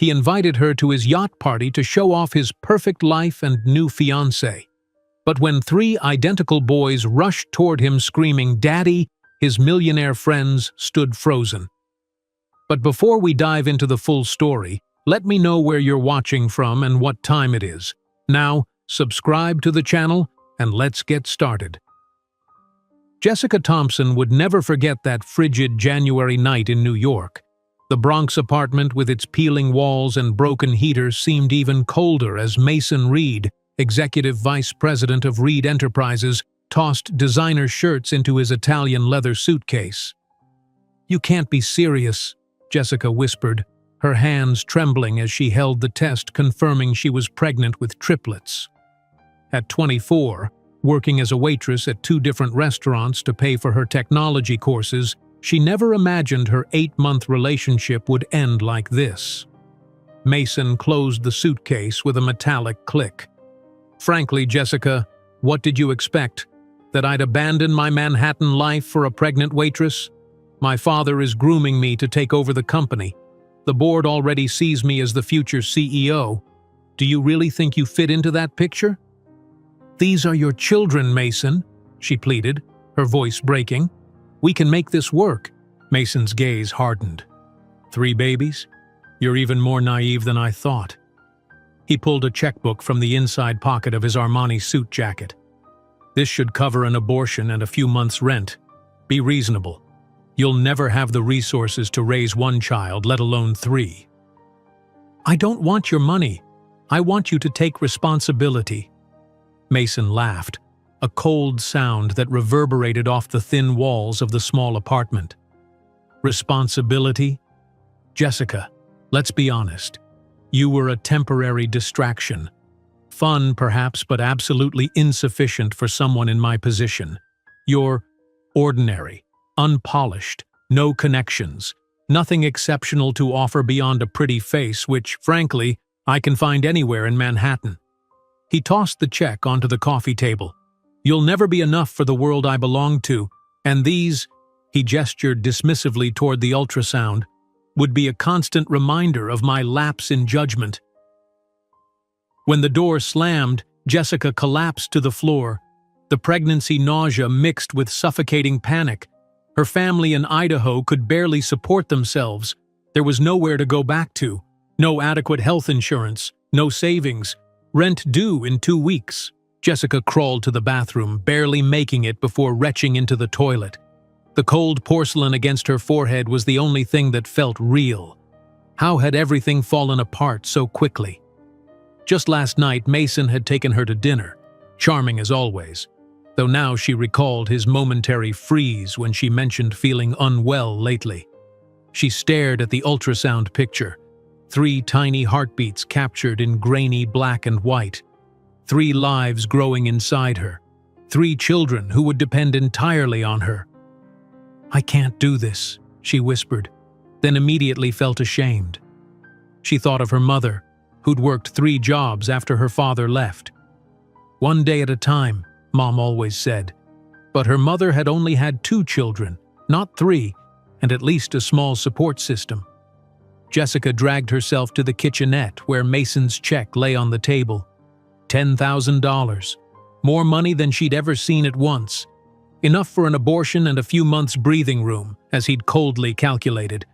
He invited her to his yacht party to show off his perfect life and new fiancée. But when three identical boys rushed toward him screaming, "Daddy," his millionaire friends stood frozen. But before we dive into the full story, let me know where you're watching from and what time it is. Now, subscribe to the channel and let's get started. Jessica Thompson would never forget that frigid January night in New York. The Bronx apartment with its peeling walls and broken heaters seemed even colder as Mason Reed, executive vice president of Reed Enterprises, tossed designer shirts into his Italian leather suitcase. "You can't be serious," Jessica whispered, her hands trembling as she held the test confirming she was pregnant with triplets. At 24, working as a waitress at 2 different restaurants to pay for her technology courses, she never imagined her 8-month relationship would end like this. Mason closed the suitcase with a metallic click. "Frankly, Jessica, what did you expect? That I'd abandon my Manhattan life for a pregnant waitress? My father is grooming me to take over the company. The board already sees me as the future CEO. Do you really think you fit into that picture?" "These are your children, Mason," she pleaded, her voice breaking. "We can make this work." Mason's gaze hardened. "3 babies? You're even more naive than I thought." He pulled a checkbook from the inside pocket of his Armani suit jacket. "This should cover an abortion and a few months' rent. Be reasonable. You'll never have the resources to raise 1 child, let alone 3. "I don't want your money. I want you to take responsibility." Mason laughed, a cold sound that reverberated off the thin walls of the small apartment. "Responsibility? Jessica, let's be honest. You were a temporary distraction. Fun, perhaps, but absolutely insufficient for someone in my position. You're ordinary, unpolished, no connections, nothing exceptional to offer beyond a pretty face, which, frankly, I can find anywhere in Manhattan." He tossed the check onto the coffee table. "You'll never be enough for the world I belong to, and these," he gestured dismissively toward the ultrasound, "would be a constant reminder of my lapse in judgment." When the door slammed, Jessica collapsed to the floor, the pregnancy nausea mixed with suffocating panic. Her family in Idaho could barely support themselves. There was nowhere to go back to, no adequate health insurance, no savings, rent due in 2 weeks. Jessica crawled to the bathroom, barely making it before retching into the toilet. The cold porcelain against her forehead was the only thing that felt real. How had everything fallen apart so quickly? Just last night, Mason had taken her to dinner, charming as always, though now she recalled his momentary freeze when she mentioned feeling unwell lately. She stared at the ultrasound picture, 3 tiny heartbeats captured in grainy black and white, 3 lives growing inside her, 3 children who would depend entirely on her. "I can't do this," she whispered, then immediately felt ashamed. She thought of her mother, who'd worked 3 jobs after her father left. "One day at a time," Mom always said. But her mother had only had 2 children, not 3, and at least a small support system. Jessica dragged herself to the kitchenette where Mason's check lay on the table. $10,000. More money than she'd ever seen at once. Enough for an abortion and a few months' breathing room, as he'd coldly calculated.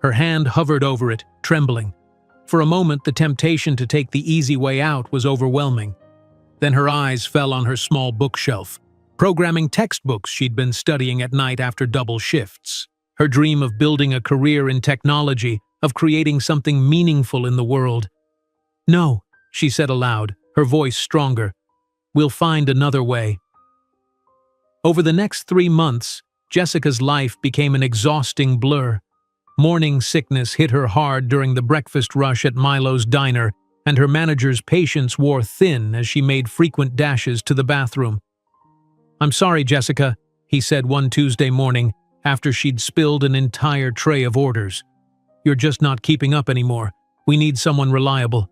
Her hand hovered over it, trembling. For a moment, the temptation to take the easy way out was overwhelming. Then her eyes fell on her small bookshelf, programming textbooks she'd been studying at night after double shifts. Her dream of building a career in technology, of creating something meaningful in the world. "No," she said aloud, her voice stronger. "We'll find another way." Over the next 3 months, Jessica's life became an exhausting blur. Morning sickness hit her hard during the breakfast rush at Milo's diner, and her manager's patience wore thin as she made frequent dashes to the bathroom. "I'm sorry, Jessica," he said one Tuesday morning after she'd spilled an entire tray of orders. "You're just not keeping up anymore. We need someone reliable."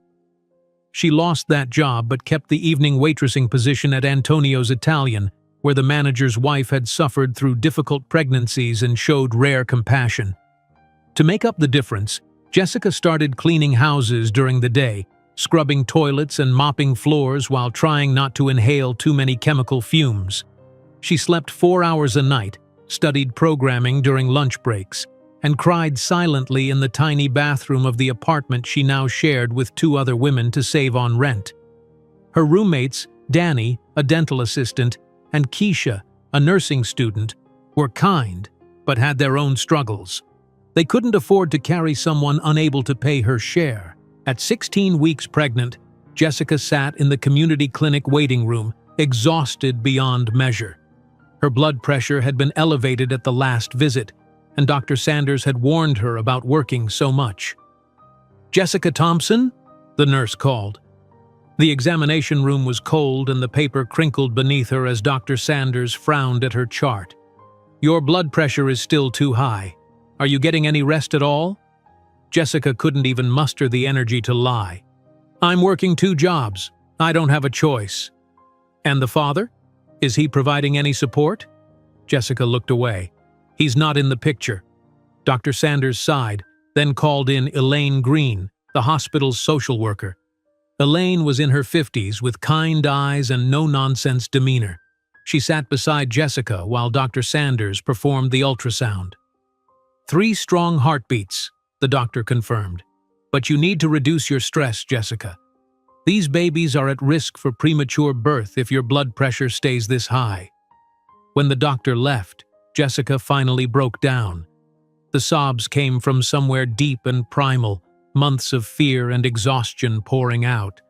She lost that job but kept the evening waitressing position at Antonio's Italian, where the manager's wife had suffered through difficult pregnancies and showed rare compassion. To make up the difference, Jessica started cleaning houses during the day, scrubbing toilets and mopping floors while trying not to inhale too many chemical fumes. She slept 4 hours a night, studied programming during lunch breaks, and cried silently in the tiny bathroom of the apartment she now shared with 2 other women to save on rent. Her roommates, Danny, a dental assistant, and Keisha, a nursing student, were kind, but had their own struggles. They couldn't afford to carry someone unable to pay her share. At 16 weeks pregnant, Jessica sat in the community clinic waiting room, exhausted beyond measure. Her blood pressure had been elevated at the last visit, and Dr. Sanders had warned her about working so much. "Jessica Thompson?" the nurse called. The examination room was cold and the paper crinkled beneath her as Dr. Sanders frowned at her chart. "Your blood pressure is still too high. Are you getting any rest at all?" Jessica couldn't even muster the energy to lie. "I'm working 2 jobs. I don't have a choice." "And the father? Is he providing any support?" Jessica looked away. "He's not in the picture." Dr. Sanders sighed, then called in Elaine Green, the hospital's social worker. Elaine was in her 50s with kind eyes and no-nonsense demeanor. She sat beside Jessica while Dr. Sanders performed the ultrasound. 3 strong heartbeats, the doctor confirmed. "But you need to reduce your stress, Jessica. These babies are at risk for premature birth if your blood pressure stays this high." When the doctor left, Jessica finally broke down. The sobs came from somewhere deep and primal, months of fear and exhaustion pouring out.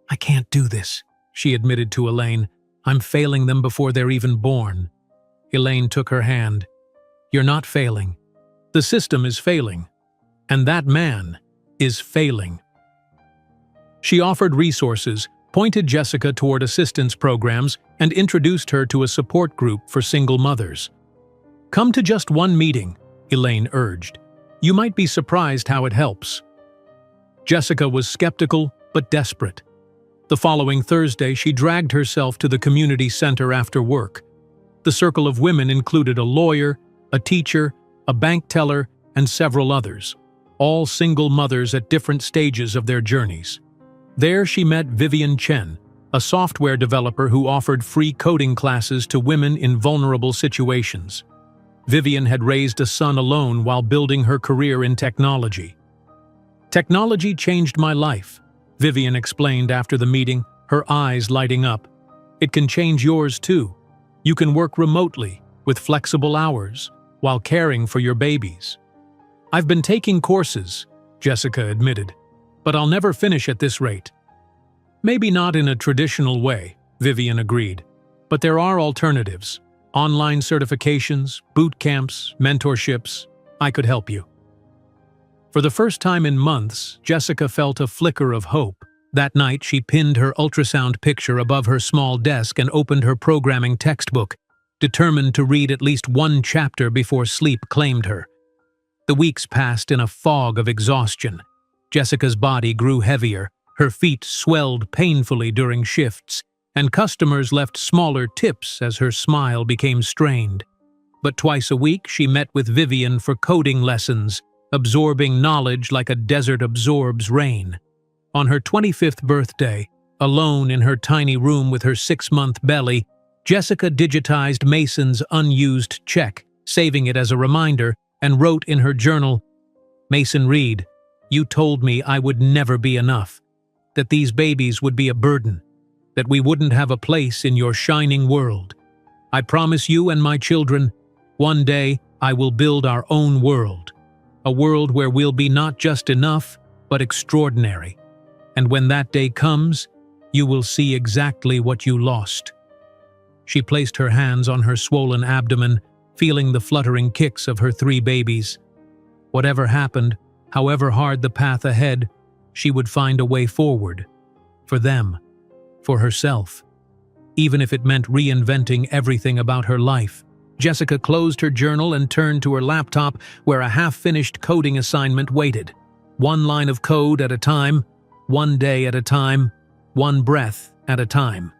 "I can't do this," she admitted to Elaine. "I'm failing them before they're even born." Elaine took her hand. "You're not failing. The system is failing. And that man is failing." She offered resources, pointed Jessica toward assistance programs, and introduced her to a support group for single mothers. "Come to just one meeting," Elaine urged. "You might be surprised how it helps." Jessica was skeptical but desperate. The following Thursday, she dragged herself to the community center after work. The circle of women included a lawyer, a teacher, a bank teller, and several others, all single mothers at different stages of their journeys. There she met Vivian Chen, a software developer who offered free coding classes to women in vulnerable situations. Vivian had raised a son alone while building her career in technology. "Technology changed my life," Vivian explained after the meeting, her eyes lighting up. "It can change yours too. You can work remotely, with flexible hours, while caring for your babies." "I've been taking courses," Jessica admitted, "but I'll never finish at this rate." "Maybe not in a traditional way," Vivian agreed, "but there are alternatives. Online certifications, boot camps, mentorships. I could help you." For the first time in months, Jessica felt a flicker of hope. That night, she pinned her ultrasound picture above her small desk and opened her programming textbook, determined to read at least 1 chapter before sleep claimed her. The weeks passed in a fog of exhaustion. Jessica's body grew heavier, her feet swelled painfully during shifts, and customers left smaller tips as her smile became strained. But twice a week, she met with Vivian for coding lessons, absorbing knowledge like a desert absorbs rain. On her 25th birthday, alone in her tiny room with her 6-month belly, Jessica digitized Mason's unused check, saving it as a reminder, and wrote in her journal, "Mason Reed, you told me I would never be enough, that these babies would be a burden, that we wouldn't have a place in your shining world. I promise you and my children, one day I will build our own world, a world where we'll be not just enough, but extraordinary. And when that day comes, you will see exactly what you lost." She placed her hands on her swollen abdomen, feeling the fluttering kicks of her 3 babies. Whatever happened, however hard the path ahead, she would find a way forward. For them, for herself. Even if it meant reinventing everything about her life. Jessica closed her journal and turned to her laptop where a half-finished coding assignment waited. 1 line of code at a time, 1 day at a time, 1 breath at a time.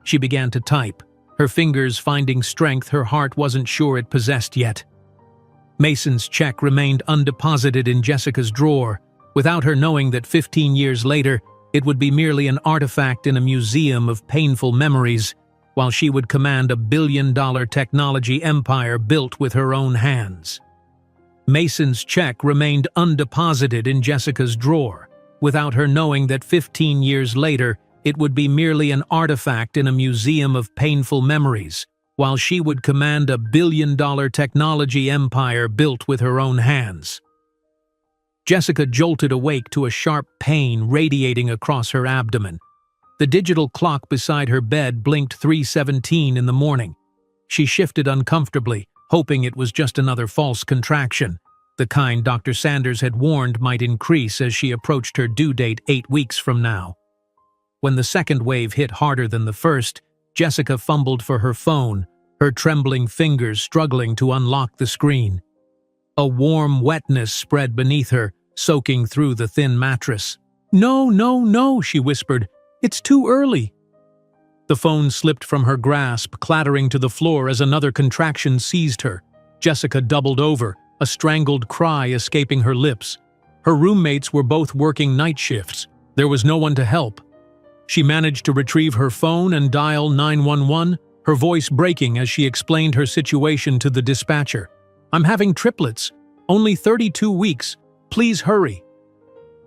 She began to type, her fingers finding strength her heart wasn't sure it possessed yet. Mason's check remained undeposited in Jessica's drawer, without her knowing that 15 years later, it would be merely an artifact in a museum of painful memories, while she would command a billion-dollar technology empire built with her own hands. Mason's check remained undeposited in Jessica's drawer, without her knowing that 15 years later, it would be merely an artifact in a museum of painful memories, while she would command a billion-dollar technology empire built with her own hands. Jessica jolted awake to a sharp pain radiating across her abdomen. The digital clock beside her bed blinked 3:17 in the morning. She shifted uncomfortably, hoping it was just another false contraction, the kind Dr. Sanders had warned might increase as she approached her due date 8 weeks from now. When the second wave hit harder than the first, Jessica fumbled for her phone, her trembling fingers struggling to unlock the screen. A warm wetness spread beneath her, soaking through the thin mattress. "No, no, no," she whispered. "It's too early." The phone slipped from her grasp, clattering to the floor as another contraction seized her. Jessica doubled over, a strangled cry escaping her lips. Her roommates were both working night shifts. There was no one to help. She managed to retrieve her phone and dial 911, her voice breaking as she explained her situation to the dispatcher. "I'm having triplets. Only 32 weeks. Please hurry."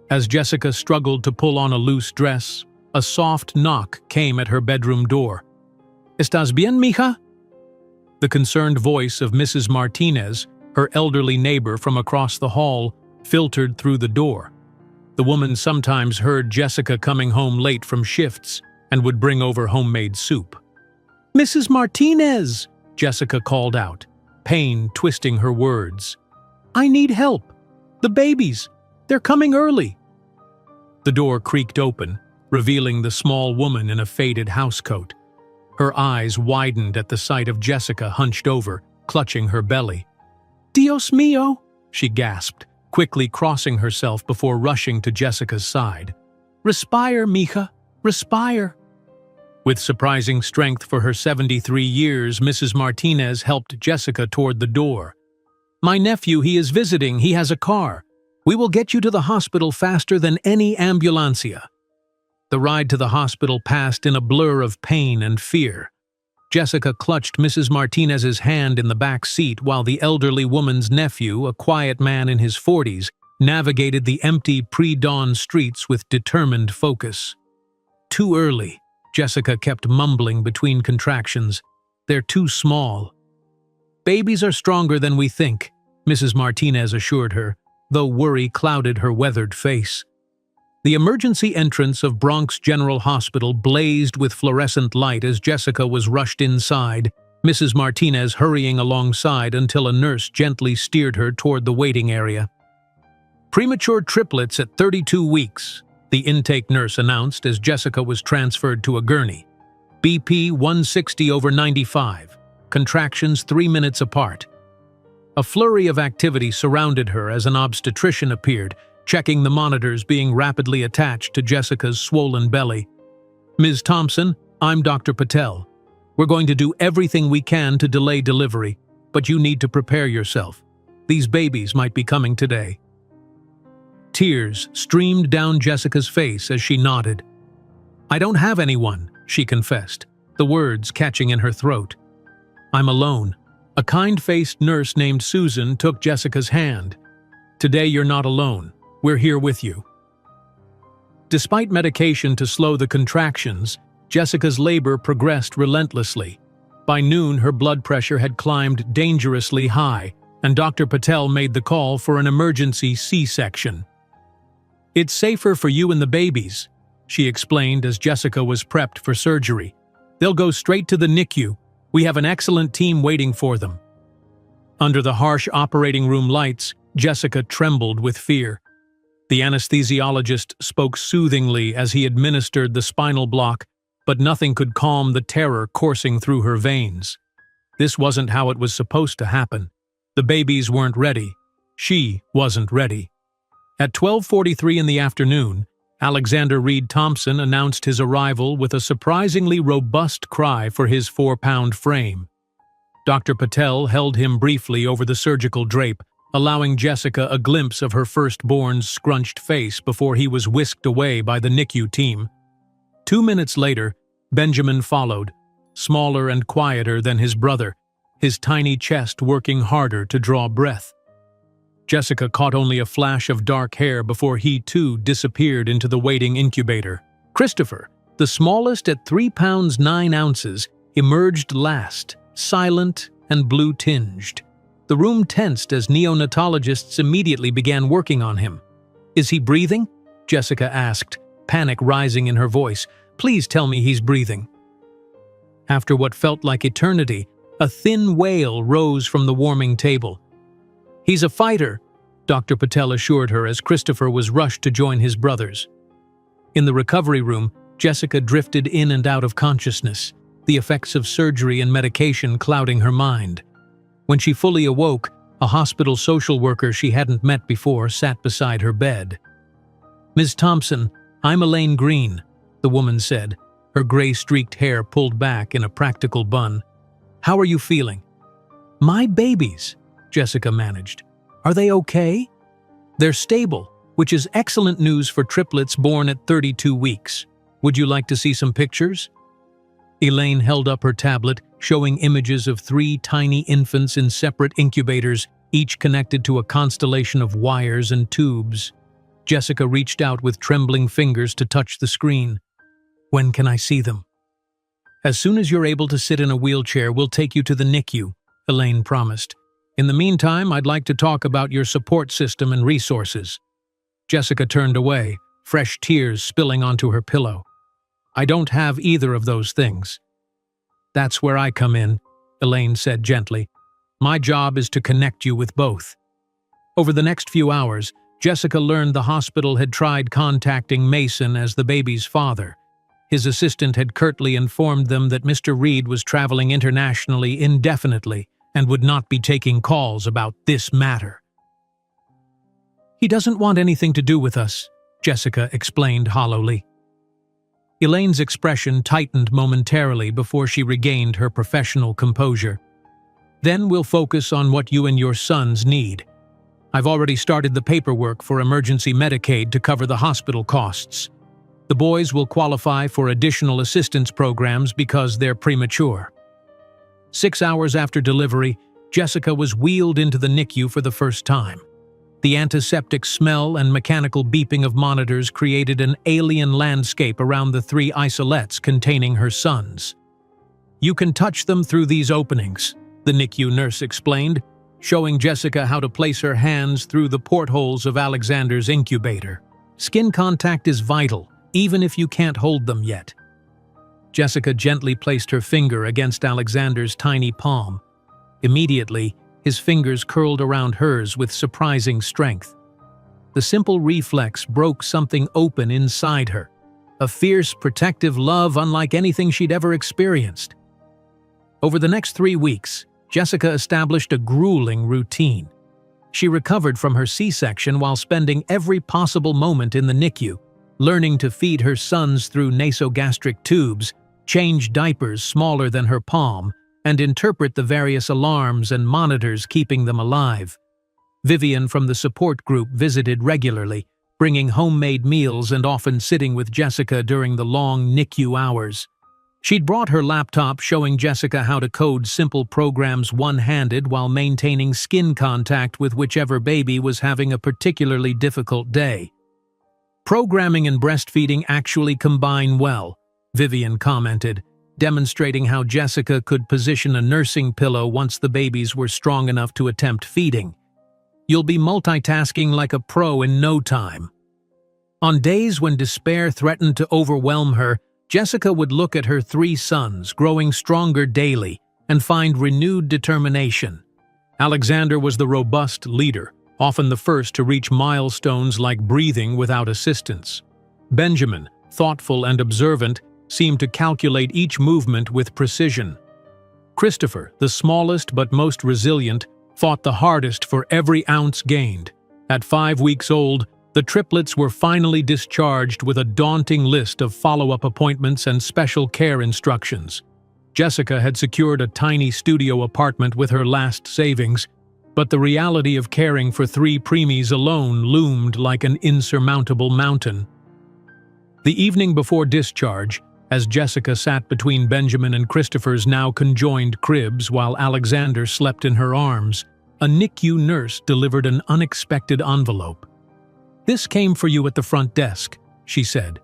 As Jessica struggled to pull on a loose dress, a soft knock came at her bedroom door. "Estás bien, mija?" The concerned voice of Mrs. Martinez, her elderly neighbor from across the hall, filtered through the door. The woman sometimes heard Jessica coming home late from shifts and would bring over homemade soup. "Mrs. Martinez," Jessica called out, pain twisting her words. "I need help. The babies. They're coming early." The door creaked open, revealing the small woman in a faded housecoat. Her eyes widened at the sight of Jessica hunched over, clutching her belly. "Dios mío," she gasped, quickly crossing herself before rushing to Jessica's side. "Respire, mija, respire." With surprising strength for her 73 years, Mrs. Martinez helped Jessica toward the door. "My nephew, he is visiting. He has a car. We will get you to the hospital faster than any ambulancia." The ride to the hospital passed in a blur of pain and fear. Jessica clutched Mrs. Martinez's hand in the back seat while the elderly woman's nephew, a quiet man in his 40s, navigated the empty pre-dawn streets with determined focus. "Too early," Jessica kept mumbling between contractions. "They're too small." "Babies are stronger than we think," Mrs. Martinez assured her, though worry clouded her weathered face. The emergency entrance of Bronx General Hospital blazed with fluorescent light as Jessica was rushed inside, Mrs. Martinez hurrying alongside until a nurse gently steered her toward the waiting area. "Premature triplets at 32 weeks, the intake nurse announced as Jessica was transferred to a gurney. BP 160/95, contractions 3 minutes apart. A flurry of activity surrounded her as an obstetrician appeared, checking the monitors being rapidly attached to Jessica's swollen belly. "Ms. Thompson, I'm Dr. Patel. We're going to do everything we can to delay delivery, but you need to prepare yourself. These babies might be coming today." Tears streamed down Jessica's face as she nodded. "I don't have anyone," she confessed, the words catching in her throat. "I'm alone." A kind-faced nurse named Susan took Jessica's hand. "Today you're not alone. We're here with you." Despite medication to slow the contractions, Jessica's labor progressed relentlessly. By noon, her blood pressure had climbed dangerously high, and Dr. Patel made the call for an emergency C-section. "It's safer for you and the babies," she explained as Jessica was prepped for surgery. "They'll go straight to the NICU. We have an excellent team waiting for them." Under the harsh operating room lights, Jessica trembled with fear. The anesthesiologist spoke soothingly as he administered the spinal block, but nothing could calm the terror coursing through her veins. This wasn't how it was supposed to happen. The babies weren't ready. She wasn't ready. At 12:43 in the afternoon, Alexander Reed Thompson announced his arrival with a surprisingly robust cry for his 4-pound frame. Dr. Patel held him briefly over the surgical drape, allowing Jessica a glimpse of her firstborn's scrunched face before he was whisked away by the NICU team. 2 minutes later, Benjamin followed, smaller and quieter than his brother, his tiny chest working harder to draw breath. Jessica caught only a flash of dark hair before he too disappeared into the waiting incubator. Christopher, the smallest at 3 pounds 9 ounces, emerged last, silent and blue-tinged. The room tensed as neonatologists immediately began working on him. "Is he breathing?" Jessica asked, panic rising in her voice. "Please tell me he's breathing." After what felt like eternity, a thin wail rose from the warming table. "He's a fighter," Dr. Patel assured her as Christopher was rushed to join his brothers. In the recovery room, Jessica drifted in and out of consciousness, the effects of surgery and medication clouding her mind. When she fully awoke, a hospital social worker she hadn't met before sat beside her bed. "Ms. Thompson, I'm Elaine Green," the woman said, her gray-streaked hair pulled back in a practical bun. "How are you feeling?" "My babies," Jessica managed. "Are they okay?" "They're stable, which is excellent news for triplets born at 32 weeks. Would you like to see some pictures?" Elaine held up her tablet, showing images of 3 tiny infants in separate incubators, each connected to a constellation of wires and tubes. Jessica reached out with trembling fingers to touch the screen. "When can I see them?" "As soon as you're able to sit in a wheelchair, we'll take you to the NICU," Elaine promised. "In the meantime, I'd like to talk about your support system and resources." Jessica turned away, fresh tears spilling onto her pillow. "I don't have either of those things." "That's where I come in," Elaine said gently. "My job is to connect you with both." Over the next few hours, Jessica learned the hospital had tried contacting Mason as the baby's father. His assistant had curtly informed them that Mr. Reed was traveling internationally indefinitely and would not be taking calls about this matter. "He doesn't want anything to do with us," Jessica explained hollowly. Elaine's expression tightened momentarily before she regained her professional composure. "Then we'll focus on what you and your sons need. I've already started the paperwork for emergency Medicaid to cover the hospital costs. The boys will qualify for additional assistance programs because they're premature." 6 hours after delivery, Jessica was wheeled into the NICU for the first time. The antiseptic smell and mechanical beeping of monitors created an alien landscape around the 3 isolettes containing her sons. "You can touch them through these openings," the NICU nurse explained, showing Jessica how to place her hands through the portholes of Alexander's incubator. "Skin contact is vital, even if you can't hold them yet." Jessica gently placed her finger against Alexander's tiny palm. Immediately, his fingers curled around hers with surprising strength. The simple reflex broke something open inside her, a fierce, protective love unlike anything she'd ever experienced. Over the next 3 weeks, Jessica established a grueling routine. She recovered from her C-section while spending every possible moment in the NICU, learning to feed her sons through nasogastric tubes, change diapers smaller than her palm, and interpret the various alarms and monitors keeping them alive. Vivian from the support group visited regularly, bringing homemade meals and often sitting with Jessica during the long NICU hours. She'd brought her laptop, showing Jessica how to code simple programs one-handed while maintaining skin contact with whichever baby was having a particularly difficult day. "Programming and breastfeeding actually combine well," Vivian commented, demonstrating how Jessica could position a nursing pillow once the babies were strong enough to attempt feeding. "You'll be multitasking like a pro in no time." On days when despair threatened to overwhelm her, Jessica would look at her 3 sons growing stronger daily and find renewed determination. Alexander was the robust leader, often the first to reach milestones like breathing without assistance. Benjamin, thoughtful and observant, seemed to calculate each movement with precision. Christopher, the smallest but most resilient, fought the hardest for every ounce gained. At 5 weeks old, the triplets were finally discharged with a daunting list of follow-up appointments and special care instructions. Jessica had secured a tiny studio apartment with her last savings, but the reality of caring for 3 preemies alone loomed like an insurmountable mountain. The evening before discharge, as Jessica sat between Benjamin and Christopher's now conjoined cribs while Alexander slept in her arms, a NICU nurse delivered an unexpected envelope. "This came for you at the front desk," she said.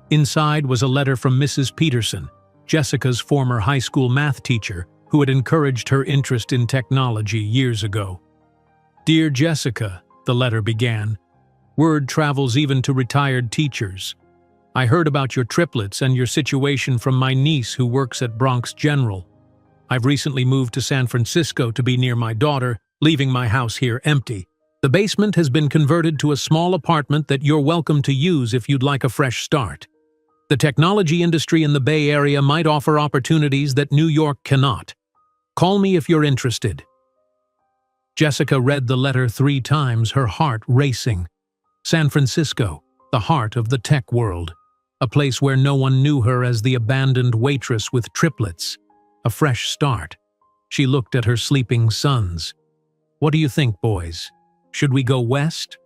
Inside was a letter from Mrs. Peterson, Jessica's former high school math teacher, who had encouraged her interest in technology years ago. "Dear Jessica," the letter began, "word travels even to retired teachers. I heard about your triplets and your situation from my niece who works at Bronx General. I've recently moved to San Francisco to be near my daughter, leaving my house here empty. The basement has been converted to a small apartment that you're welcome to use if you'd like a fresh start. The technology industry in the Bay Area might offer opportunities that New York cannot. Call me if you're interested." Jessica read the letter 3 times, her heart racing. San Francisco, the heart of the tech world. A place where no one knew her as the abandoned waitress with triplets. A fresh start. She looked at her sleeping sons. "What do you think, boys? Should we go west?"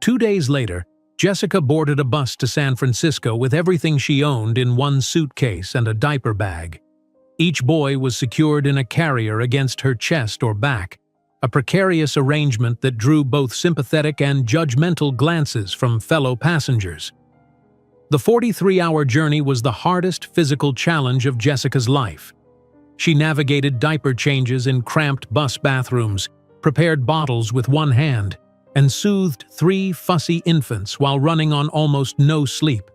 2 days later, Jessica boarded a bus to San Francisco with everything she owned in one suitcase and a diaper bag. Each boy was secured in a carrier against her chest or back, a precarious arrangement that drew both sympathetic and judgmental glances from fellow passengers. The 43-hour journey was the hardest physical challenge of Jessica's life. She navigated diaper changes in cramped bus bathrooms, prepared bottles with one hand, and soothed 3 fussy infants while running on almost no sleep.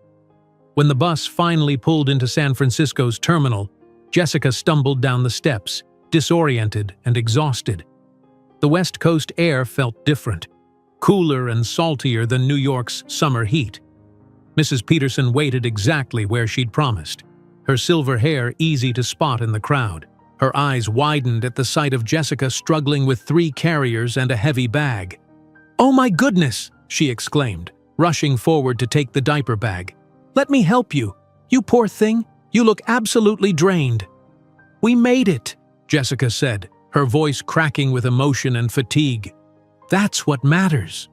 When the bus finally pulled into San Francisco's terminal, Jessica stumbled down the steps, disoriented and exhausted. The West Coast air felt different, cooler and saltier than New York's summer heat. Mrs. Peterson waited exactly where she'd promised, her silver hair easy to spot in the crowd. Her eyes widened at the sight of Jessica struggling with 3 carriers and a heavy bag. "Oh my goodness!" she exclaimed, rushing forward to take the diaper bag. "Let me help you. You poor thing, you look absolutely drained." "We made it," Jessica said, her voice cracking with emotion and fatigue. "That's what matters."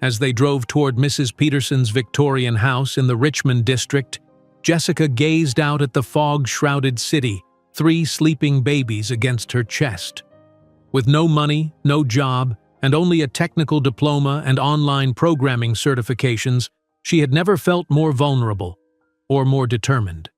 As they drove toward Mrs. Peterson's Victorian house in the Richmond district, Jessica gazed out at the fog-shrouded city, 3 sleeping babies against her chest. With no money, no job, and only a technical diploma and online programming certifications, she had never felt more vulnerable or more determined.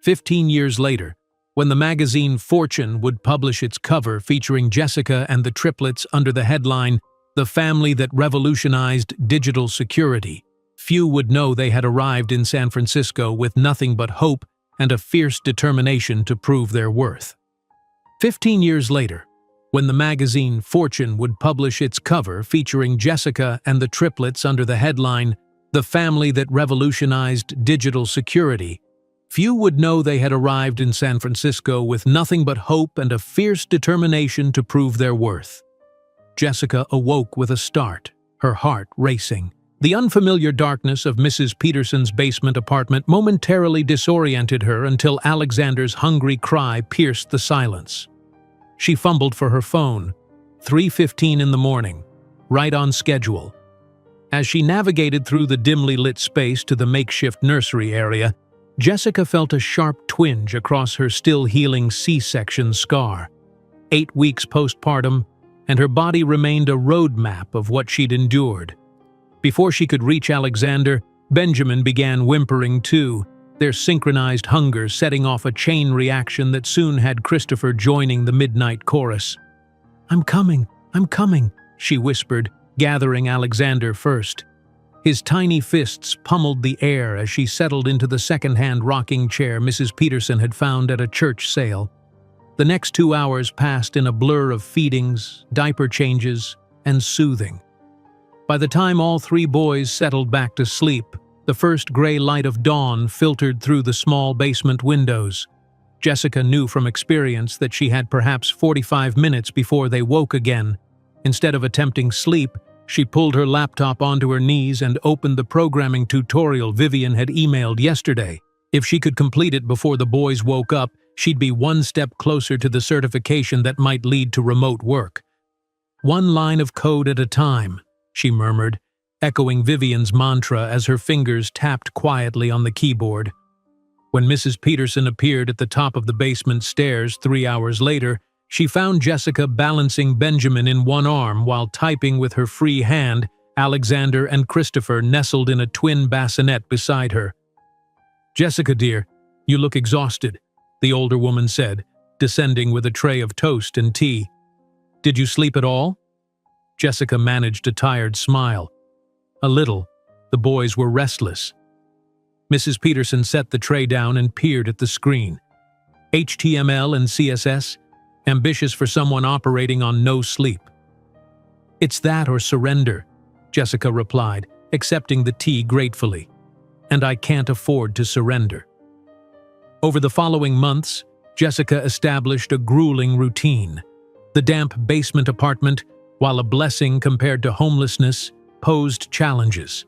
15 years later, when the magazine Fortune would publish its cover featuring Jessica and the triplets under the headline, "The Family That Revolutionized Digital Security," few would know they had arrived in San Francisco with nothing but hope and a fierce determination to prove their worth. 15 years later, when the magazine Fortune would publish its cover featuring Jessica and the triplets under the headline, "The Family That Revolutionized Digital Security," few would know they had arrived in San Francisco with nothing but hope and a fierce determination to prove their worth. Jessica awoke with a start, her heart racing. The unfamiliar darkness of Mrs. Peterson's basement apartment momentarily disoriented her until Alexander's hungry cry pierced the silence. She fumbled for her phone. 3:15 in the morning, right on schedule. As she navigated through the dimly lit space to the makeshift nursery area, Jessica felt a sharp twinge across her still-healing C-section scar. 8 weeks postpartum, and her body remained a roadmap of what she'd endured. Before she could reach Alexander, Benjamin began whimpering too, their synchronized hunger setting off a chain reaction that soon had Christopher joining the midnight chorus. I'm coming," she whispered, gathering Alexander first. His tiny fists pummeled the air as she settled into the second-hand rocking chair Mrs. Peterson had found at a church sale. The next 2 hours passed in a blur of feedings, diaper changes, and soothing. By the time all 3 boys settled back to sleep, the first gray light of dawn filtered through the small basement windows. Jessica knew from experience that she had perhaps 45 minutes before they woke again. Instead of attempting sleep, she pulled her laptop onto her knees and opened the programming tutorial Vivian had emailed yesterday. If she could complete it before the boys woke up, she'd be one step closer to the certification that might lead to remote work. "One line of code at a time," she murmured, echoing Vivian's mantra as her fingers tapped quietly on the keyboard. When Mrs. Peterson appeared at the top of the basement stairs 3 hours later, she found Jessica balancing Benjamin in one arm while typing with her free hand, Alexander and Christopher nestled in a twin bassinet beside her. "Jessica, dear, you look exhausted," the older woman said, descending with a tray of toast and tea. "Did you sleep at all?" Jessica managed a tired smile. "A little. The boys were restless." Mrs. Peterson set the tray down and peered at the screen. HTML and CSS, ambitious for someone operating on no sleep. "It's that or surrender," Jessica replied, accepting the tea gratefully. "And I can't afford to surrender." Over the following months, Jessica established a grueling routine. The damp basement apartment, while a blessing compared to homelessness, posed challenges.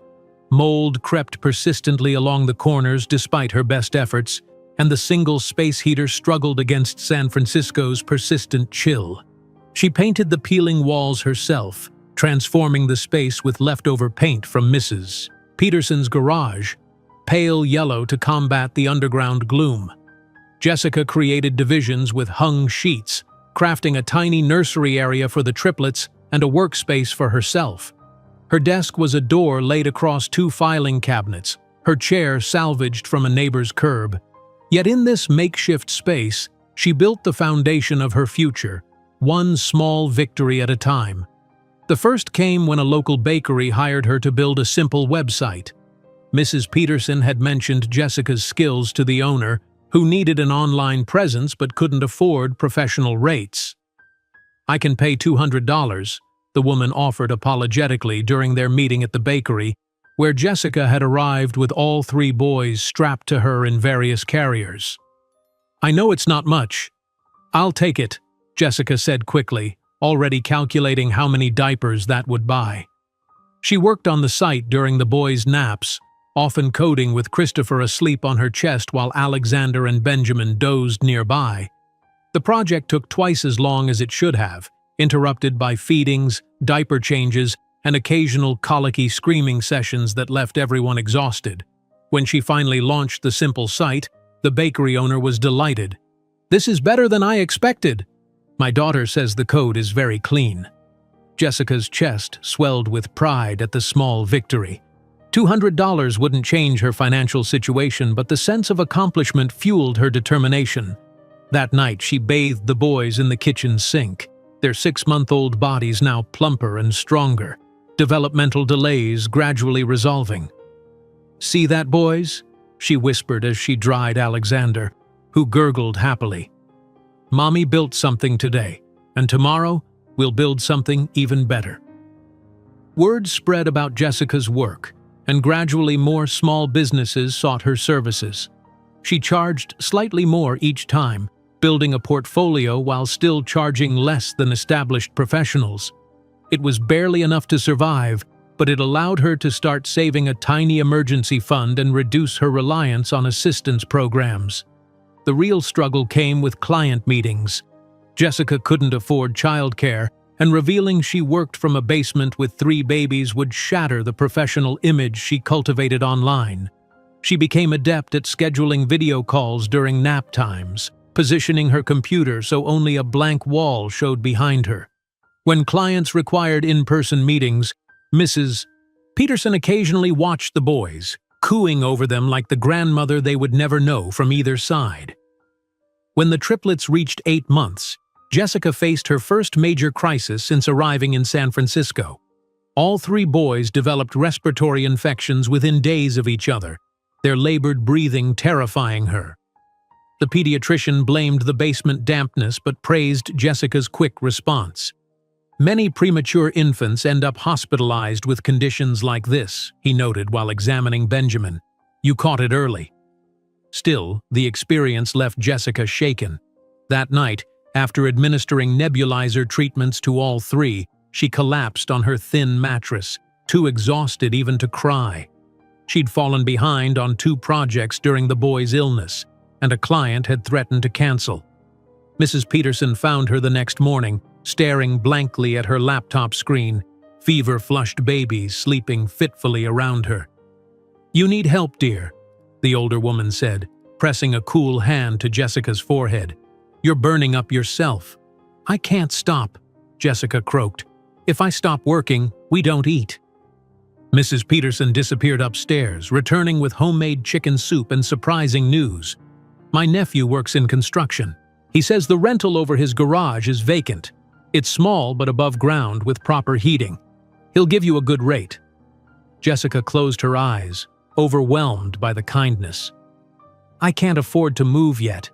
Mold crept persistently along the corners despite her best efforts, and the single space heater struggled against San Francisco's persistent chill. She painted the peeling walls herself, transforming the space with leftover paint from Mrs. Peterson's garage, pale yellow to combat the underground gloom. Jessica created divisions with hung sheets, crafting a tiny nursery area for the triplets and a workspace for herself. Her desk was a door laid across 2 filing cabinets, her chair salvaged from a neighbor's curb. Yet in this makeshift space, she built the foundation of her future, one small victory at a time. The first came when a local bakery hired her to build a simple website. Mrs. Peterson had mentioned Jessica's skills to the owner, who needed an online presence but couldn't afford professional rates. "I can pay $200, the woman offered apologetically during their meeting at the bakery, where Jessica had arrived with all 3 boys strapped to her in various carriers. "I know it's not much. I'll take it," Jessica said quickly, already calculating how many diapers that would buy. She worked on the site during the boys' naps, often coding with Christopher asleep on her chest while Alexander and Benjamin dozed nearby. The project took twice as long as it should have, interrupted by feedings, diaper changes, and occasional colicky screaming sessions that left everyone exhausted. When she finally launched the simple site, the bakery owner was delighted. "This is better than I expected. My daughter says the code is very clean." Jessica's chest swelled with pride at the small victory. $200 wouldn't change her financial situation, but the sense of accomplishment fueled her determination. That night, she bathed the boys in the kitchen sink, their 6-month-old bodies now plumper and stronger, developmental delays gradually resolving. "See that, boys?" she whispered as she dried Alexander, who gurgled happily. "Mommy built something today, and tomorrow we'll build something even better." Word spread about Jessica's work, and gradually more small businesses sought her services. She charged slightly more each time, building a portfolio while still charging less than established professionals. It was barely enough to survive, but it allowed her to start saving a tiny emergency fund and reduce her reliance on assistance programs. The real struggle came with client meetings. Jessica couldn't afford childcare, and revealing she worked from a basement with 3 babies would shatter the professional image she cultivated online. She became adept at scheduling video calls during nap times, positioning her computer so only a blank wall showed behind her. When clients required in-person meetings, Mrs. Peterson occasionally watched the boys, cooing over them like the grandmother they would never know from either side. When the triplets reached 8 months, Jessica faced her first major crisis since arriving in San Francisco. All 3 boys developed respiratory infections within days of each other, their labored breathing terrifying her. The pediatrician blamed the basement dampness but praised Jessica's quick response. "Many premature infants end up hospitalized with conditions like this," he noted while examining Benjamin. "You caught it early." Still, the experience left Jessica shaken. That night, after administering nebulizer treatments to all 3, she collapsed on her thin mattress, too exhausted even to cry. She'd fallen behind on 2 projects during the boy's illness, and a client had threatened to cancel. Mrs. Peterson found her the next morning, staring blankly at her laptop screen, fever-flushed babies sleeping fitfully around her. "You need help, dear," the older woman said, pressing a cool hand to Jessica's forehead. "You're burning up yourself." "I can't stop," Jessica croaked. "If I stop working, we don't eat." Mrs. Peterson disappeared upstairs, returning with homemade chicken soup and surprising news. "My nephew works in construction. He says the rental over his garage is vacant. It's small but above ground with proper heating. He'll give you a good rate." Jessica closed her eyes, overwhelmed by the kindness. "I can't afford to move yet."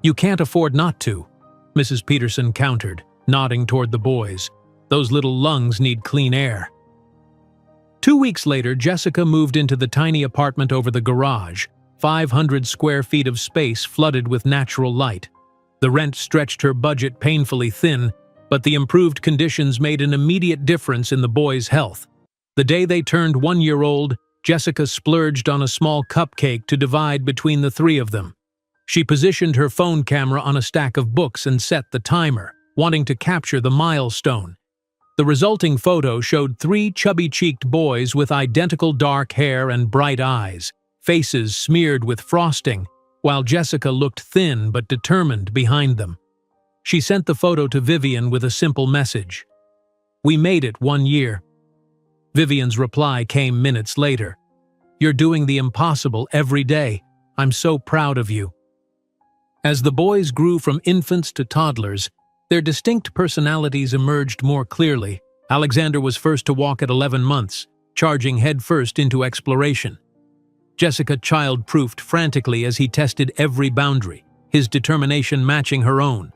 "You can't afford not to," Mrs. Peterson countered, nodding toward the boys. "Those little lungs need clean air." 2 weeks later, Jessica moved into the tiny apartment over the garage, 500 square feet of space flooded with natural light. The rent stretched her budget painfully thin, but the improved conditions made an immediate difference in the boys' health. The day they turned 1 year old, Jessica splurged on a small cupcake to divide between the 3 of them. She positioned her phone camera on a stack of books and set the timer, wanting to capture the milestone. The resulting photo showed 3 chubby-cheeked boys with identical dark hair and bright eyes, faces smeared with frosting, while Jessica looked thin but determined behind them. She sent the photo to Vivian with a simple message. "We made it 1 year." Vivian's reply came minutes later. "You're doing the impossible every day. I'm so proud of you." As the boys grew from infants to toddlers, their distinct personalities emerged more clearly. Alexander was first to walk at 11 months, charging headfirst into exploration. Jessica child-proofed frantically as he tested every boundary, his determination matching her own.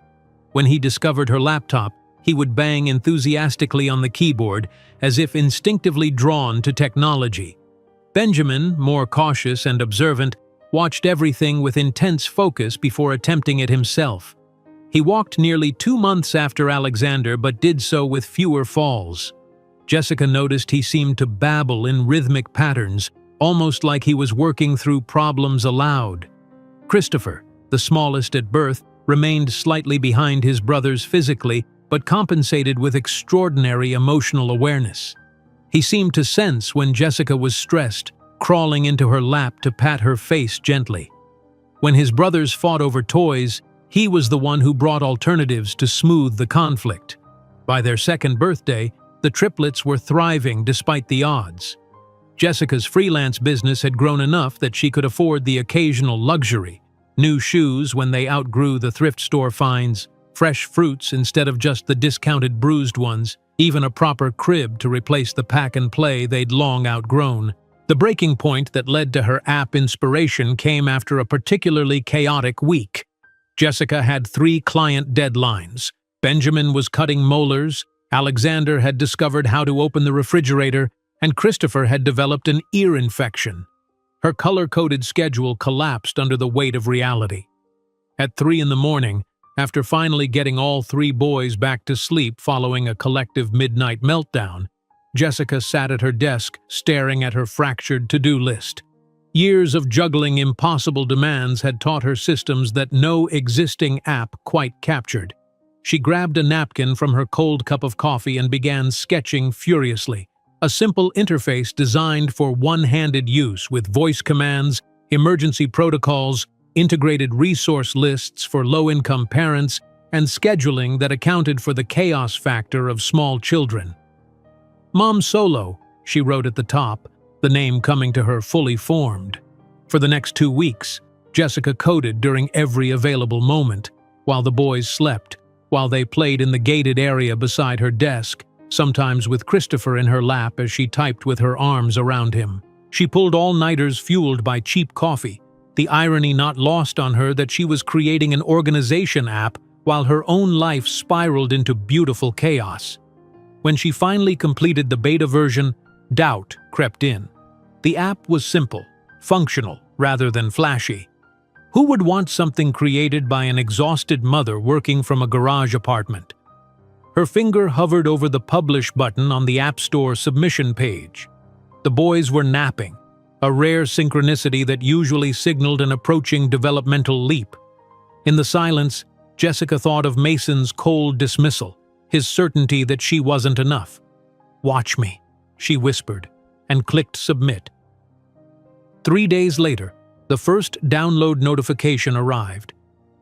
When he discovered her laptop, he would bang enthusiastically on the keyboard, as if instinctively drawn to technology. Benjamin, more cautious and observant, watched everything with intense focus before attempting it himself. He walked nearly 2 months after Alexander, but did so with fewer falls. Jessica noticed he seemed to babble in rhythmic patterns, almost like he was working through problems aloud. Christopher, the smallest at birth, remained slightly behind his brothers physically, but compensated with extraordinary emotional awareness. He seemed to sense when Jessica was stressed, crawling into her lap to pat her face gently. When his brothers fought over toys, he was the one who brought alternatives to smooth the conflict. By their 2nd birthday, the triplets were thriving despite the odds. Jessica's freelance business had grown enough that she could afford the occasional luxury: new shoes when they outgrew the thrift store finds, fresh fruits instead of just the discounted bruised ones, even a proper crib to replace the pack-and-play they'd long outgrown. The breaking point that led to her app inspiration came after a particularly chaotic week. Jessica had 3 client deadlines. Benjamin was cutting molars, Alexander had discovered how to open the refrigerator, and Christopher had developed an ear infection. Her color-coded schedule collapsed under the weight of reality. At 3 in the morning, after finally getting all 3 boys back to sleep following a collective midnight meltdown, Jessica sat at her desk, staring at her fractured to-do list. Years of juggling impossible demands had taught her systems that no existing app quite captured. She grabbed a napkin from her cold cup of coffee and began sketching furiously. A simple interface designed for one-handed use with voice commands, emergency protocols, integrated resource lists for low-income parents, and scheduling that accounted for the chaos factor of small children. "Mom Solo," she wrote at the top, the name coming to her fully formed. For the next 2 weeks, Jessica coded during every available moment, while the boys slept, while they played in the gated area beside her desk, sometimes with Christopher in her lap as she typed with her arms around him. She pulled all-nighters fueled by cheap coffee, the irony not lost on her that she was creating an organization app while her own life spiraled into beautiful chaos. When she finally completed the beta version, doubt crept in. The app was simple, functional, rather than flashy. Who would want something created by an exhausted mother working from a garage apartment? Her finger hovered over the Publish button on the App Store submission page. The boys were napping, a rare synchronicity that usually signaled an approaching developmental leap. In the silence, Jessica thought of Mason's cold dismissal, his certainty that she wasn't enough. "Watch me," she whispered, and clicked submit. 3 days later, the first download notification arrived.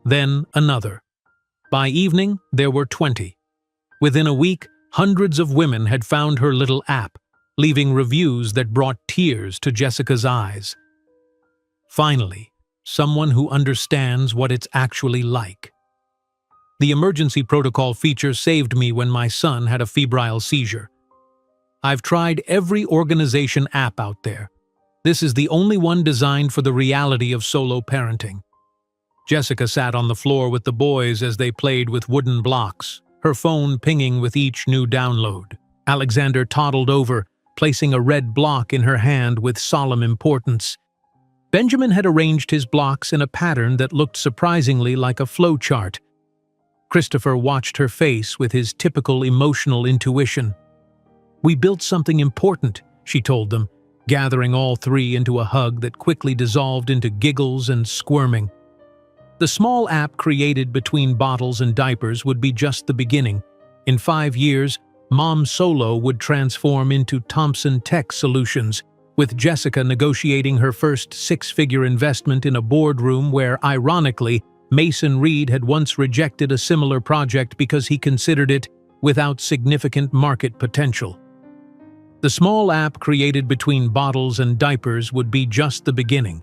Then another. By evening, there were 20. Within a week, hundreds of women had found her little app, leaving reviews that brought tears to Jessica's eyes. Finally, someone who understands what it's actually like. The emergency protocol feature saved me when my son had a febrile seizure. I've tried every organization app out there. This is the only one designed for the reality of solo parenting. Jessica sat on the floor with the boys as they played with wooden blocks, her phone pinging with each new download. Alexander toddled over, placing a red block in her hand with solemn importance. Benjamin had arranged his blocks in a pattern that looked surprisingly like a flowchart. Christopher watched her face with his typical emotional intuition. "We built something important," she told them, gathering all three into a hug that quickly dissolved into giggles and squirming. The small app created between bottles and diapers would be just the beginning. In 5 years, Mom Solo would transform into Thompson Tech Solutions, with Jessica negotiating her first 6-figure investment in a boardroom where, ironically, Mason Reed had once rejected a similar project because he considered it without significant market potential. The small app created between bottles and diapers would be just the beginning.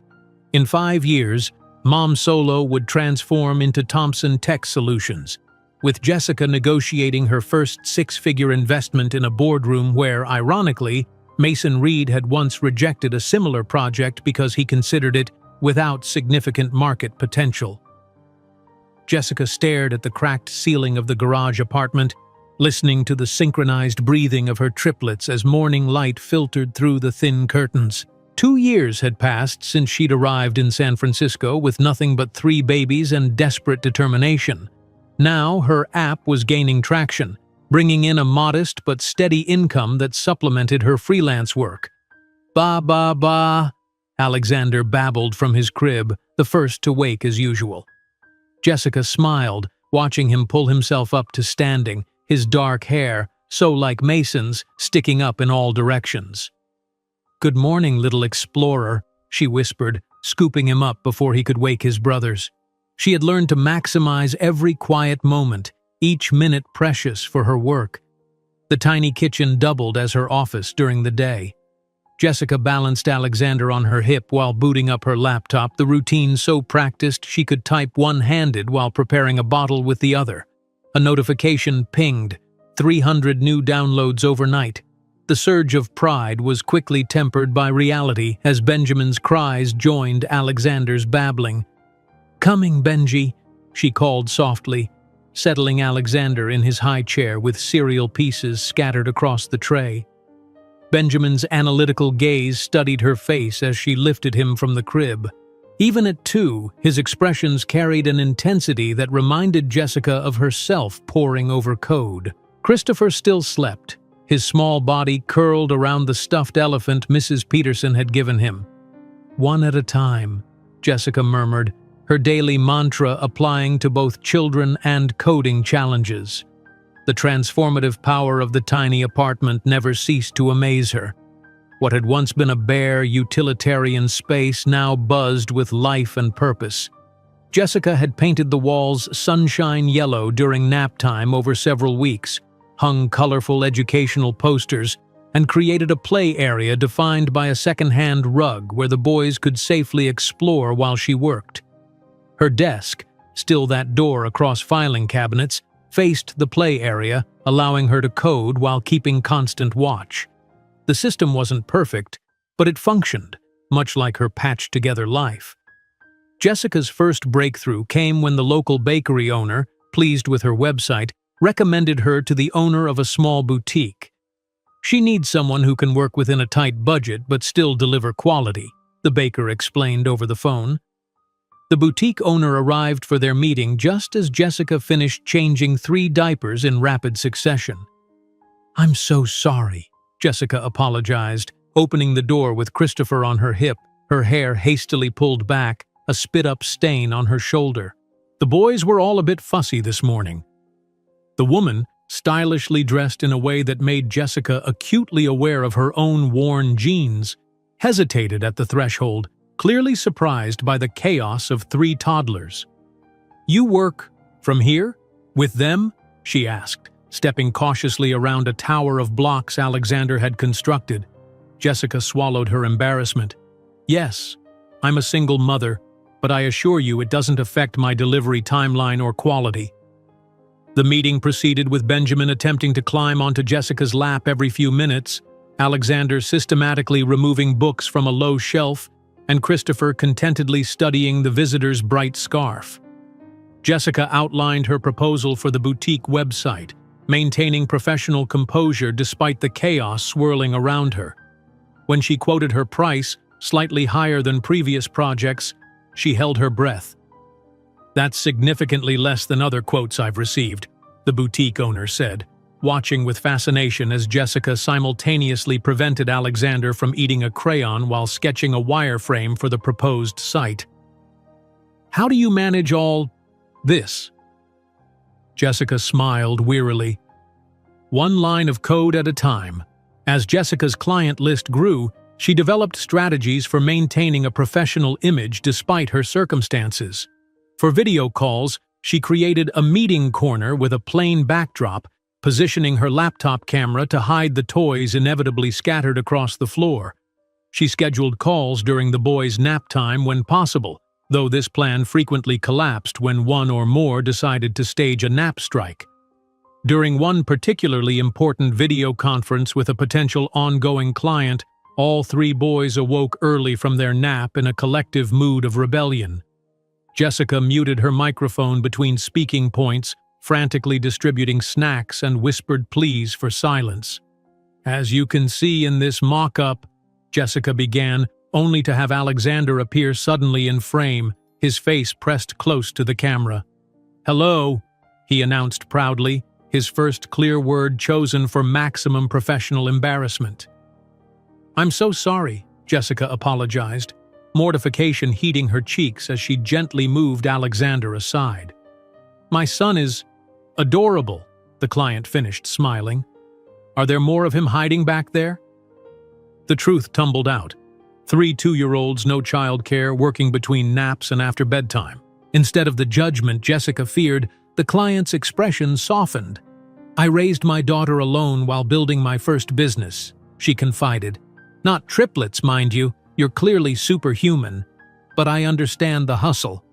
In 5 years, Mom Solo would transform into Thompson Tech Solutions, with Jessica negotiating her first 6-figure investment in a boardroom where, ironically, Mason Reed had once rejected a similar project because he considered it without significant market potential. Jessica stared at the cracked ceiling of the garage apartment, listening to the synchronized breathing of her triplets as morning light filtered through the thin curtains. 2 years had passed since she'd arrived in San Francisco with nothing but 3 babies and desperate determination. Now her app was gaining traction, bringing in a modest but steady income that supplemented her freelance work. "Ba ba ba," Alexander babbled from his crib, the first to wake as usual. Jessica smiled, watching him pull himself up to standing, his dark hair, so like Mason's, sticking up in all directions. "Good morning, little explorer," she whispered, scooping him up before he could wake his brothers. She had learned to maximize every quiet moment, each minute precious for her work. The tiny kitchen doubled as her office during the day. Jessica balanced Alexander on her hip while booting up her laptop, the routine so practiced she could type one-handed while preparing a bottle with the other. A notification pinged, 300 new downloads overnight. The surge of pride was quickly tempered by reality as Benjamin's cries joined Alexander's babbling. "Coming, Benji," she called softly, settling Alexander in his high chair with cereal pieces scattered across the tray. Benjamin's analytical gaze studied her face as she lifted him from the crib. Even at 2, his expressions carried an intensity that reminded Jessica of herself poring over code. Christopher still slept, his small body curled around the stuffed elephant Mrs. Peterson had given him. "One at a time," Jessica murmured, her daily mantra applying to both children and coding challenges. The transformative power of the tiny apartment never ceased to amaze her. What had once been a bare, utilitarian space now buzzed with life and purpose. Jessica had painted the walls sunshine yellow during nap time over several weeks, hung colorful educational posters, and created a play area defined by a second-hand rug where the boys could safely explore while she worked. Her desk, still that door across filing cabinets, faced the play area, allowing her to code while keeping constant watch. The system wasn't perfect, but it functioned, much like her patched-together life. Jessica's first breakthrough came when the local bakery owner, pleased with her website, recommended her to the owner of a small boutique. "She needs someone who can work within a tight budget but still deliver quality," the baker explained over the phone. The boutique owner arrived for their meeting just as Jessica finished changing 3 diapers in rapid succession. "I'm so sorry," Jessica apologized, opening the door with Christopher on her hip, her hair hastily pulled back, a spit-up stain on her shoulder. The boys were all a bit fussy this morning. The woman, stylishly dressed in a way that made Jessica acutely aware of her own worn jeans, hesitated at the threshold, clearly surprised by the chaos of 3 toddlers. "You work from here? With them?" she asked, stepping cautiously around a tower of blocks Alexander had constructed. Jessica swallowed her embarrassment. "Yes, I'm a single mother, but I assure you it doesn't affect my delivery timeline or quality." The meeting proceeded with Benjamin attempting to climb onto Jessica's lap every few minutes, Alexander systematically removing books from a low shelf, and Christopher contentedly studying the visitor's bright scarf. Jessica outlined her proposal for the boutique website, maintaining professional composure despite the chaos swirling around her. When she quoted her price, slightly higher than previous projects, she held her breath. "That's significantly less than other quotes I've received," the boutique owner said, watching with fascination as Jessica simultaneously prevented Alexander from eating a crayon while sketching a wireframe for the proposed site. "How do you manage all this?" Jessica smiled wearily. "One line of code at a time." As Jessica's client list grew, she developed strategies for maintaining a professional image despite her circumstances. For video calls, she created a meeting corner with a plain backdrop, positioning her laptop camera to hide the toys inevitably scattered across the floor. She scheduled calls during the boys' nap time when possible, though this plan frequently collapsed when one or more decided to stage a nap strike. During one particularly important video conference with a potential ongoing client, all 3 boys awoke early from their nap in a collective mood of rebellion. Jessica muted her microphone between speaking points, frantically distributing snacks and whispered pleas for silence. "As you can see in this mock-up," Jessica began, only to have Alexander appear suddenly in frame, his face pressed close to the camera. "Hello," he announced proudly, his first clear word chosen for maximum professional embarrassment. "I'm so sorry," Jessica apologized, mortification heating her cheeks as she gently moved Alexander aside. "My son is adorable," the client finished, smiling. "Are there more of him hiding back there?" The truth tumbled out. 3 2-year-olds, no childcare, working between naps and after bedtime. Instead of the judgment Jessica feared, the client's expression softened. "I raised my daughter alone while building my first business," she confided. "Not triplets, mind you, you're clearly superhuman, but I understand the hustle."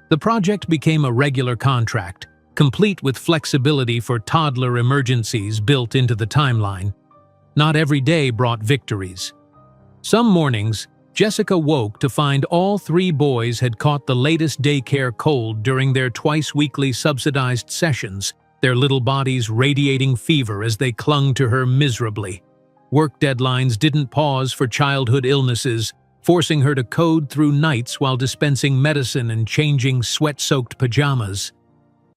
The project became a regular contract, complete with flexibility for toddler emergencies built into the timeline. Not every day brought victories. Some mornings, Jessica woke to find all 3 boys had caught the latest daycare cold during their twice-weekly subsidized sessions, their little bodies radiating fever as they clung to her miserably. Work deadlines didn't pause for childhood illnesses, forcing her to code through nights while dispensing medicine and changing sweat-soaked pajamas.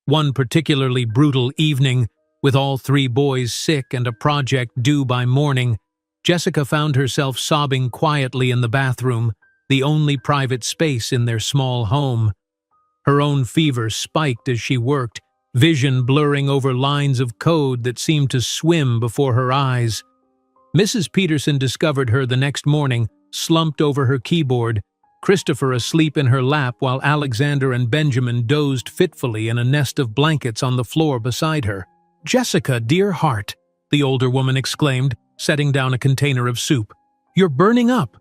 One particularly brutal evening, with all 3 boys sick and a project due by morning, Jessica found herself sobbing quietly in the bathroom, the only private space in their small home. Her own fever spiked as she worked, vision blurring over lines of code that seemed to swim before her eyes. Mrs. Peterson discovered her the next morning, slumped over her keyboard, Christopher asleep in her lap while Alexander and Benjamin dozed fitfully in a nest of blankets on the floor beside her. "Jessica, dear heart," the older woman exclaimed, setting down a container of soup. "You're burning up."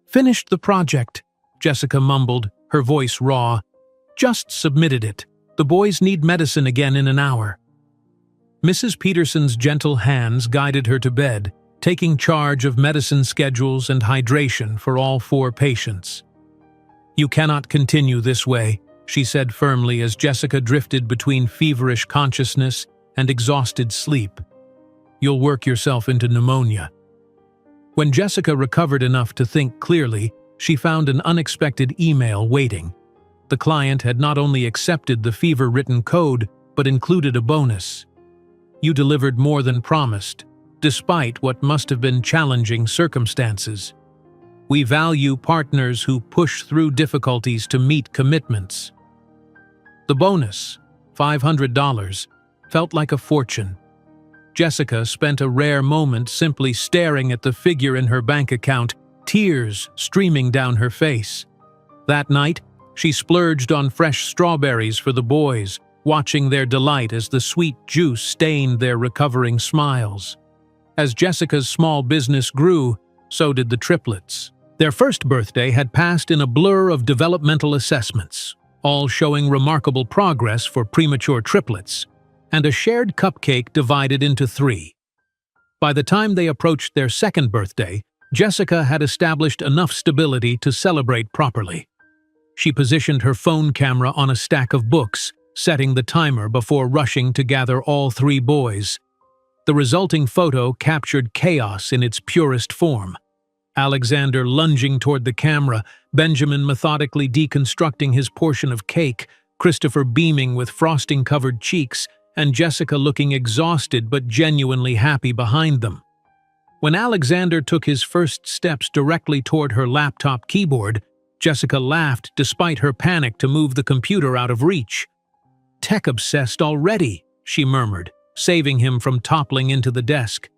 "Finished the project," Jessica mumbled, her voice raw. "Just submitted it. The boys need medicine again in an hour." Mrs. Peterson's gentle hands guided her to bed, taking charge of medicine schedules and hydration for all 4 patients. "You cannot continue this way," she said firmly as Jessica drifted between feverish consciousness and exhausted sleep. "You'll work yourself into pneumonia." When Jessica recovered enough to think clearly, she found an unexpected email waiting. The client had not only accepted the fever-written code, but included a bonus. "You delivered more than promised. despite what must have been challenging circumstances. We value partners who push through difficulties to meet commitments. The bonus, $500, felt like a fortune. Jessica spent a rare moment simply staring at the figure in her bank account, tears streaming down her face. That night, she splurged on fresh strawberries for the boys, watching their delight as the sweet juice stained their recovering smiles. As Jessica's small business grew, so did the triplets. Their first birthday had passed in a blur of developmental assessments, all showing remarkable progress for premature triplets, and a shared cupcake divided into 3. By the time they approached their second birthday, Jessica had established enough stability to celebrate properly. She positioned her phone camera on a stack of books, setting the timer before rushing to gather all 3 boys. The resulting photo captured chaos in its purest form. Alexander lunging toward the camera, Benjamin methodically deconstructing his portion of cake, Christopher beaming with frosting-covered cheeks, and Jessica looking exhausted but genuinely happy behind them. When Alexander took his first steps directly toward her laptop keyboard, Jessica laughed despite her panic to move the computer out of reach. "Tech-obsessed already," she murmured, saving him from toppling into the desk.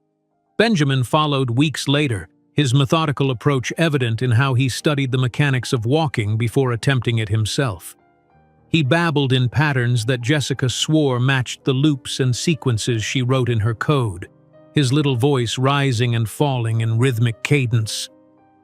Benjamin followed weeks later, his methodical approach evident in how he studied the mechanics of walking before attempting it himself. He babbled in patterns that Jessica swore matched the loops and sequences she wrote in her code, his little voice rising and falling in rhythmic cadence.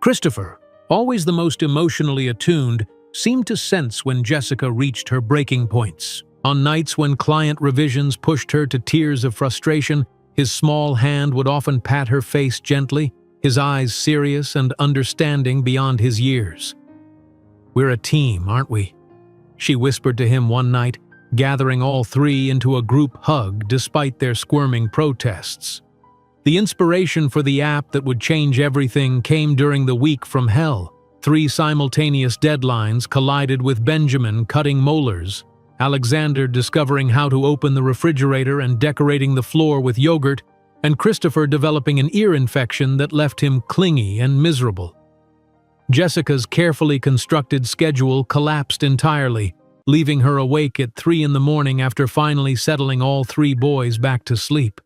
Christopher, always the most emotionally attuned, seemed to sense when Jessica reached her breaking points. On nights when client revisions pushed her to tears of frustration, his small hand would often pat her face gently, his eyes serious and understanding beyond his years. "We're a team, aren't we?" she whispered to him one night, gathering all 3 into a group hug despite their squirming protests. The inspiration for the app that would change everything came during the week from hell. 3 simultaneous deadlines collided with Benjamin cutting molars, Alexander discovering how to open the refrigerator and decorating the floor with yogurt, and Christopher developing an ear infection that left him clingy and miserable. Jessica's carefully constructed schedule collapsed entirely, leaving her awake at 3 in the morning after finally settling all 3 boys back to sleep.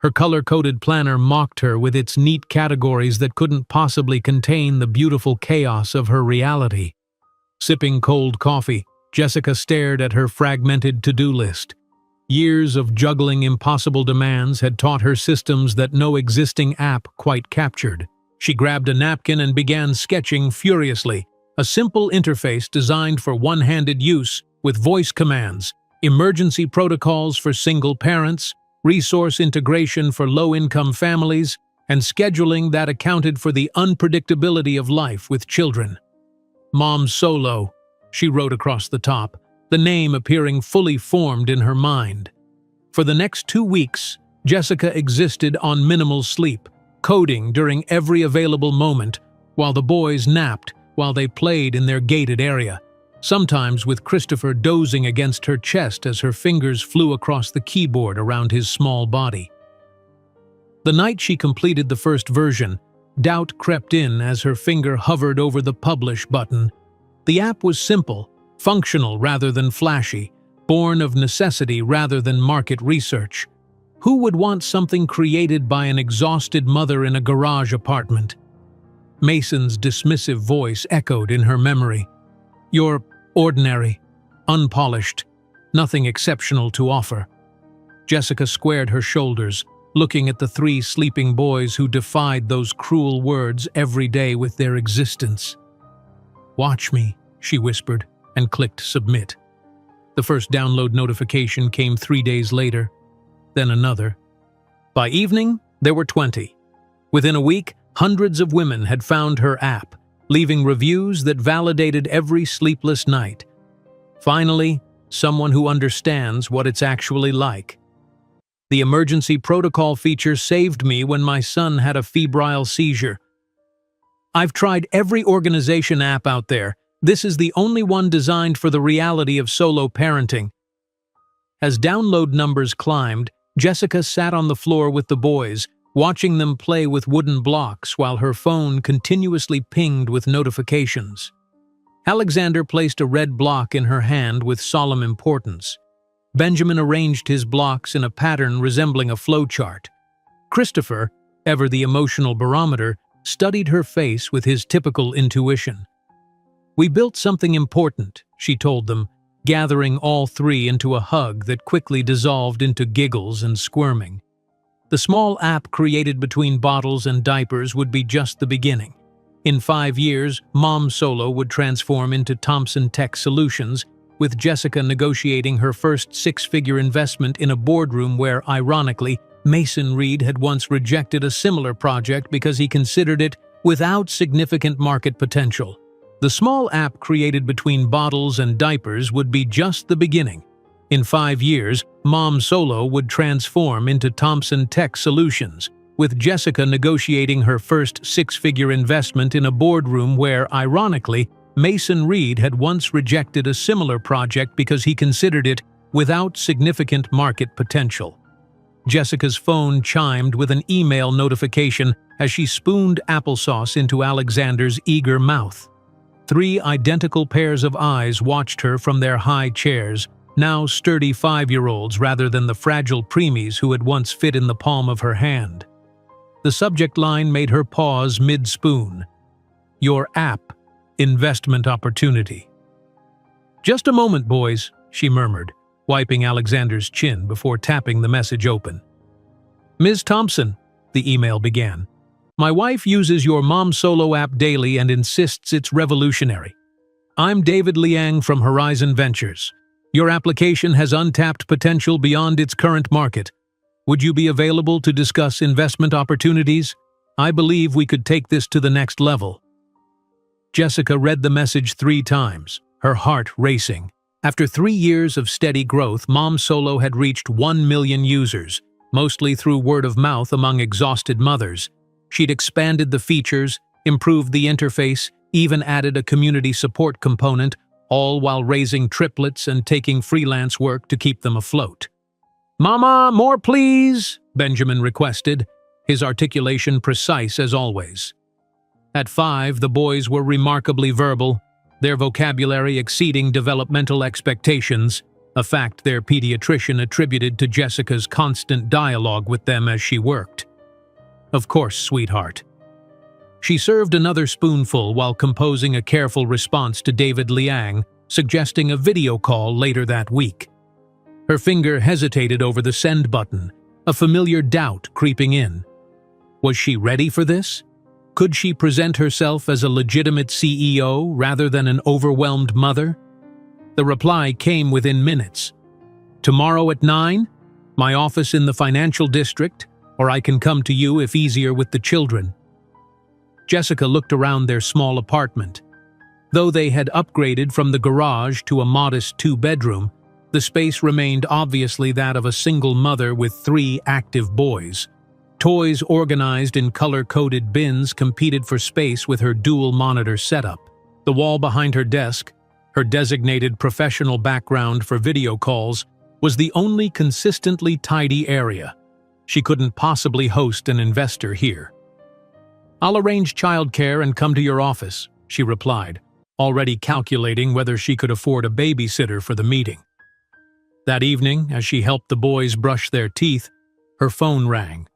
Her color-coded planner mocked her with its neat categories that couldn't possibly contain the beautiful chaos of her reality. Sipping cold coffee, Jessica stared at her fragmented to-do list. Years of juggling impossible demands had taught her systems that no existing app quite captured. She grabbed a napkin and began sketching furiously, a simple interface designed for one-handed use with voice commands, emergency protocols for single parents, resource integration for low-income families, and scheduling that accounted for the unpredictability of life with children. "Mom Solo," she wrote across the top, the name appearing fully formed in her mind. For the next 2 weeks, Jessica existed on minimal sleep, coding during every available moment, while the boys napped while they played in their gated area, sometimes with Christopher dozing against her chest as her fingers flew across the keyboard around his small body. The night she completed the first version, doubt crept in as her finger hovered over the publish button. The app was simple, functional rather than flashy, born of necessity rather than market research. Who would want something created by an exhausted mother in a garage apartment? Mason's dismissive voice echoed in her memory. "You're ordinary, unpolished, nothing exceptional to offer." Jessica squared her shoulders, looking at the 3 sleeping boys who defied those cruel words every day with their existence. "Watch me," she whispered, and clicked submit. The first download notification came 3 days later, then another. By evening, there were 20. Within a week, hundreds of women had found her app, leaving reviews that validated every sleepless night. Finally, someone who understands what it's actually like. "The emergency protocol feature saved me when my son had a febrile seizure. I've tried every organization app out there. This is the only one designed for the reality of solo parenting." As download numbers climbed, Jessica sat on the floor with the boys, watching them play with wooden blocks while her phone continuously pinged with notifications. Alexander placed a red block in her hand with solemn importance. Benjamin arranged his blocks in a pattern resembling a flowchart. Christopher, ever the emotional barometer, studied her face with his typical intuition. "We built something important," she told them, gathering all three into a hug that quickly dissolved into giggles and squirming. The small app created between bottles and diapers would be just the beginning. In 5 years, Mom Solo would transform into Thompson Tech Solutions, with Jessica negotiating her first six-figure investment in a boardroom where, ironically, Mason Reed had once rejected a similar project because he considered it without significant market potential. The small app created between bottles and diapers would be just the beginning. In 5 years, Mom Solo would transform into Thompson Tech Solutions, with Jessica negotiating her first six-figure investment in a boardroom where, ironically, Mason Reed had once rejected a similar project because he considered it without significant market potential. Jessica's phone chimed with an email notification as she spooned applesauce into Alexander's eager mouth. 3 identical pairs of eyes watched her from their high chairs, now sturdy 5-year-olds rather than the fragile preemies who had once fit in the palm of her hand. The subject line made her pause mid-spoon. "Your app, investment opportunity." "Just a moment, boys," she murmured, wiping Alexander's chin before tapping the message open. "Ms. Thompson," the email began, "my wife uses your Mom Solo app daily and insists it's revolutionary. I'm David Liang from Horizon Ventures. Your application has untapped potential beyond its current market. Would you be available to discuss investment opportunities? I believe we could take this to the next level." Jessica read the message 3 times, her heart racing. After 3 years of steady growth, Mom Solo had reached 1 million users, mostly through word of mouth among exhausted mothers. She'd expanded the features, improved the interface, even added a community support component, all while raising triplets and taking freelance work to keep them afloat. "Mama, more please," Benjamin requested, his articulation precise as always. At 5, the boys were remarkably verbal, their vocabulary exceeding developmental expectations, a fact their pediatrician attributed to Jessica's constant dialogue with them as she worked. "Of course, sweetheart." She served another spoonful while composing a careful response to David Liang, suggesting a video call later that week. Her finger hesitated over the send button, a familiar doubt creeping in. Was she ready for this? Could she present herself as a legitimate CEO rather than an overwhelmed mother? The reply came within minutes. "Tomorrow at 9? My office in the financial district, or I can come to you if easier with the children." Jessica looked around their small apartment. Though they had upgraded from the garage to a modest 2-bedroom, the space remained obviously that of a single mother with 3 active boys. Toys organized in color-coded bins competed for space with her dual-monitor setup. The wall behind her desk, her designated professional background for video calls, was the only consistently tidy area. She couldn't possibly host an investor here. "I'll arrange childcare and come to your office," she replied, already calculating whether she could afford a babysitter for the meeting. That evening, as she helped the boys brush their teeth, her phone rang.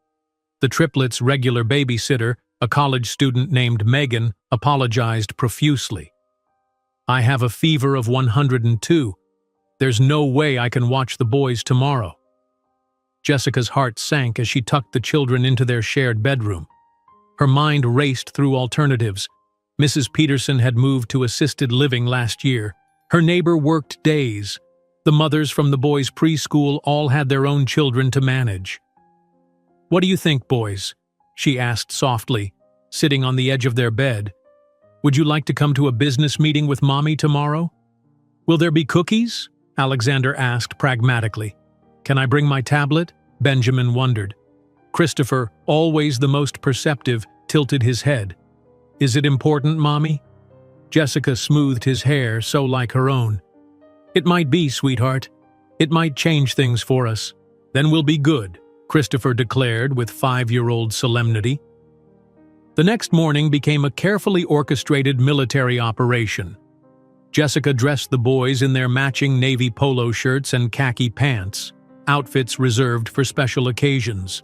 The triplets' regular babysitter, a college student named Megan, apologized profusely. "I have a fever of 102. There's no way I can watch the boys tomorrow." Jessica's heart sank as she tucked the children into their shared bedroom. Her mind raced through alternatives. Mrs. Peterson had moved to assisted living last year. Her neighbor worked days. The mothers from the boys' preschool all had their own children to manage. "What do you think, boys?" she asked softly, sitting on the edge of their bed. "Would you like to come to a business meeting with Mommy tomorrow?" "Will there be cookies?" Alexander asked pragmatically. "Can I bring my tablet?" Benjamin wondered. Christopher, always the most perceptive, tilted his head. "Is it important, Mommy?" Jessica smoothed his hair so like her own. "It might be, sweetheart. It might change things for us. Then we'll be good." Christopher declared with 5-year-old solemnity. The next morning became a carefully orchestrated military operation. Jessica dressed the boys in their matching navy polo shirts and khaki pants, outfits reserved for special occasions.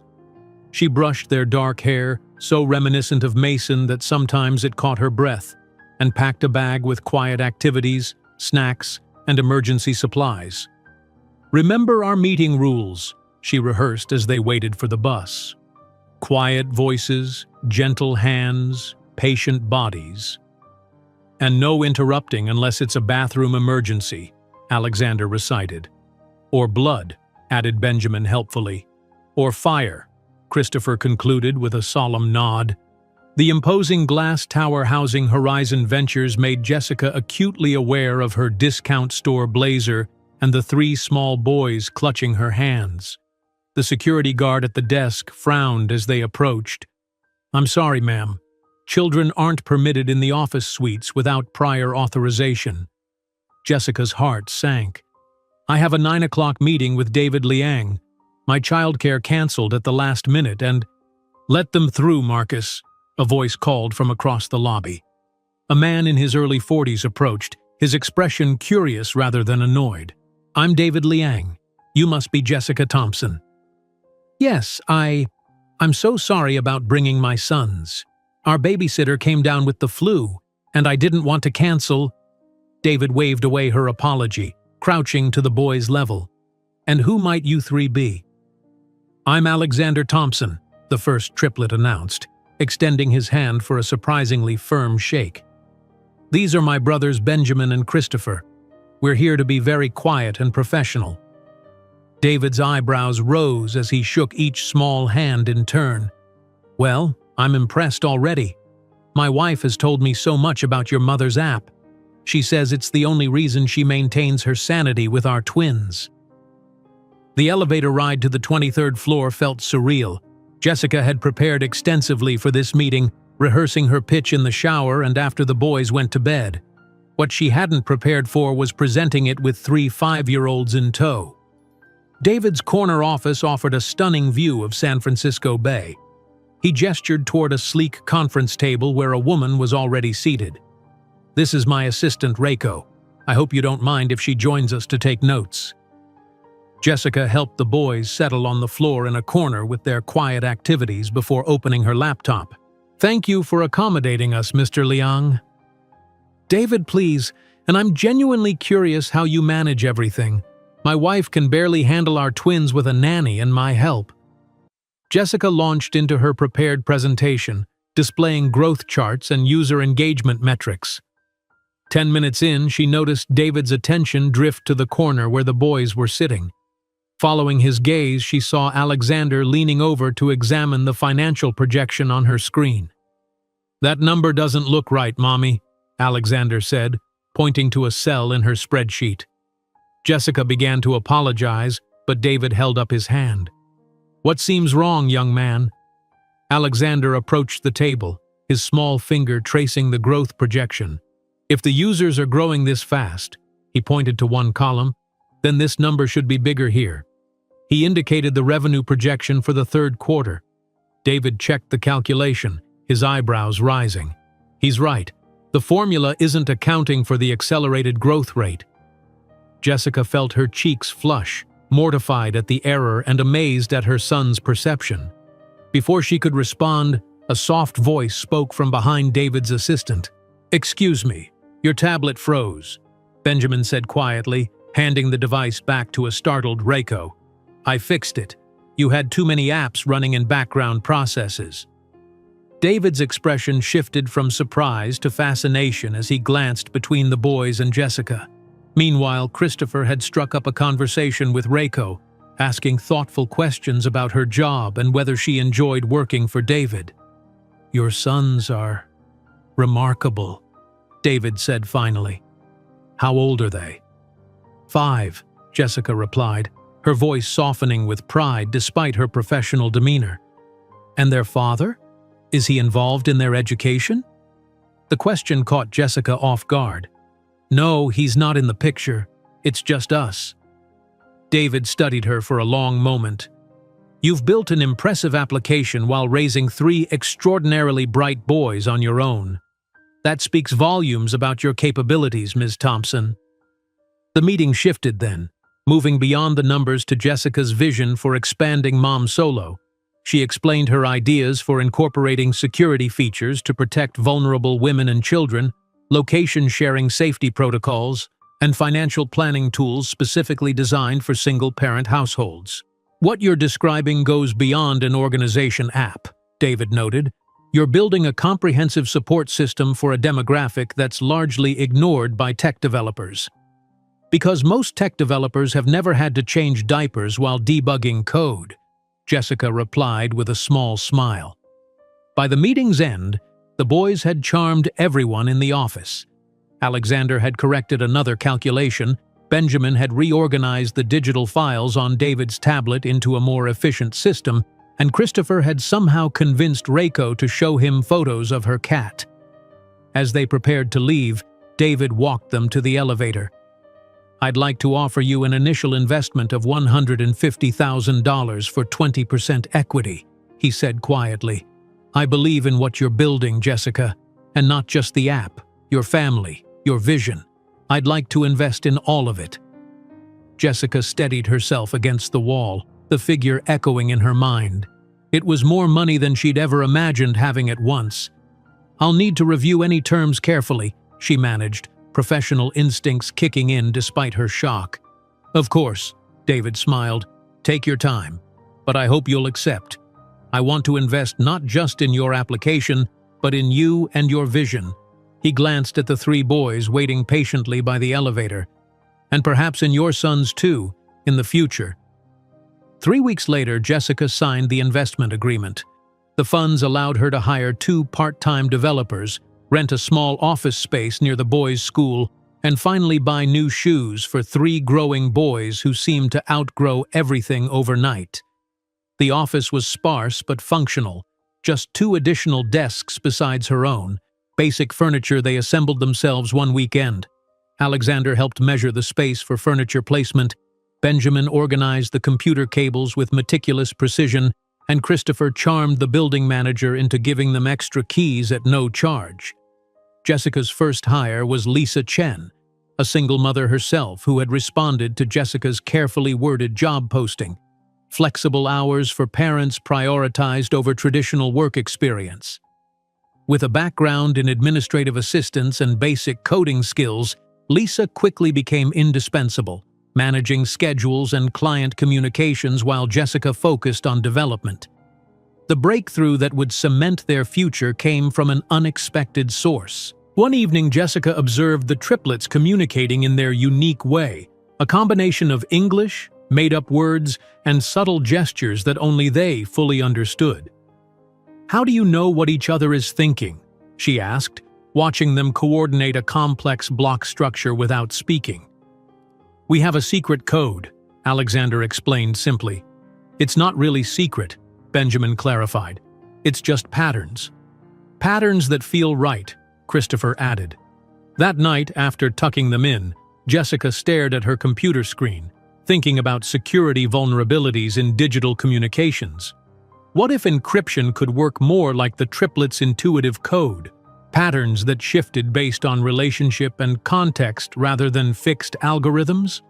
She brushed their dark hair, so reminiscent of Mason that sometimes it caught her breath, and packed a bag with quiet activities, snacks, and emergency supplies. "Remember our meeting rules," she rehearsed as they waited for the bus. "Quiet voices, gentle hands, patient bodies. And no interrupting unless it's a bathroom emergency," Alexander recited. "Or blood," added Benjamin helpfully. "Or fire," Christopher concluded with a solemn nod. The imposing glass tower housing Horizon Ventures made Jessica acutely aware of her discount store blazer and the 3 small boys clutching her hands. The security guard at the desk frowned as they approached. "I'm sorry, ma'am. Children aren't permitted in the office suites without prior authorization." Jessica's heart sank. "I have a 9 o'clock meeting with David Liang. My childcare canceled at the last minute and—" "Let them through, Marcus," a voice called from across the lobby. A man in his early 40s approached, his expression curious rather than annoyed. "I'm David Liang. You must be Jessica Thompson." "Yes, I'm so sorry about bringing my sons. Our babysitter came down with the flu, and I didn't want to cancel." David waved away her apology, crouching to the boy's level. "And who might you 3 be?" "I'm Alexander Thompson," the first triplet announced, extending his hand for a surprisingly firm shake. "These are my brothers Benjamin and Christopher. We're here to be very quiet and professional." David's eyebrows rose as he shook each small hand in turn. "Well, I'm impressed already. My wife has told me so much about your mother's app. She says it's the only reason she maintains her sanity with our twins." The elevator ride to the 23rd floor felt surreal. Jessica had prepared extensively for this meeting, rehearsing her pitch in the shower and after the boys went to bed. What she hadn't prepared for was presenting it with 3 5-year-olds in tow. David's corner office offered a stunning view of San Francisco Bay. He gestured toward a sleek conference table where a woman was already seated. "This is my assistant, Reiko. I hope you don't mind if she joins us to take notes." Jessica helped the boys settle on the floor in a corner with their quiet activities before opening her laptop. "Thank you for accommodating us, Mr. Liang." "David, please, and I'm genuinely curious how you manage everything. My wife can barely handle our twins with a nanny and my help." Jessica launched into her prepared presentation, displaying growth charts and user engagement metrics. 10 minutes in, she noticed David's attention drift to the corner where the boys were sitting. Following his gaze, she saw Alexander leaning over to examine the financial projection on her screen. "That number doesn't look right, Mommy," Alexander said, pointing to a cell in her spreadsheet. Jessica began to apologize, but David held up his hand. "What seems wrong, young man?" Alexander approached the table, his small finger tracing the growth projection. "If the users are growing this fast," he pointed to one column, "then this number should be bigger here." He indicated the revenue projection for the 3rd quarter. David checked the calculation, his eyebrows rising. "He's right. The formula isn't accounting for the accelerated growth rate." Jessica felt her cheeks flush, mortified at the error and amazed at her son's perception. Before she could respond, a soft voice spoke from behind David's assistant. "Excuse me, your tablet froze," Benjamin said quietly, handing the device back to a startled Reiko. "I fixed it. You had too many apps running in background processes." David's expression shifted from surprise to fascination as he glanced between the boys and Jessica. Meanwhile, Christopher had struck up a conversation with Reiko, asking thoughtful questions about her job and whether she enjoyed working for David. "Your sons are remarkable," David said finally. "How old are they?" 5, Jessica replied, her voice softening with pride despite her professional demeanor. "And their father? Is he involved in their education?" The question caught Jessica off guard. "No, he's not in the picture. It's just us." David studied her for a long moment. You've built an impressive application while raising 3 extraordinarily bright boys on your own. That speaks volumes about your capabilities, Ms. Thompson." The meeting shifted then, moving beyond the numbers to Jessica's vision for expanding Mom Solo. She explained her ideas for incorporating security features to protect vulnerable women and children, location-sharing safety protocols, and financial planning tools specifically designed for single-parent households. "What you're describing goes beyond an organization app," David noted. "You're building a comprehensive support system for a demographic that's largely ignored by tech developers." "Because most tech developers have never had to change diapers while debugging code," Jessica replied with a small smile. By the meeting's end, the boys had charmed everyone in the office. Alexander had corrected another calculation, Benjamin had reorganized the digital files on David's tablet into a more efficient system, and Christopher had somehow convinced Reiko to show him photos of her cat. As they prepared to leave, David walked them to the elevator. "I'd like to offer you an initial investment of $150,000 for 20% equity," he said quietly. "I believe in what you're building, Jessica, and not just the app, your family, your vision. I'd like to invest in all of it." Jessica steadied herself against the wall, the figure echoing in her mind. It was more money than she'd ever imagined having at once. "I'll need to review any terms carefully," she managed, professional instincts kicking in despite her shock. "Of course," David smiled. "Take your time, but I hope you'll accept. I want to invest not just in your application, but in you and your vision." He glanced at the 3 boys waiting patiently by the elevator. "And perhaps in your sons too, in the future." 3 weeks later, Jessica signed the investment agreement. The funds allowed her to hire 2 part-time developers, rent a small office space near the boys' school, and finally buy new shoes for 3 growing boys who seemed to outgrow everything overnight. The office was sparse but functional, just 2 additional desks besides her own. Basic furniture they assembled themselves one weekend. Alexander helped measure the space for furniture placement, Benjamin organized the computer cables with meticulous precision, and Christopher charmed the building manager into giving them extra keys at no charge. Jessica's first hire was Lisa Chen, a single mother herself who had responded to Jessica's carefully worded job posting. Flexible hours for parents prioritized over traditional work experience. With a background in administrative assistance and basic coding skills, Lisa quickly became indispensable, managing schedules and client communications while Jessica focused on development. The breakthrough that would cement their future came from an unexpected source. One evening, Jessica observed the triplets communicating in their unique way, a combination of English, made-up words, and subtle gestures that only they fully understood. "How do you know what each other is thinking?" she asked, watching them coordinate a complex block structure without speaking. "We have a secret code," Alexander explained simply. "It's not really secret," Benjamin clarified. "It's just patterns. Patterns that feel right," Christopher added. That night, after tucking them in, Jessica stared at her computer screen, thinking about security vulnerabilities in digital communications. What if encryption could work more like the triplets' intuitive code? Patterns that shifted based on relationship and context rather than fixed algorithms?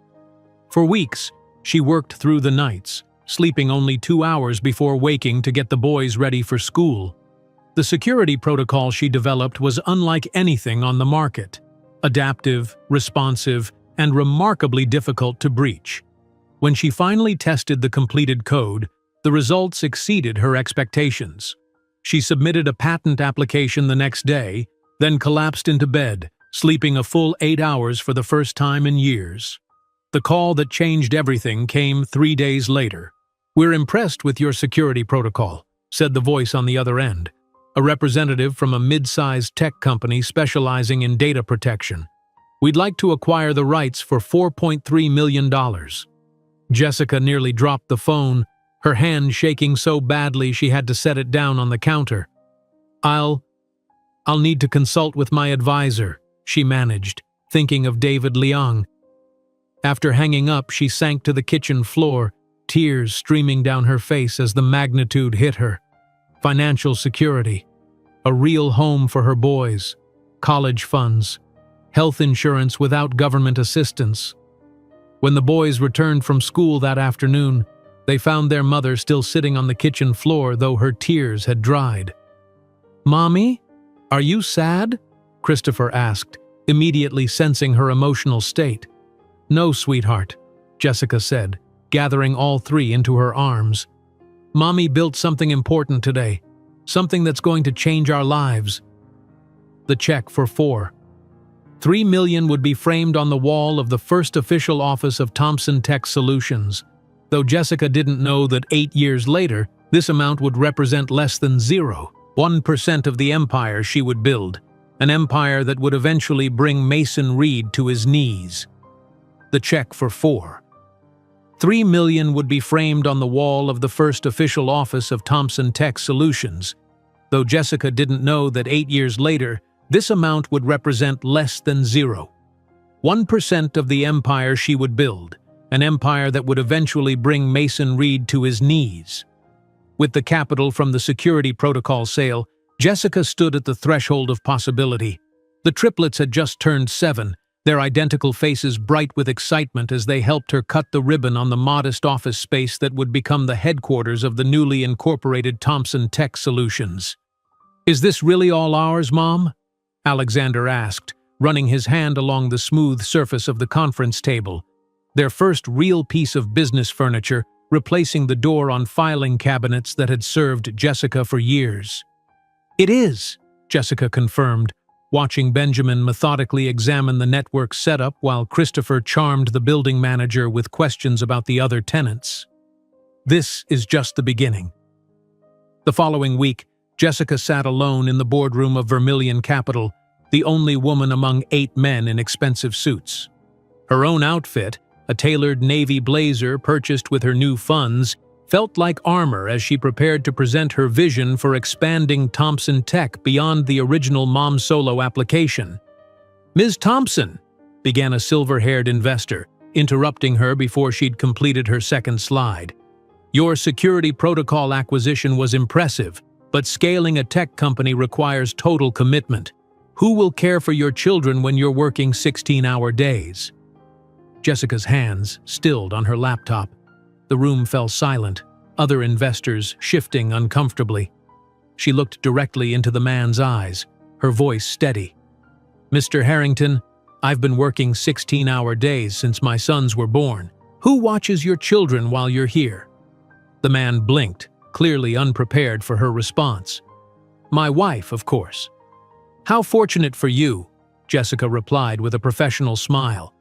For weeks, she worked through the nights, sleeping only 2 hours before waking to get the boys ready for school. The security protocol she developed was unlike anything on the market. Adaptive, responsive, and remarkably difficult to breach. When she finally tested the completed code, the results exceeded her expectations. She submitted a patent application the next day, then collapsed into bed, sleeping a full 8 hours for the first time in years. The call that changed everything came 3 days later. "We're impressed with your security protocol," said the voice on the other end, a representative from a mid-sized tech company specializing in data protection. "We'd like to acquire the rights for $4.3 million. Jessica nearly dropped the phone, her hand shaking so badly she had to set it down on the counter. I'll need to consult with my advisor," she managed, thinking of David Liang. After hanging up, she sank to the kitchen floor, tears streaming down her face as the magnitude hit her. Financial security, a real home for her boys, college funds, health insurance without government assistance. When the boys returned from school that afternoon, they found their mother still sitting on the kitchen floor, though her tears had dried. "Mommy, are you sad?" Christopher asked, immediately sensing her emotional state. "No, sweetheart," Jessica said, gathering all three into her arms. "Mommy built something important today, something that's going to change our lives." The check for $3 million would be framed on the wall of the first official office of Thomson Tech Solutions, though Jessica didn't know that 8 years later, this amount would represent less than 0.1% of the empire she would build, an empire that would eventually bring Mason Reed to his knees. The check for $3 million would be framed on the wall of the first official office of Thomson Tech Solutions, though Jessica didn't know that 8 years later, this amount would represent less than 0.1% of the empire she would build, an empire that would eventually bring Mason Reed to his knees. With the capital from the security protocol sale, Jessica stood at the threshold of possibility. The triplets had just turned 7, their identical faces bright with excitement as they helped her cut the ribbon on the modest office space that would become the headquarters of the newly incorporated Thomson Tech Solutions. "Is this really all ours, Mom?" Alexander asked, running his hand along the smooth surface of the conference table. Their first real piece of business furniture, replacing the door on filing cabinets that had served Jessica for years. "It is," Jessica confirmed, watching Benjamin methodically examine the network setup while Christopher charmed the building manager with questions about the other tenants. This is just the beginning. The following week, Jessica sat alone in the boardroom of Vermilion Capital, the only woman among 8 men in expensive suits. Her own outfit, a tailored navy blazer purchased with her new funds, felt like armor as she prepared to present her vision for expanding Thomson Tech beyond the original Mom Solo application. "Ms. Thompson," began a silver-haired investor, interrupting her before she'd completed her second slide. "Your security protocol acquisition was impressive, but scaling a tech company requires total commitment. Who will care for your children when you're working 16-hour days?" Jessica's hands stilled on her laptop. The room fell silent, other investors shifting uncomfortably. She looked directly into the man's eyes, her voice steady. "Mr. Harrington, I've been working 16-hour days since my sons were born. Who watches your children while you're here?" The man blinked, clearly unprepared for her response. "My wife, of course." "How fortunate for you," Jessica replied with a professional smile.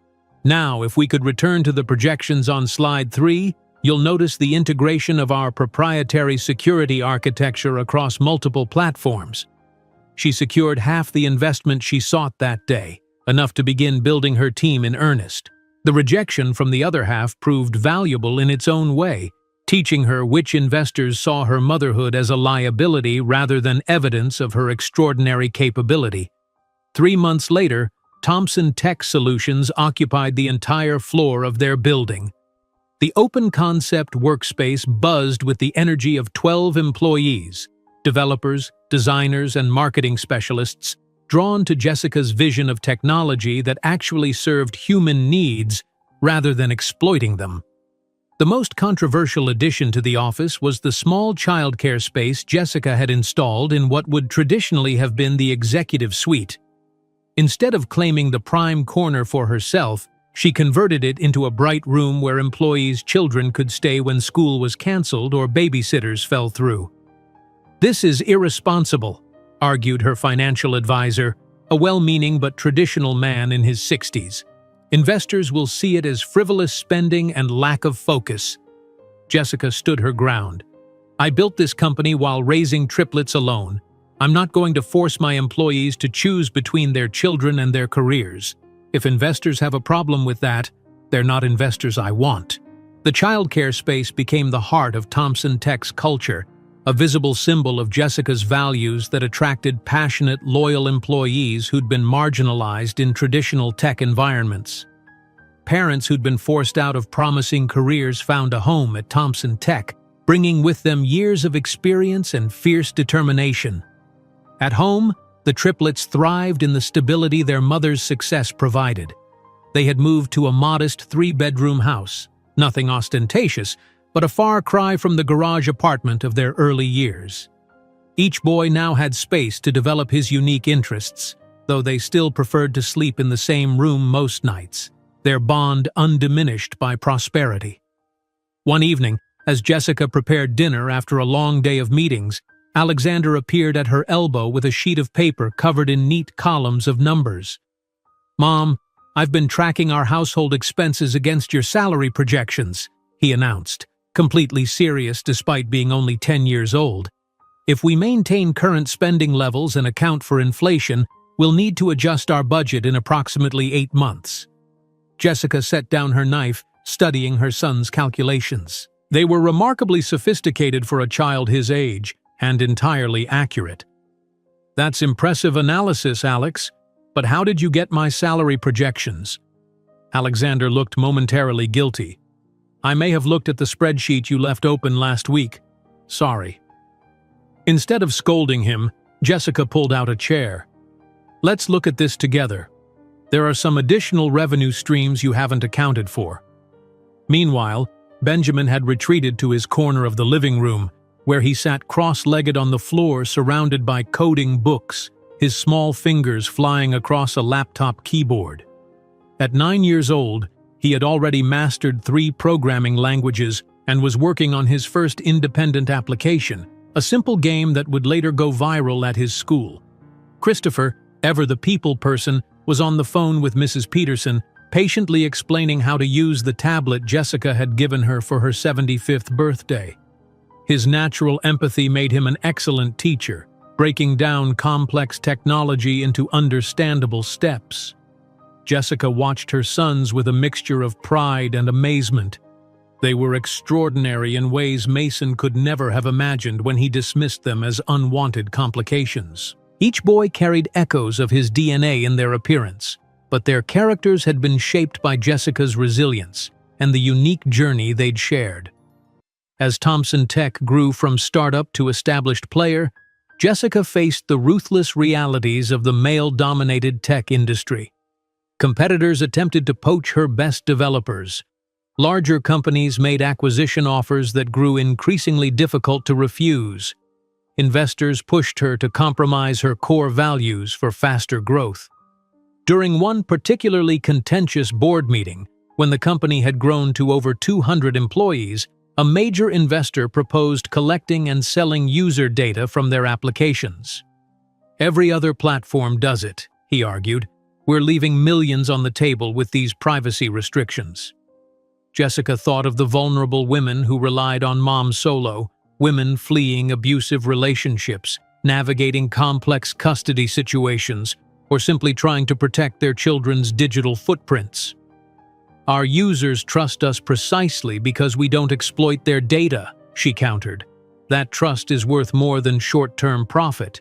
"Now, if we could return to the projections on slide 3, you'll notice the integration of our proprietary security architecture across multiple platforms." She secured half the investment she sought that day, enough to begin building her team in earnest. The rejection from the other half proved valuable in its own way, teaching her which investors saw her motherhood as a liability rather than evidence of her extraordinary capability. 3 months later, Thomson Tech Solutions occupied the entire floor of their building. The open concept workspace buzzed with the energy of 12 employees, developers, designers, and marketing specialists, drawn to Jessica's vision of technology that actually served human needs rather than exploiting them. The most controversial addition to the office was the small childcare space Jessica had installed in what would traditionally have been the executive suite. Instead of claiming the prime corner for herself, she converted it into a bright room where employees' children could stay when school was canceled or babysitters fell through. "This is irresponsible," argued her financial advisor, a well-meaning but traditional man in his 60s. "Investors will see it as frivolous spending and lack of focus." Jessica stood her ground. "I built this company while raising triplets alone. I'm not going to force my employees to choose between their children and their careers. If investors have a problem with that, they're not investors I want." The childcare space became the heart of Thomson Tech's culture, a visible symbol of Jessica's values that attracted passionate, loyal employees who'd been marginalized in traditional tech environments. parents who'd been forced out of promising careers found a home at Thompson Tech, bringing with them years of experience and fierce determination. At home, the triplets thrived in the stability their mother's success provided. They had moved to a modest 3-bedroom house, nothing ostentatious, but a far cry from the garage apartment of their early years. Each boy now had space to develop his unique interests, though they still preferred to sleep in the same room most nights, their bond undiminished by prosperity. One evening, as Jessica prepared dinner after a long day of meetings, Alexander appeared at her elbow with a sheet of paper covered in neat columns of numbers. "Mom, I've been tracking our household expenses against your salary projections," he announced, completely serious despite being only 10 years old. "If we maintain current spending levels and account for inflation, we'll need to adjust our budget in approximately 8 months." Jessica set down her knife, studying her son's calculations. They were remarkably sophisticated for a child his age, and entirely accurate. "That's impressive analysis, Alex, but how did you get my salary projections?" Alexander looked momentarily guilty. "I may have looked at the spreadsheet you left open last week. Sorry." Instead of scolding him, Jessica pulled out a chair. "Let's look at this together. There are some additional revenue streams you haven't accounted for." Meanwhile, Benjamin had retreated to his corner of the living room, where he sat cross-legged on the floor surrounded by coding books, his small fingers flying across a laptop keyboard. At 9 years old, he had already mastered 3 programming languages and was working on his first independent application, a simple game that would later go viral at his school. Christopher, ever the people person, was on the phone with Mrs. Peterson, patiently explaining how to use the tablet Jessica had given her for her 75th birthday. His natural empathy made him an excellent teacher, breaking down complex technology into understandable steps. Jessica watched her sons with a mixture of pride and amazement. They were extraordinary in ways Mason could never have imagined when he dismissed them as unwanted complications. Each boy carried echoes of his DNA in their appearance, but their characters had been shaped by Jessica's resilience and the unique journey they'd shared. As Thompson Tech grew from startup to established player, Jessica faced the ruthless realities of the male-dominated tech industry. Competitors attempted to poach her best developers. Larger companies made acquisition offers that grew increasingly difficult to refuse. Investors pushed her to compromise her core values for faster growth. During one particularly contentious board meeting, when the company had grown to over 200 employees, a major investor proposed collecting and selling user data from their applications. "Every other platform does it," he argued. "We're leaving millions on the table with these privacy restrictions." Jessica thought of the vulnerable women who relied on Mom Solo, women fleeing abusive relationships, navigating complex custody situations, or simply trying to protect their children's digital footprints. "Our users trust us precisely because we don't exploit their data," she countered. "That trust is worth more than short-term profit."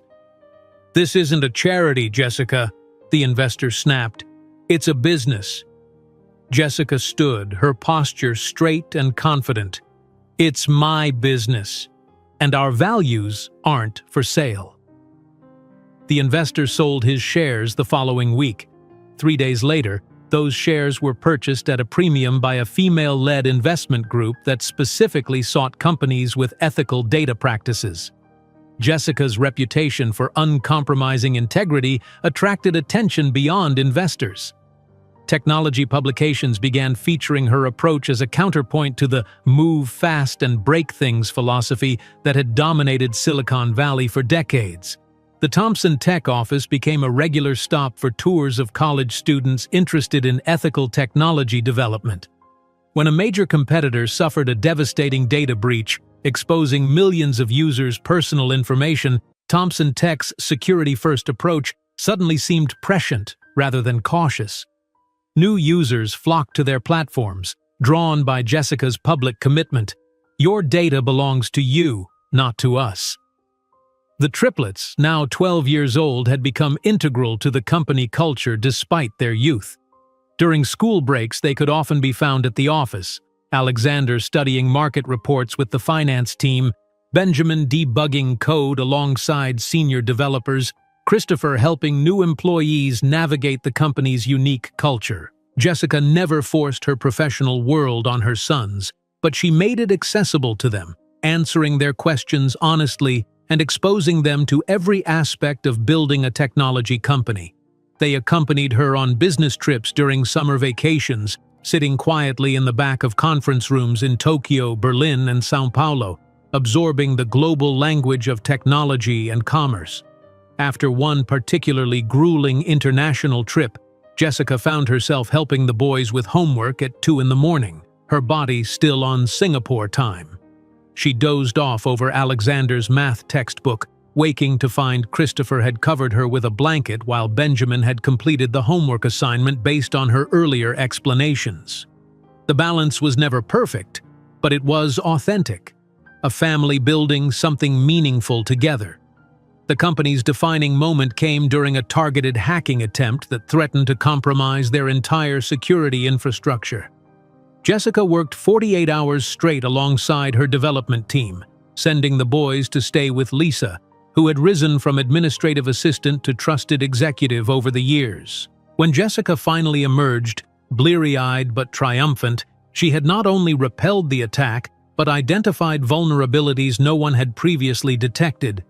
"This isn't a charity, Jessica," the investor snapped. "It's a business." Jessica stood, her posture straight and confident. "It's my business, and our values aren't for sale." The investor sold his shares the following week. 3 days later, those shares were purchased at a premium by a female-led investment group that specifically sought companies with ethical data practices. Jessica's reputation for uncompromising integrity attracted attention beyond investors. Technology publications began featuring her approach as a counterpoint to the "move fast and break things" philosophy that had dominated Silicon Valley for decades. The Thompson Tech office became a regular stop for tours of college students interested in ethical technology development. When a major competitor suffered a devastating data breach, exposing millions of users' personal information, Thompson Tech's security-first approach suddenly seemed prescient rather than cautious. New users flocked to their platforms, drawn by Jessica's public commitment. "Your data belongs to you, not to us." The triplets, now 12 years old, had become integral to the company culture despite their youth. During school breaks, they could often be found at the office, Alexander studying market reports with the finance team, Benjamin debugging code alongside senior developers, Christopher helping new employees navigate the company's unique culture. Jessica never forced her professional world on her sons, but she made it accessible to them, answering their questions honestly and exposing them to every aspect of building a technology company. They accompanied her on business trips during summer vacations, sitting quietly in the back of conference rooms in Tokyo, Berlin, and São Paulo, absorbing the global language of technology and commerce. After one particularly grueling international trip, Jessica found herself helping the boys with homework at 2 in the morning, her body still on Singapore time. She dozed off over Alexander's math textbook, waking to find Christopher had covered her with a blanket while Benjamin had completed the homework assignment based on her earlier explanations. The balance was never perfect, but it was authentic. A family building something meaningful together. The company's defining moment came during a targeted hacking attempt that threatened to compromise their entire security infrastructure. Jessica worked 48 hours straight alongside her development team, sending the boys to stay with Lisa, who had risen from administrative assistant to trusted executive over the years. When Jessica finally emerged, bleary-eyed but triumphant, she had not only repelled the attack, but identified vulnerabilities no one had previously detected.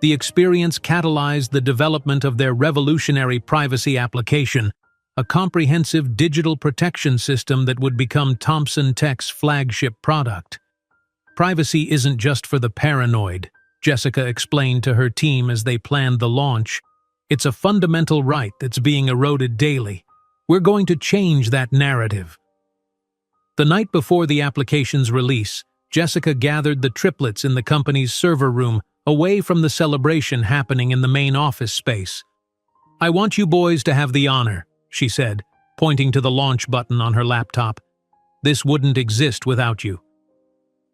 The experience catalyzed the development of their revolutionary privacy application, a comprehensive digital protection system that would become Thomson Tech's flagship product. Privacy isn't just for the paranoid, Jessica explained to her team as they planned the launch. It's a fundamental right that's being eroded daily. We're going to change that narrative. The night before the application's release, Jessica gathered the triplets in the company's server room, away from the celebration happening in the main office space. "I want you boys to have the honor," she said, pointing to the launch button on her laptop. "This wouldn't exist without you."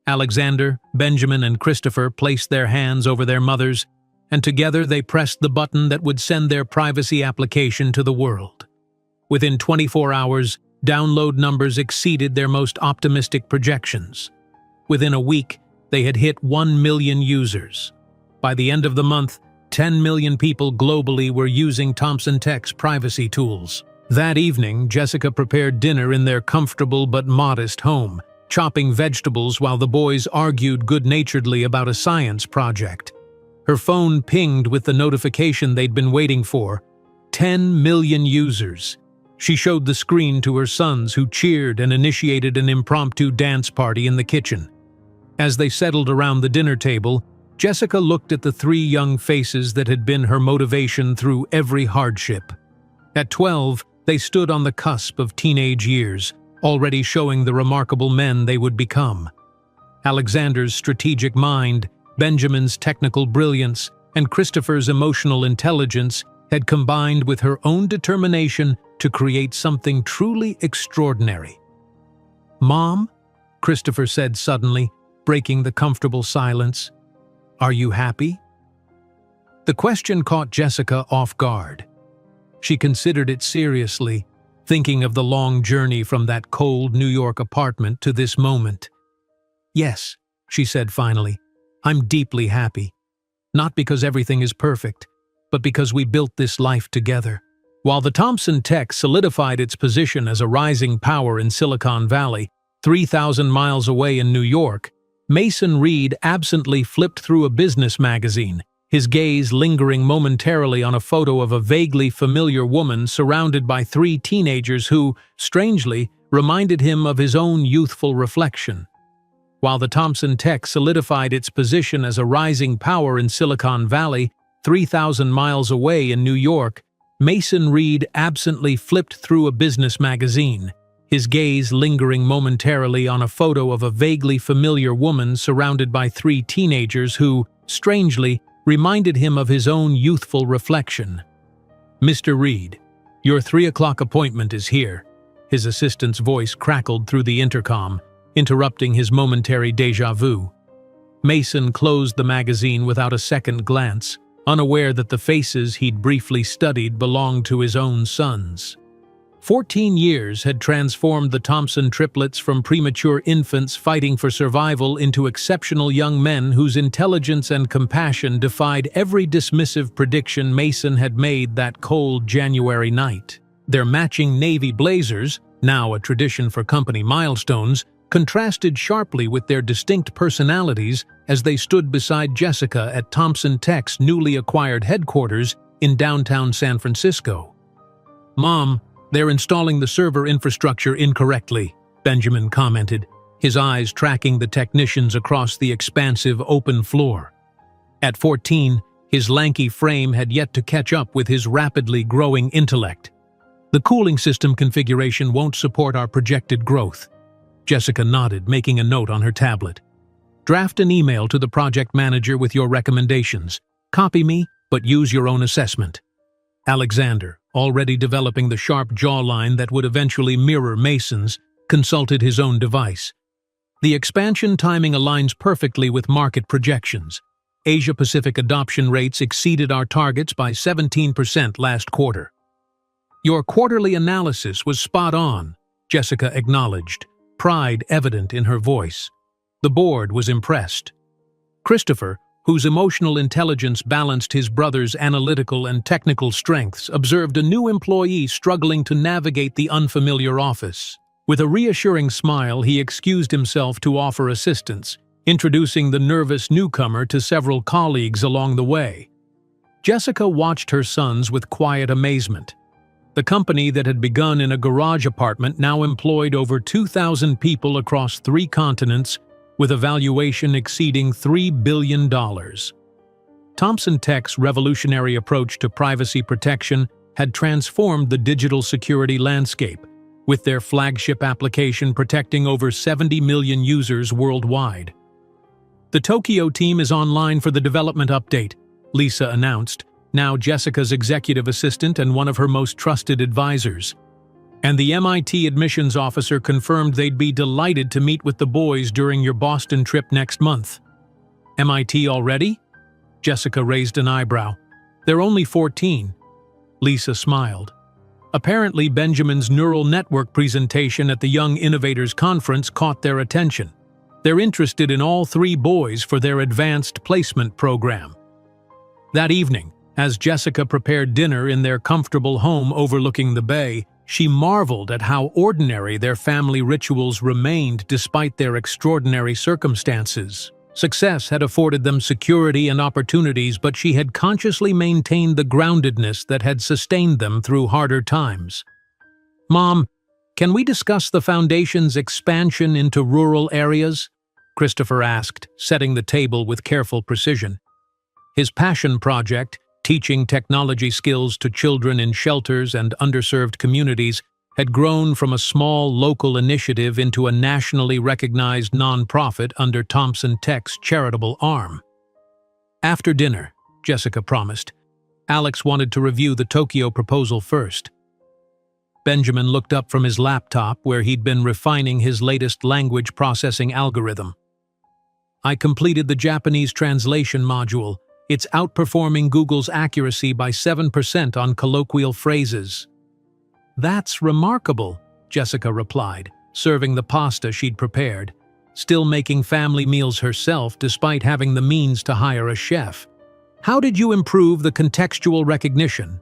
Alexander, Benjamin, and Christopher placed their hands over their mothers, and together they pressed the button that would send their privacy application to the world. Within 24 hours, download numbers exceeded their most optimistic projections. Within a week, they had hit 1 million users. By the end of the month, 10 million people globally were using Thomson Tech's privacy tools. That evening, Jessica prepared dinner in their comfortable but modest home, chopping vegetables while the boys argued good-naturedly about a science project. Her phone pinged with the notification they'd been waiting for: 10 million users. She showed the screen to her sons, who cheered and initiated an impromptu dance party in the kitchen. As they settled around the dinner table, Jessica looked at the 3 young faces that had been her motivation through every hardship. At 12, they stood on the cusp of teenage years, already showing the remarkable men they would become. Alexander's strategic mind, Benjamin's technical brilliance, and Christopher's emotional intelligence had combined with her own determination to create something truly extraordinary. "Mom," Christopher said suddenly, breaking the comfortable silence, "are you happy?" The question caught Jessica off guard. She considered it seriously, thinking of the long journey from that cold New York apartment to this moment. "Yes," she said finally, "I'm deeply happy. Not because everything is perfect, but because we built this life together." While the Thomson Tech solidified its position as a rising power in Silicon Valley, 3,000 miles away in New York, Mason Reed absently flipped through a business magazine, his gaze lingering momentarily on a photo of a vaguely familiar woman surrounded by 3 teenagers who, strangely, reminded him of his own youthful reflection. While the Thomson Tech solidified its position as a rising power in Silicon Valley, 3,000 miles away in New York, Mason Reed absently flipped through a business magazine, his gaze lingering momentarily on a photo of a vaguely familiar woman surrounded by 3 teenagers who, strangely, reminded him of his own youthful reflection. "Mr. Reed, your 3 o'clock appointment is here." His assistant's voice crackled through the intercom, interrupting his momentary déjà vu. Mason closed the magazine without a second glance, unaware that the faces he'd briefly studied belonged to his own sons. 14 years had transformed the Thompson triplets from premature infants fighting for survival into exceptional young men whose intelligence and compassion defied every dismissive prediction Mason had made that cold January night. Their matching navy blazers, now a tradition for company milestones, contrasted sharply with their distinct personalities as they stood beside Jessica at Thompson Tech's newly acquired headquarters in downtown San Francisco. "Mom, they're installing the server infrastructure incorrectly," Benjamin commented, his eyes tracking the technicians across the expansive open floor. At 14, his lanky frame had yet to catch up with his rapidly growing intellect. "The cooling system configuration won't support our projected growth." Jessica nodded, making a note on her tablet. "Draft an email to the project manager with your recommendations. Copy me, but use your own assessment." Alexander, already developing the sharp jawline that would eventually mirror Mason's, consulted his own device. "The expansion timing aligns perfectly with market projections. Asia-Pacific adoption rates exceeded our targets by 17% last quarter." "Your quarterly analysis was spot on," Jessica acknowledged, pride evident in her voice. The board was impressed. Christopher, whose emotional intelligence balanced his brother's analytical and technical strengths, observed a new employee struggling to navigate the unfamiliar office. With a reassuring smile, he excused himself to offer assistance, introducing the nervous newcomer to several colleagues along the way. Jessica watched her sons with quiet amazement. The company that had begun in a garage apartment now employed over 2,000 people across 3 continents, with a valuation exceeding $3 billion. Thompson Tech's revolutionary approach to privacy protection had transformed the digital security landscape, with their flagship application protecting over 70 million users worldwide. "The Tokyo team is online for the development update," Lisa announced, now Jessica's executive assistant and one of her most trusted advisors. "And the MIT admissions officer confirmed they'd be delighted to meet with the boys during your Boston trip next month." "MIT already?" Jessica raised an eyebrow. "They're only 14. Lisa smiled. Apparently, Benjamin's neural network presentation at the Young Innovators Conference caught their attention. They're interested in all 3 boys for their advanced placement program. That evening, as Jessica prepared dinner in their comfortable home overlooking the bay, she marveled at how ordinary their family rituals remained despite their extraordinary circumstances. Success had afforded them security and opportunities, but she had consciously maintained the groundedness that had sustained them through harder times. "Mom, can we discuss the Foundation's expansion into rural areas?" Christopher asked, setting the table with careful precision. His passion project, teaching technology skills to children in shelters and underserved communities, had grown from a small local initiative into a nationally recognized nonprofit under Thompson Tech's charitable arm. "After dinner," Jessica promised. Alex wanted to review the Tokyo proposal first. Benjamin looked up from his laptop where he'd been refining his latest language processing algorithm. "I completed the Japanese translation module. It's outperforming Google's accuracy by 7% on colloquial phrases." "That's remarkable," Jessica replied, serving the pasta she'd prepared, still making family meals herself despite having the means to hire a chef. "How did you improve the contextual recognition?"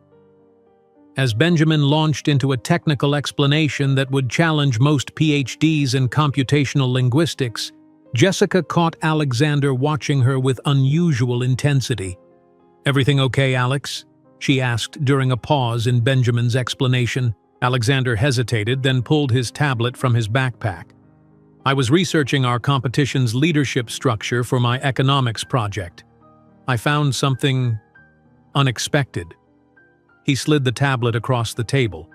As Benjamin launched into a technical explanation that would challenge most PhDs in computational linguistics, Jessica caught Alexander watching her with unusual intensity. "Everything okay, Alex?" she asked during a pause in Benjamin's explanation. Alexander hesitated, then pulled his tablet from his backpack. "I was researching our competition's leadership structure for my economics project. I found something unexpected." He slid the tablet across the table.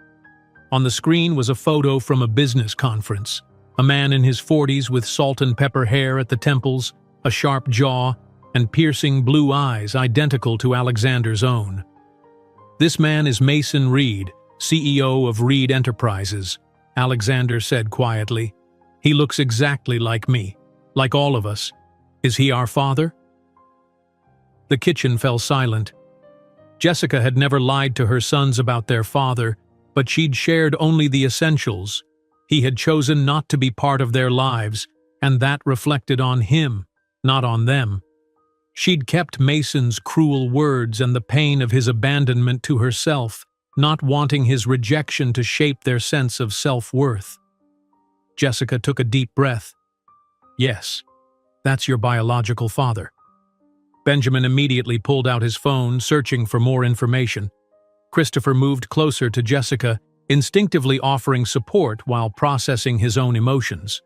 On the screen was a photo from a business conference. A man in his 40s with salt and pepper hair at the temples, a sharp jaw, and piercing blue eyes identical to Alexander's own. "This man is Mason Reed, CEO of Reed Enterprises," Alexander said quietly. "He looks exactly like me, like all of us. Is he our father?" The kitchen fell silent. Jessica had never lied to her sons about their father, but she'd shared only the essentials. He had chosen not to be part of their lives, and that reflected on him, not on them. She'd kept Mason's cruel words and the pain of his abandonment to herself, not wanting his rejection to shape their sense of self-worth. Jessica took a deep breath. "Yes, that's your biological father." Benjamin immediately pulled out his phone, searching for more information. Christopher moved closer to Jessica, instinctively offering support while processing his own emotions.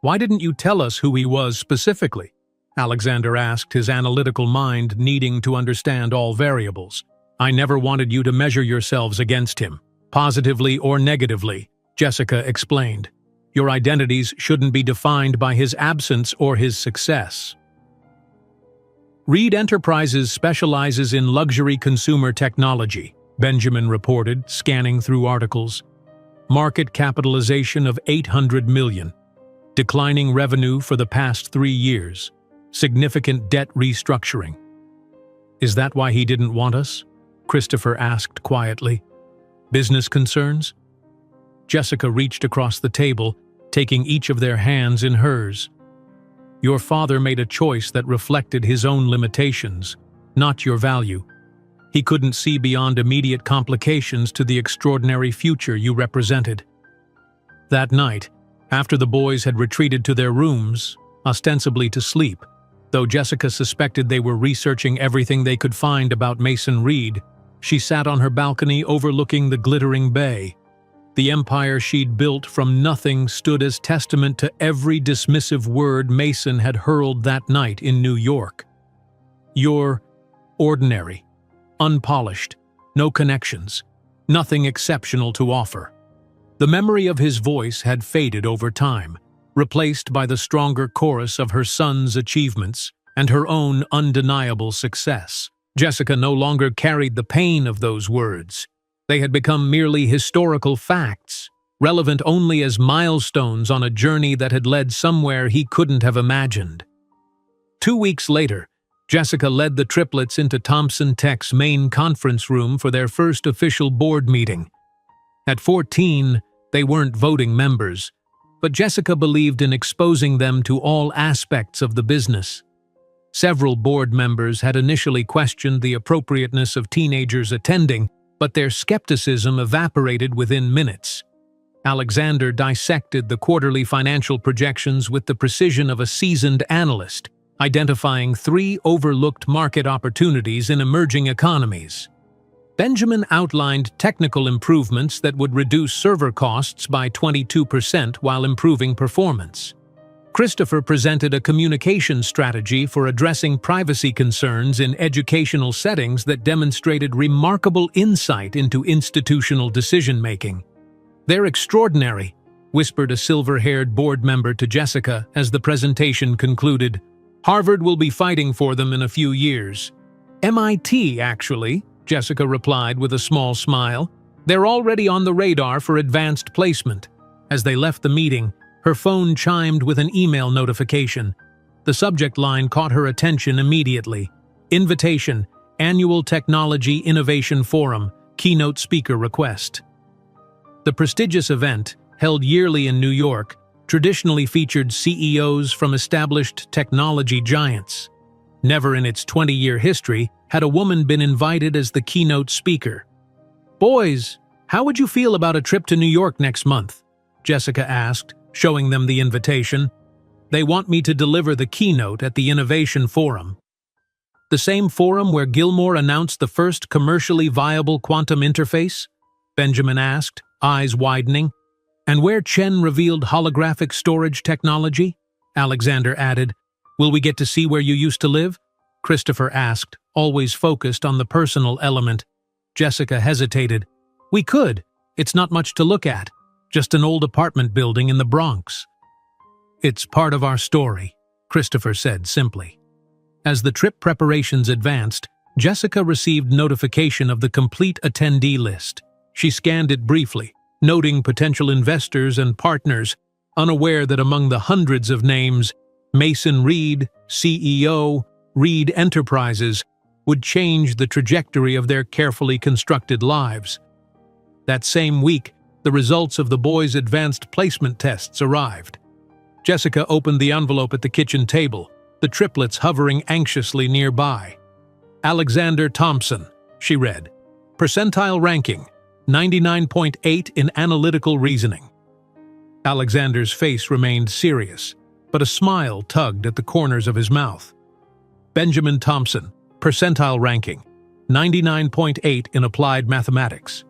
"Why didn't you tell us who he was specifically?" Alexander asked, his analytical mind needing to understand all variables. "I never wanted you to measure yourselves against him, positively or negatively," Jessica explained. "Your identities shouldn't be defined by his absence or his success." Reed Enterprises specializes in luxury consumer technology, Benjamin reported, scanning through articles. Market capitalization of $800 million. Declining revenue for the past 3 years. Significant debt restructuring. "Is that why he didn't want us?" Christopher asked quietly. "Business concerns?" Jessica reached across the table, taking each of their hands in hers. "Your father made a choice that reflected his own limitations, not your value. He couldn't see beyond immediate complications to the extraordinary future you represented." That night, after the boys had retreated to their rooms, ostensibly to sleep, though Jessica suspected they were researching everything they could find about Mason Reed, she sat on her balcony overlooking the glittering bay. The empire she'd built from nothing stood as testament to every dismissive word Mason had hurled that night in New York. "You're ordinary, unpolished, no connections, nothing exceptional to offer." The memory of his voice had faded over time, replaced by the stronger chorus of her son's achievements and her own undeniable success. Jessica no longer carried the pain of those words. They had become merely historical facts, relevant only as milestones on a journey that had led somewhere he couldn't have imagined. 2 weeks later, Jessica led the triplets into Thompson Tech's main conference room for their first official board meeting. At 14, they weren't voting members, but Jessica believed in exposing them to all aspects of the business. Several board members had initially questioned the appropriateness of teenagers attending, but their skepticism evaporated within minutes. Alexander dissected the quarterly financial projections with the precision of a seasoned analyst, identifying 3 overlooked market opportunities in emerging economies. Benjamin outlined technical improvements that would reduce server costs by 22% while improving performance. Christopher presented a communication strategy for addressing privacy concerns in educational settings that demonstrated remarkable insight into institutional decision-making. "They're extraordinary," whispered a silver-haired board member to Jessica as the presentation concluded. "Harvard will be fighting for them in a few years." "MIT, actually," Jessica replied with a small smile. "They're already on the radar for advanced placement." As they left the meeting, her phone chimed with an email notification. The subject line caught her attention immediately. "Invitation, Annual Technology Innovation Forum, Keynote Speaker Request." The prestigious event, held yearly in New York, traditionally featured CEOs from established technology giants. Never in its 20-year history had a woman been invited as the keynote speaker. "Boys, how would you feel about a trip to New York next month?" Jessica asked, showing them the invitation. "They want me to deliver the keynote at the Innovation Forum." "The same forum where Gilmore announced the first commercially viable quantum interface?" Benjamin asked, eyes widening. "And where Chen revealed holographic storage technology?" Alexander added. "Will we get to see where you used to live?" Christopher asked, always focused on the personal element. Jessica hesitated. "We could. It's not much to look at. Just an old apartment building in the Bronx." "It's part of our story," Christopher said simply. As the trip preparations advanced, Jessica received notification of the complete attendee list. She scanned it briefly, noting potential investors and partners, unaware that among the hundreds of names, Mason Reed, CEO, Reed Enterprises, would change the trajectory of their carefully constructed lives. That same week, the results of the boys' advanced placement tests arrived. Jessica opened the envelope at the kitchen table, the triplets hovering anxiously nearby. Alexander Thompson, she read. Percentile ranking, 99.8 in analytical reasoning. Alexander's face remained serious, but a smile tugged at the corners of his mouth. Benjamin Thompson, percentile ranking, 99.8 in applied mathematics.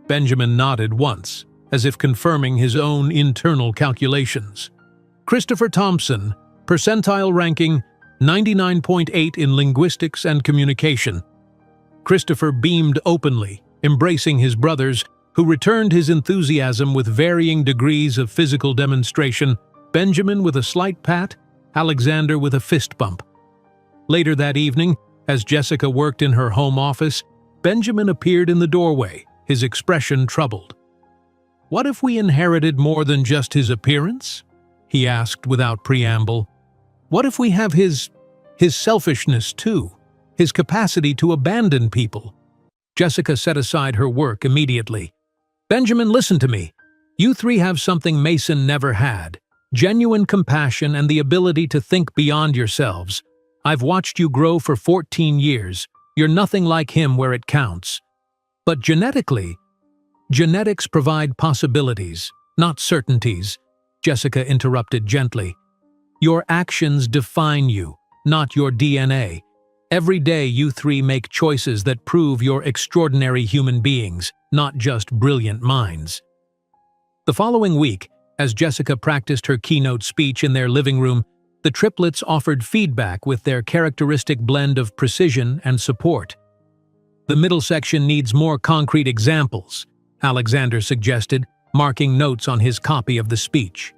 Benjamin nodded once, as if confirming his own internal calculations. Christopher Thompson, percentile ranking, 99.8 in linguistics and communication. Christopher beamed openly, embracing his brothers, who returned his enthusiasm with varying degrees of physical demonstration, Benjamin with a slight pat, Alexander with a fist bump. Later that evening, as Jessica worked in her home office, Benjamin appeared in the doorway, his expression troubled. "What if we inherited more than just his appearance?" he asked without preamble. "What if we have his selfishness too, his capacity to abandon people?" Jessica set aside her work immediately. "Benjamin, listen to me. You three have something Mason never had, genuine compassion and the ability to think beyond yourselves. I've watched you grow for 14 years. You're nothing like him where it counts. But genetics provide possibilities, not certainties," Jessica interrupted gently. "Your actions define you, not your DNA. Every day you three make choices that prove you're extraordinary human beings, not just brilliant minds." The following week, as Jessica practiced her keynote speech in their living room, the triplets offered feedback with their characteristic blend of precision and support. "The middle section needs more concrete examples," Alexander suggested, marking notes on his copy of the speech.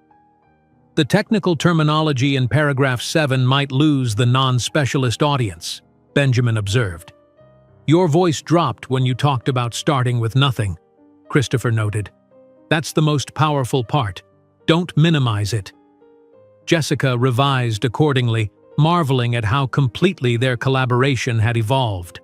"The technical terminology in paragraph 7 might lose the non-specialist audience," Benjamin observed. "Your voice dropped when you talked about starting with nothing," Christopher noted. "That's the most powerful part. Don't minimize it." Jessica revised accordingly, marveling at how completely their collaboration had evolved.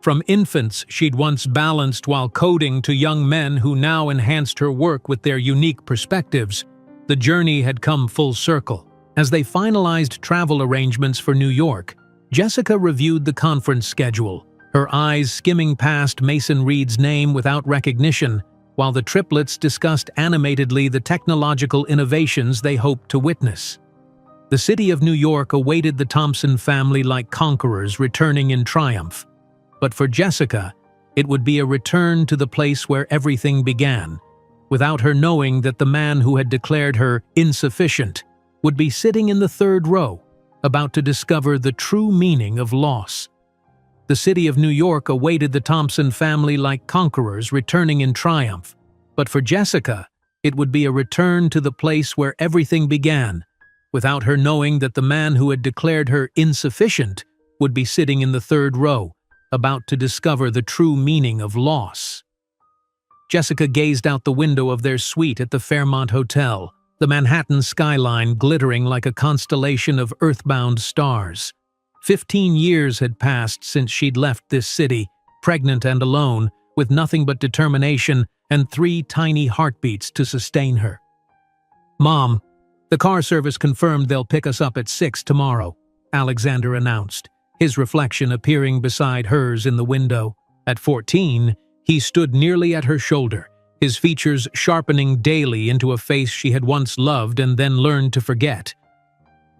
From infants she'd once balanced while coding to young men who now enhanced her work with their unique perspectives, the journey had come full circle. As they finalized travel arrangements for New York, Jessica reviewed the conference schedule, her eyes skimming past Mason Reed's name without recognition, while the triplets discussed animatedly the technological innovations they hoped to witness. The city of New York awaited the Thompson family like conquerors returning in triumph. But for Jessica, it would be a return to the place where everything began, without her knowing that the man who had declared her insufficient would be sitting in the third row, about to discover the true meaning of loss. The city of New York awaited the Thompson family like conquerors returning in triumph, but for Jessica, it would be a return to the place where everything began, without her knowing that the man who had declared her insufficient would be sitting in the third row, about to discover the true meaning of loss. Jessica gazed out the window of their suite at the Fairmont Hotel, the Manhattan skyline glittering like a constellation of earthbound stars. 15 years had passed since she'd left this city, pregnant and alone, with nothing but determination and 3 tiny heartbeats to sustain her. "Mom, the car service confirmed they'll pick us up at 6 tomorrow," Alexander announced, his reflection appearing beside hers in the window. At 14, he stood nearly at her shoulder, his features sharpening daily into a face she had once loved and then learned to forget.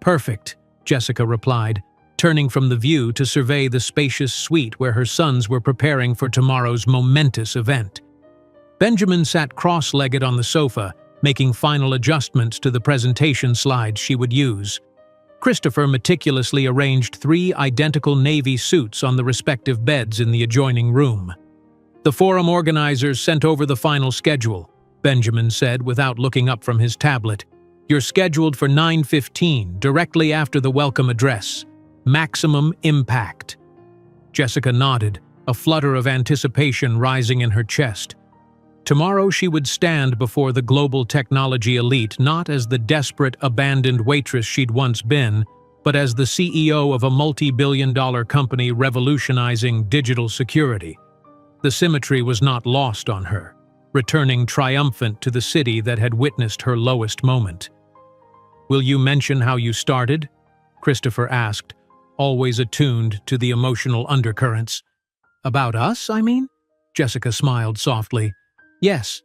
"Perfect," Jessica replied, turning from the view to survey the spacious suite where her sons were preparing for tomorrow's momentous event. Benjamin sat cross-legged on the sofa, making final adjustments to the presentation slides she would use. Christopher meticulously arranged 3 identical navy suits on the respective beds in the adjoining room. "The forum organizers sent over the final schedule," Benjamin said without looking up from his tablet. "You're scheduled for 9:15, directly after the welcome address. Maximum impact." Jessica nodded, a flutter of anticipation rising in her chest. Tomorrow she would stand before the global technology elite not as the desperate, abandoned waitress she'd once been, but as the CEO of a multi-billion-dollar company revolutionizing digital security. The symmetry was not lost on her, returning triumphant to the city that had witnessed her lowest moment. "Will you mention how you started?" Christopher asked, always attuned to the emotional undercurrents. "About us, I mean?" Jessica smiled softly. "Yes,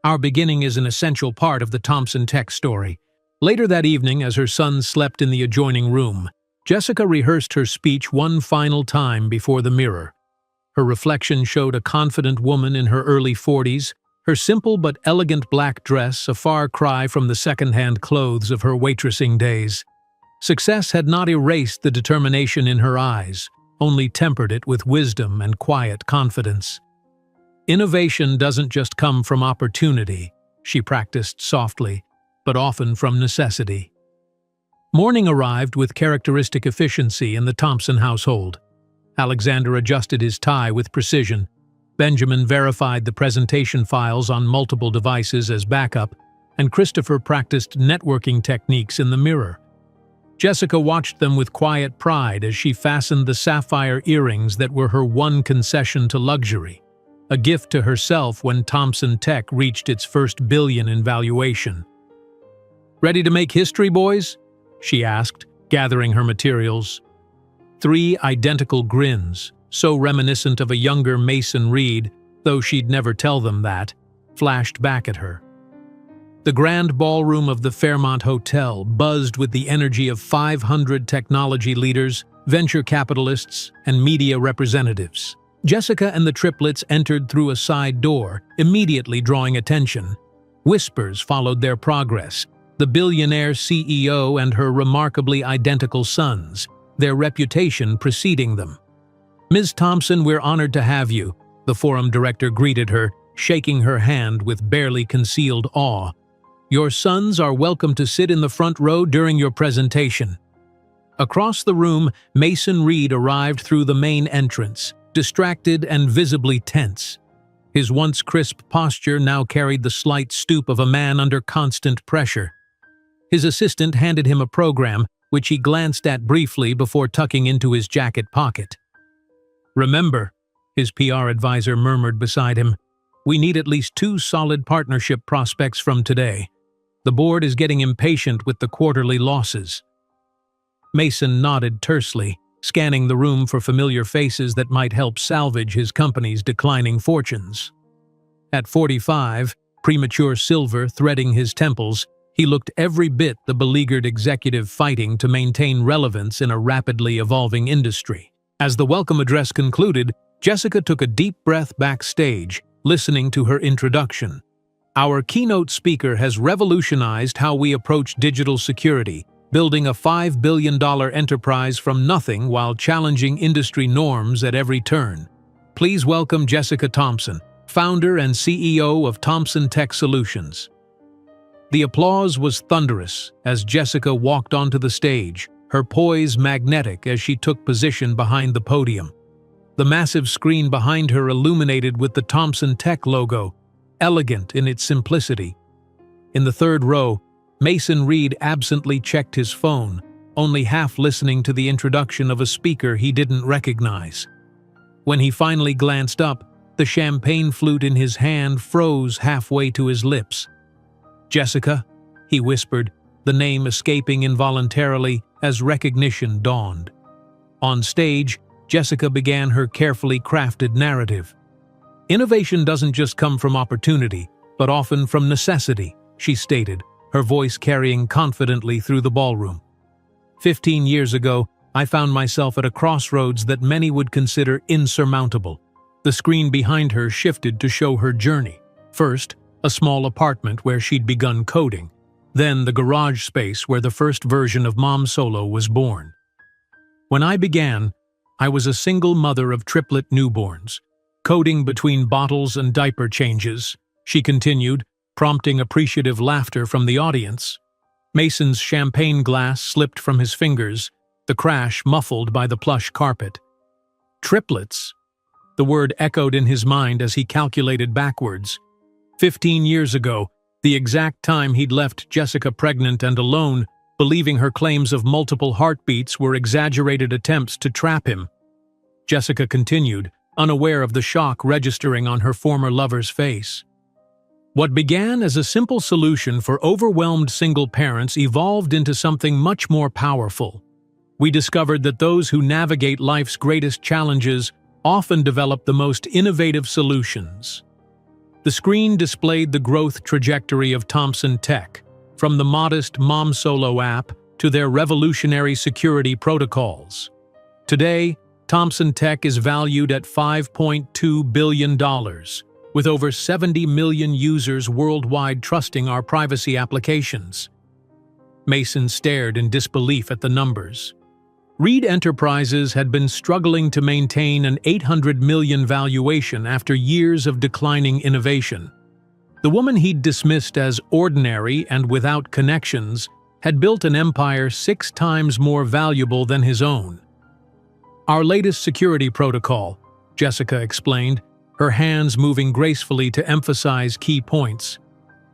our beginning is an essential part of the Thompson Tech story." Later that evening, as her son slept in the adjoining room, Jessica rehearsed her speech one final time before the mirror. Her reflection showed a confident woman in her early 40s, her simple but elegant black dress a far cry from the second-hand clothes of her waitressing days. Success had not erased the determination in her eyes, only tempered it with wisdom and quiet confidence. "Innovation doesn't just come from opportunity," she practiced softly, but often from necessity. Morning arrived with characteristic efficiency in the Thompson household. Alexander adjusted his tie with precision. Benjamin verified the presentation files on multiple devices as backup, and Christopher practiced networking techniques in the mirror. Jessica watched them with quiet pride as she fastened the sapphire earrings that were her one concession to luxury, a gift to herself when Thompson Tech reached its first billion in valuation. "Ready to make history, boys?" she asked, gathering her materials. 3 identical grins, so reminiscent of a younger Mason Reed, though she'd never tell them that, flashed back at her. The grand ballroom of the Fairmont Hotel buzzed with the energy of 500 technology leaders, venture capitalists, and media representatives. Jessica and the triplets entered through a side door, immediately drawing attention. Whispers followed their progress. The billionaire CEO and her remarkably identical sons, their reputation preceding them. "Ms. Thompson, we're honored to have you," the forum director greeted her, shaking her hand with barely concealed awe. "Your sons are welcome to sit in the front row during your presentation." Across the room, Mason Reed arrived through the main entrance, distracted and visibly tense. His once crisp posture now carried the slight stoop of a man under constant pressure. His assistant handed him a program, which he glanced at briefly before tucking into his jacket pocket. "Remember," his PR advisor murmured beside him, "we need at least 2 solid partnership prospects from today. The board is getting impatient with the quarterly losses." Mason nodded tersely, scanning the room for familiar faces that might help salvage his company's declining fortunes. At 45, premature silver threading his temples, he looked every bit the beleaguered executive fighting to maintain relevance in a rapidly evolving industry. As the welcome address concluded, Jessica took a deep breath backstage, listening to her introduction. "Our keynote speaker has revolutionized how we approach digital security, building a $5 billion enterprise from nothing while challenging industry norms at every turn. Please welcome Jessica Thompson, founder and CEO of Thompson Tech Solutions." The applause was thunderous as Jessica walked onto the stage, her poise magnetic as she took position behind the podium. The massive screen behind her illuminated with the Thompson Tech logo, elegant in its simplicity. In the third row, Mason Reed absently checked his phone, only half listening to the introduction of a speaker he didn't recognize. When he finally glanced up, the champagne flute in his hand froze halfway to his lips. "Jessica," he whispered, the name escaping involuntarily as recognition dawned. On stage, Jessica began her carefully crafted narrative. "Innovation doesn't just come from opportunity, but often from necessity," she stated, her voice carrying confidently through the ballroom. 15 years ago, I found myself at a crossroads that many would consider insurmountable. The screen behind her shifted to show her journey. First, a small apartment where she'd begun coding. Then the garage space where the first version of Mom Solo was born. "When I began, I was a single mother of triplet newborns, coding between bottles and diaper changes," she continued, prompting appreciative laughter from the audience. Mason's champagne glass slipped from his fingers, the crash muffled by the plush carpet. "Triplets?" The word echoed in his mind as he calculated backwards. 15 years ago, the exact time he'd left Jessica pregnant and alone, believing her claims of multiple heartbeats were exaggerated attempts to trap him. Jessica continued, unaware of the shock registering on her former lover's face. What began as a simple solution for overwhelmed single parents evolved into something much more powerful. We discovered that those who navigate life's greatest challenges often develop the most innovative solutions. The screen displayed the growth trajectory of Thomson Tech, from the modest Mom Solo app to their revolutionary security protocols. Today, Thomson Tech is valued at $5.2 billion, with over 70 million users worldwide trusting our privacy applications. Mason stared in disbelief at the numbers. Reed Enterprises had been struggling to maintain an $800 million valuation after years of declining innovation. The woman he'd dismissed as ordinary and without connections had built an empire 6 times more valuable than his own. "Our latest security protocol," Jessica explained, her hands moving gracefully to emphasize key points,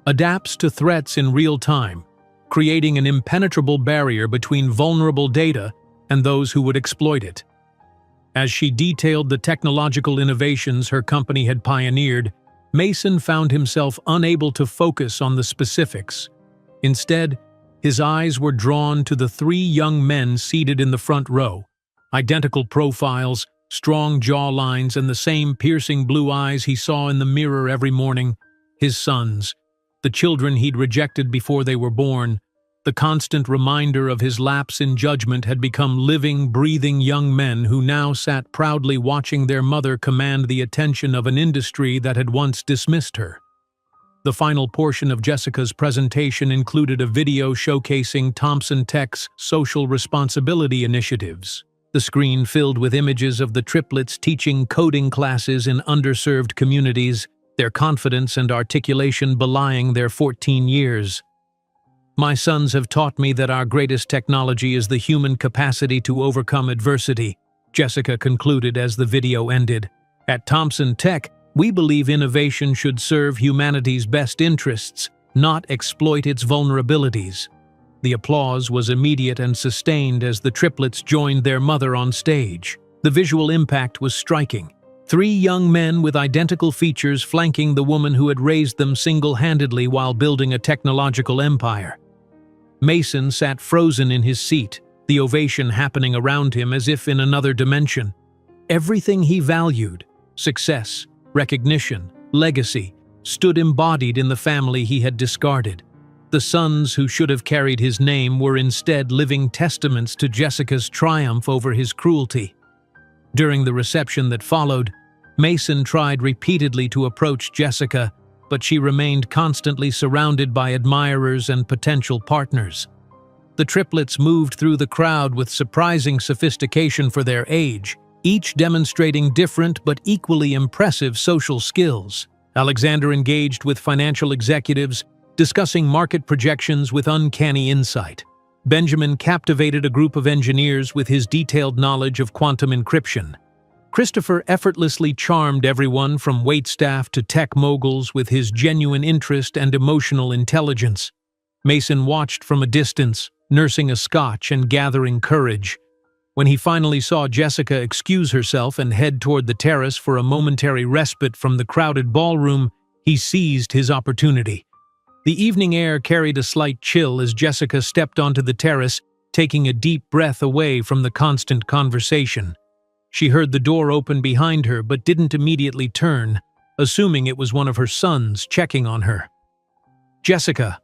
"adapts to threats in real time, creating an impenetrable barrier between vulnerable data and those who would exploit it." As she detailed the technological innovations her company had pioneered, Mason found himself unable to focus on the specifics. Instead, his eyes were drawn to the 3 young men seated in the front row, identical profiles, strong jawlines, and the same piercing blue eyes he saw in the mirror every morning. His sons, the children he'd rejected before they were born, the constant reminder of his lapse in judgment, had become living, breathing young men who now sat proudly watching their mother command the attention of an industry that had once dismissed her. The final portion of Jessica's presentation included a video showcasing Thomson Tech's social responsibility initiatives. The screen filled with images of the triplets teaching coding classes in underserved communities, their confidence and articulation belying their 14 years. "My sons have taught me that our greatest technology is the human capacity to overcome adversity," Jessica concluded as the video ended. "At Thomson Tech, we believe innovation should serve humanity's best interests, not exploit its vulnerabilities." The applause was immediate and sustained as the triplets joined their mother on stage. The visual impact was striking. 3 young men with identical features flanking the woman who had raised them single-handedly while building a technological empire. Mason sat frozen in his seat, the ovation happening around him as if in another dimension. Everything he valued, success, recognition, legacy, stood embodied in the family he had discarded. The sons who should have carried his name were instead living testaments to Jessica's triumph over his cruelty. During the reception that followed, Mason tried repeatedly to approach Jessica, but she remained constantly surrounded by admirers and potential partners. The triplets moved through the crowd with surprising sophistication for their age, each demonstrating different but equally impressive social skills. Alexander engaged with financial executives, discussing market projections with uncanny insight. Benjamin captivated a group of engineers with his detailed knowledge of quantum encryption. Christopher effortlessly charmed everyone from waitstaff to tech moguls with his genuine interest and emotional intelligence. Mason watched from a distance, nursing a scotch and gathering courage. When he finally saw Jessica excuse herself and head toward the terrace for a momentary respite from the crowded ballroom, he seized his opportunity. The evening air carried a slight chill as Jessica stepped onto the terrace, taking a deep breath away from the constant conversation. She heard the door open behind her but didn't immediately turn, assuming it was one of her sons checking on her. "Jessica,"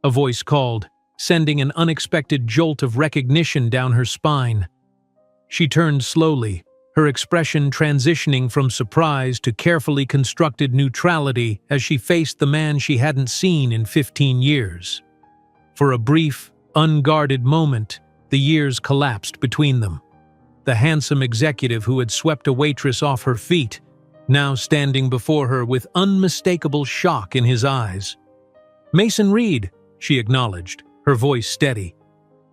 a voice called, sending an unexpected jolt of recognition down her spine. She turned slowly, her expression transitioning from surprise to carefully constructed neutrality as she faced the man she hadn't seen in 15 years. For a brief, unguarded moment, the years collapsed between them. The handsome executive who had swept a waitress off her feet, now standing before her with unmistakable shock in his eyes. "Mason Reed," she acknowledged, her voice steady.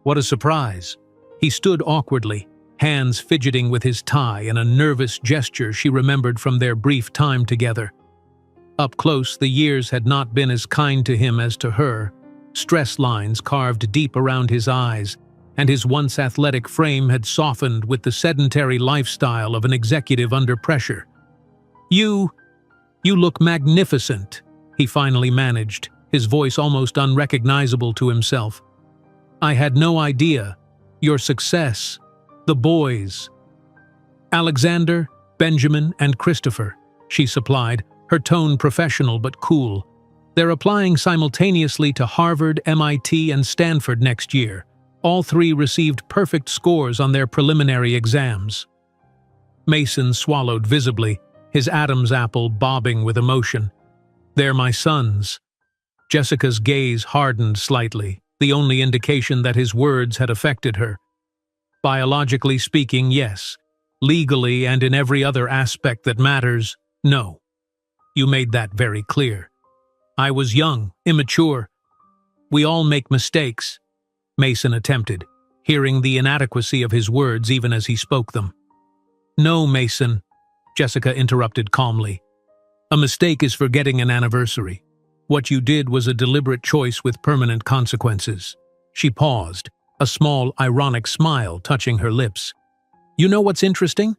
What a surprise. He stood awkwardly, hands fidgeting with his tie and a nervous gesture she remembered from their brief time together. Up close, the years had not been as kind to him as to her. Stress lines carved deep around his eyes, and his once athletic frame had softened with the sedentary lifestyle of an executive under pressure. You look magnificent," he finally managed, his voice almost unrecognizable to himself. "I had no idea. Your success. The boys." "Alexander, Benjamin, and Christopher," she supplied, her tone professional but cool. "They're applying simultaneously to Harvard, MIT, and Stanford next year. All three received perfect scores on their preliminary exams." Mason swallowed visibly, his Adam's apple bobbing with emotion. "They're my sons." Jessica's gaze hardened slightly, the only indication that his words had affected her. "Biologically speaking, yes. Legally and in every other aspect that matters, no. You made that very clear. I was young, immature. We all make mistakes," Mason attempted, hearing the inadequacy of his words even as he spoke them. "No, Mason," Jessica interrupted calmly. "A mistake is forgetting an anniversary. What you did was a deliberate choice with permanent consequences." She paused, a small, ironic smile touching her lips. "You know what's interesting?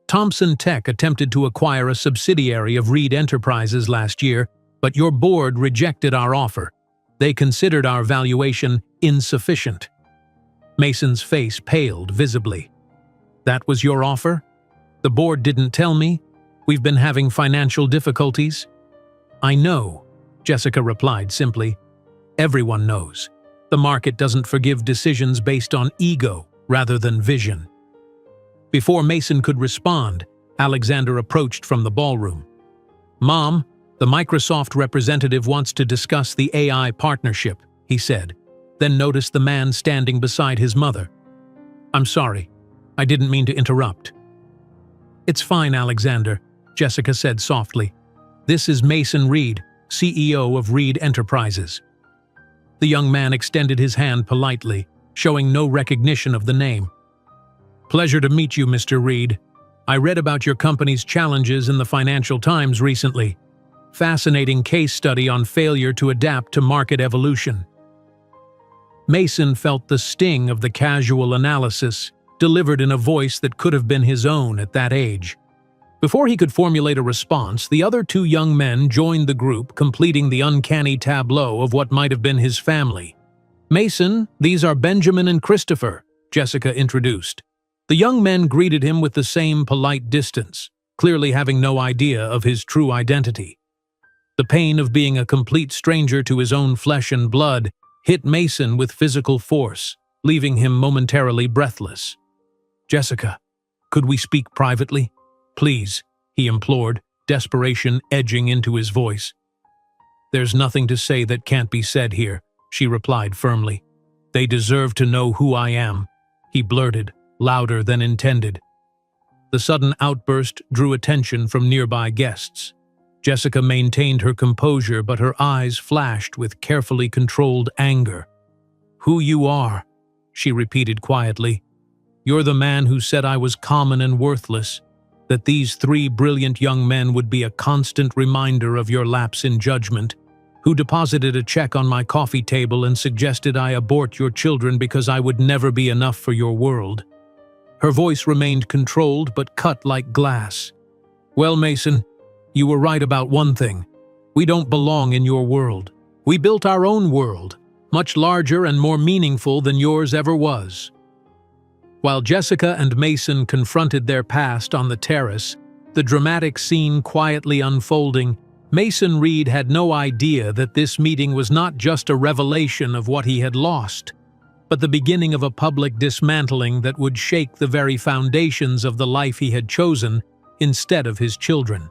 Thompson Tech attempted to acquire a subsidiary of Reed Enterprises last year, but your board rejected our offer. They considered our valuation insufficient." Mason's face paled visibly. "That was your offer? The board didn't tell me. We've been having financial difficulties." "I know," Jessica replied simply. "Everyone knows. The market doesn't forgive decisions based on ego rather than vision." Before Mason could respond, Alexander approached from the ballroom. "Mom, the Microsoft representative wants to discuss the AI partnership," he said, then noticed the man standing beside his mother. "I'm sorry. I didn't mean to interrupt." "It's fine, Alexander," Jessica said softly. "This is Mason Reed, CEO of Reed Enterprises." The young man extended his hand politely, showing no recognition of the name. "Pleasure to meet you, Mr. Reed. I read about your company's challenges in the Financial Times recently. Fascinating case study on failure to adapt to market evolution." Mason felt the sting of the casual analysis, delivered in a voice that could have been his own at that age. Before he could formulate a response, the other two young men joined the group, completing the uncanny tableau of what might have been his family. "Mason, these are Benjamin and Christopher," Jessica introduced. The young men greeted him with the same polite distance, clearly having no idea of his true identity. The pain of being a complete stranger to his own flesh and blood hit Mason with physical force, leaving him momentarily breathless. "Jessica, could we speak privately? Please," he implored, desperation edging into his voice. "There's nothing to say that can't be said here," she replied firmly. "They deserve to know who I am," he blurted, louder than intended. The sudden outburst drew attention from nearby guests. Jessica maintained her composure, but her eyes flashed with carefully controlled anger. "Who you are," she repeated quietly. "You're the man who said I was common and worthless, that these three brilliant young men would be a constant reminder of your lapse in judgment, who deposited a check on my coffee table and suggested I abort your children because I would never be enough for your world." Her voice remained controlled but cut like glass. "Well, Mason, you were right about one thing. We don't belong in your world. We built our own world, much larger and more meaningful than yours ever was." While Jessica and Mason confronted their past on the terrace, the dramatic scene quietly unfolding, Mason Reed had no idea that this meeting was not just a revelation of what he had lost, but the beginning of a public dismantling that would shake the very foundations of the life he had chosen instead of his children.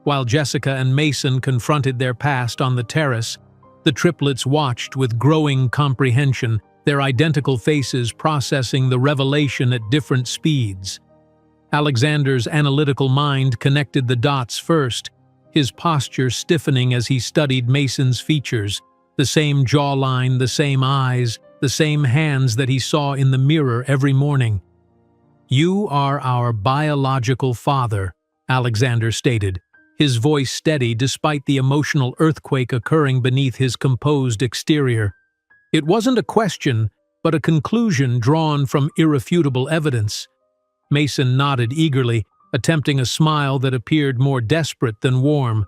While Jessica and Mason confronted their past on the terrace, the triplets watched with growing comprehension, their identical faces processing the revelation at different speeds. Alexander's analytical mind connected the dots first, his posture stiffening as he studied Mason's features, the same jawline, the same eyes, the same hands that he saw in the mirror every morning. "You are our biological father," Alexander stated, his voice steady despite the emotional earthquake occurring beneath his composed exterior. It wasn't a question, but a conclusion drawn from irrefutable evidence. Mason nodded eagerly, attempting a smile that appeared more desperate than warm.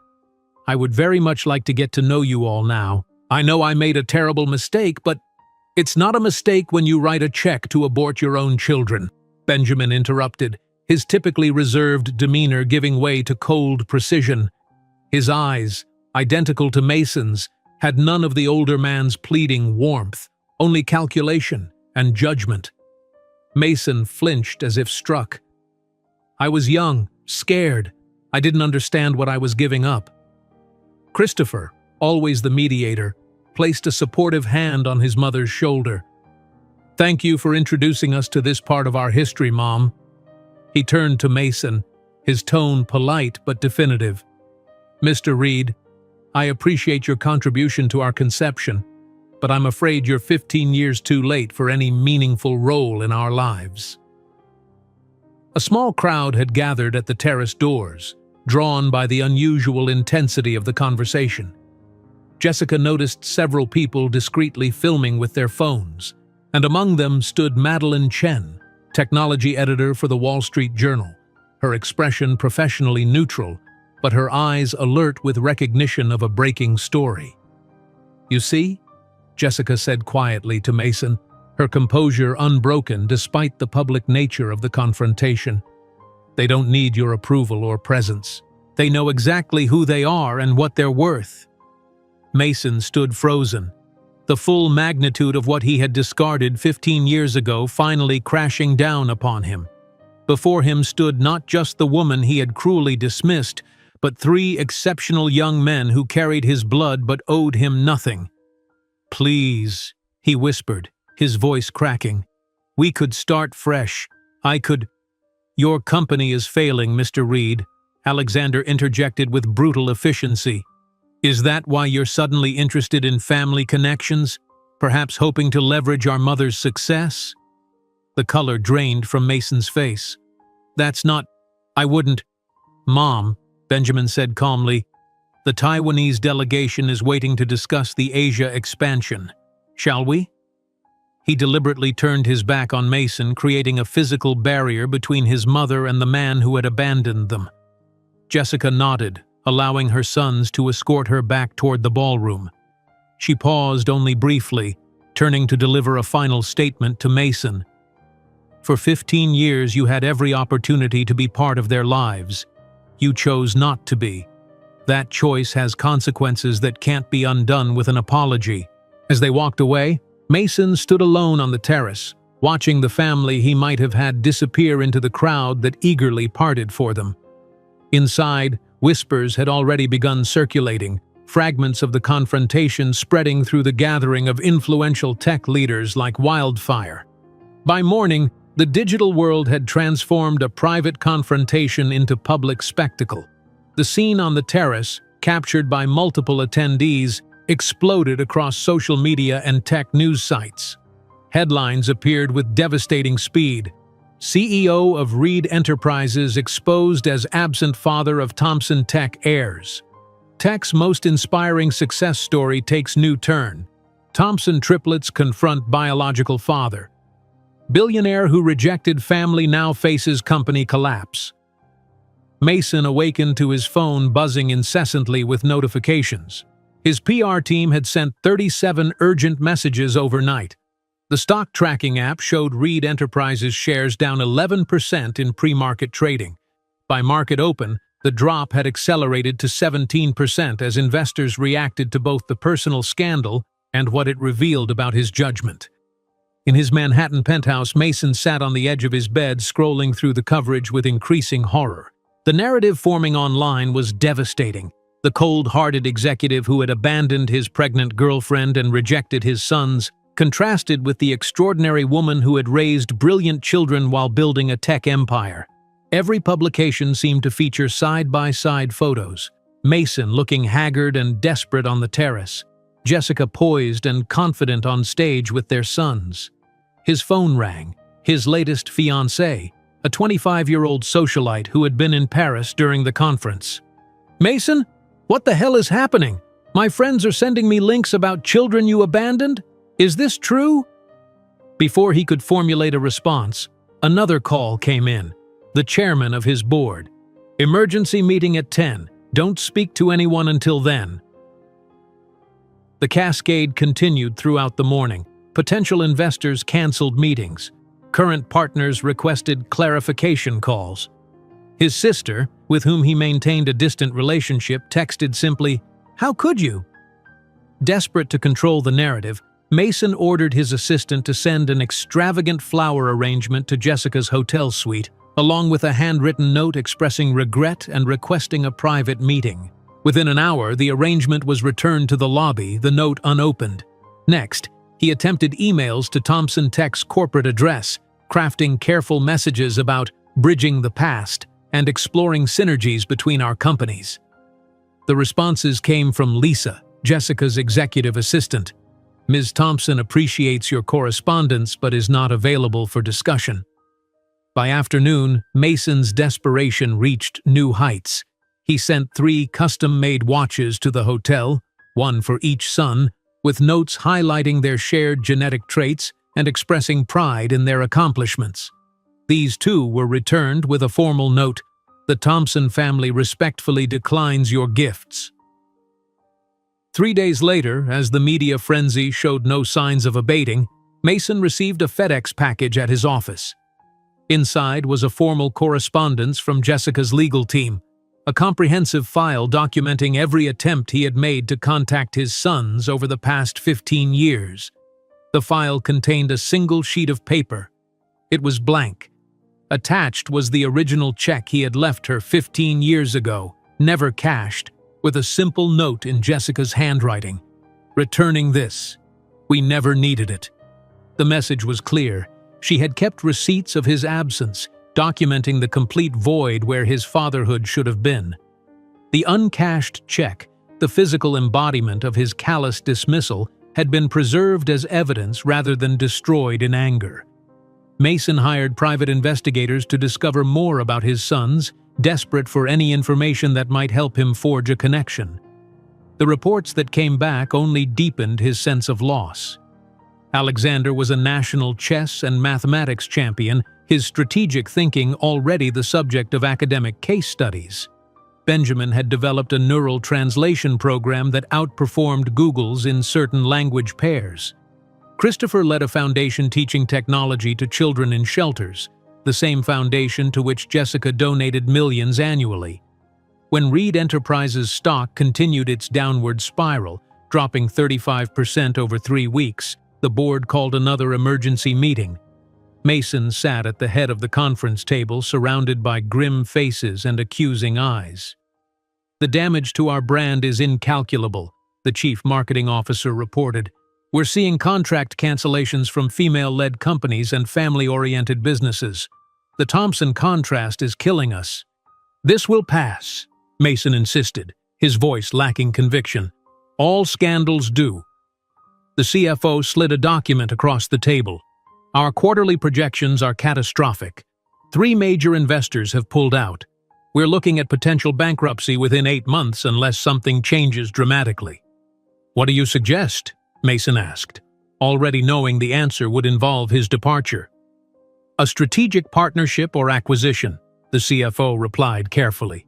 I would very much like to get to know you all now. I know I made a terrible mistake, but it's not a mistake when you write a check to abort your own children, Benjamin interrupted, his typically reserved demeanor giving way to cold precision. His eyes, identical to Mason's, had none of the older man's pleading warmth, only calculation and judgment. Mason flinched as if struck. I was young, scared. I didn't understand what I was giving up. Christopher, always the mediator, placed a supportive hand on his mother's shoulder. Thank you for introducing us to this part of our history, Mom. He turned to Mason, his tone polite but definitive. Mr. Reed, I appreciate your contribution to our conception, but I'm afraid you're 15 years too late for any meaningful role in our lives. A small crowd had gathered at the terrace doors, drawn by the unusual intensity of the conversation. Jessica noticed several people discreetly filming with their phones, and among them stood Madeline Chen, technology editor for the Wall Street Journal, her expression professionally neutral, but her eyes alert with recognition of a breaking story. You see, Jessica said quietly to Mason, her composure unbroken despite the public nature of the confrontation. They don't need your approval or presence. They know exactly who they are and what they're worth. Mason stood frozen, the full magnitude of what he had discarded 15 years ago finally crashing down upon him. Before him stood not just the woman he had cruelly dismissed, but 3 exceptional young men who carried his blood but owed him nothing. Please, he whispered, his voice cracking. We could start fresh. I could— Your company is failing, Mr. Reed, Alexander interjected with brutal efficiency. Is that why you're suddenly interested in family connections, perhaps hoping to leverage our mother's success? The color drained from Mason's face. That's not— I wouldn't— Mom, Benjamin said calmly, the Taiwanese delegation is waiting to discuss the Asia expansion. Shall we? He deliberately turned his back on Mason, creating a physical barrier between his mother and the man who had abandoned them. Jessica nodded, allowing her sons to escort her back toward the ballroom. She paused only briefly, turning to deliver a final statement to Mason. For 15 years you had every opportunity to be part of their lives. You chose not to be. That choice has consequences that can't be undone with an apology. As they walked away, Mason stood alone on the terrace, watching the family he might have had disappear into the crowd that eagerly parted for them. Inside, whispers had already begun circulating, fragments of the confrontation spreading through the gathering of influential tech leaders like wildfire. By morning, the digital world had transformed a private confrontation into public spectacle. The scene on the terrace, captured by multiple attendees, exploded across social media and tech news sites. Headlines appeared with devastating speed. CEO of Reed Enterprises exposed as absent father of Thompson Tech heirs. Tech's most inspiring success story takes new turn. Thompson triplets confront biological father. Billionaire who rejected family now faces company collapse. Mason awakened to his phone buzzing incessantly with notifications. His PR team had sent 37 urgent messages overnight. The stock tracking app showed Reed Enterprises shares down 11% in pre-market trading. By market open, the drop had accelerated to 17% as investors reacted to both the personal scandal and what it revealed about his judgment. In his Manhattan penthouse, Mason sat on the edge of his bed, scrolling through the coverage with increasing horror. The narrative forming online was devastating. The cold-hearted executive who had abandoned his pregnant girlfriend and rejected his sons contrasted with the extraordinary woman who had raised brilliant children while building a tech empire. Every publication seemed to feature side-by-side photos. Mason looking haggard and desperate on the terrace, Jessica poised and confident on stage with their sons. His phone rang. His latest fiancée, a 25-year-old socialite who had been in Paris during the conference. Mason? What the hell is happening? My friends are sending me links about children you abandoned? Is this true? Before he could formulate a response, another call came in. The chairman of his board. "Emergency meeting at 10. Don't speak to anyone until then." The cascade continued throughout the morning. Potential investors canceled meetings. Current partners requested clarification calls. His sister, with whom he maintained a distant relationship, texted simply, "How could you?" Desperate to control the narrative, Mason ordered his assistant to send an extravagant flower arrangement to Jessica's hotel suite, along with a handwritten note expressing regret and requesting a private meeting. Within an hour, the arrangement was returned to the lobby, the note unopened. Next, he attempted emails to Thompson Tech's corporate address, crafting careful messages about bridging the past and exploring synergies between our companies. The responses came from Lisa, Jessica's executive assistant. "Ms. Thompson appreciates your correspondence but is not available for discussion." By afternoon, Mason's desperation reached new heights. He sent 3 custom-made watches to the hotel, one for each son, with notes highlighting their shared genetic traits and expressing pride in their accomplishments. These too were returned with a formal note, "The Thompson family respectfully declines your gifts." 3 days later, as the media frenzy showed no signs of abating, Mason received a FedEx package at his office. Inside was a formal correspondence from Jessica's legal team, a comprehensive file documenting every attempt he had made to contact his sons over the past 15 years. The file contained a single sheet of paper. It was blank. Attached was the original check he had left her 15 years ago, never cashed, with a simple note in Jessica's handwriting. "Returning this. We never needed it." The message was clear. She had kept receipts of his absence, documenting the complete void where his fatherhood should have been. The uncashed check, the physical embodiment of his callous dismissal, had been preserved as evidence rather than destroyed in anger. Mason hired private investigators to discover more about his sons, desperate for any information that might help him forge a connection. The reports that came back only deepened his sense of loss. Alexander was a national chess and mathematics champion, his strategic thinking already the subject of academic case studies. Benjamin had developed a neural translation program that outperformed Google's in certain language pairs. Christopher led a foundation teaching technology to children in shelters, the same foundation to which Jessica donated millions annually. When Reed Enterprises' stock continued its downward spiral, dropping 35% over 3 weeks, the board called another emergency meeting. Mason sat at the head of the conference table, surrounded by grim faces and accusing eyes. "The damage to our brand is incalculable," the chief marketing officer reported. "We're seeing contract cancellations from female-led companies and family-oriented businesses. The Thompson contrast is killing us." "This will pass," Mason insisted, his voice lacking conviction. "All scandals do." The CFO slid a document across the table. "Our quarterly projections are catastrophic. 3 major investors have pulled out. We're looking at potential bankruptcy within 8 months unless something changes dramatically." "What do you suggest?" Mason asked, already knowing the answer would involve his departure. "A strategic partnership or acquisition," the CFO replied carefully.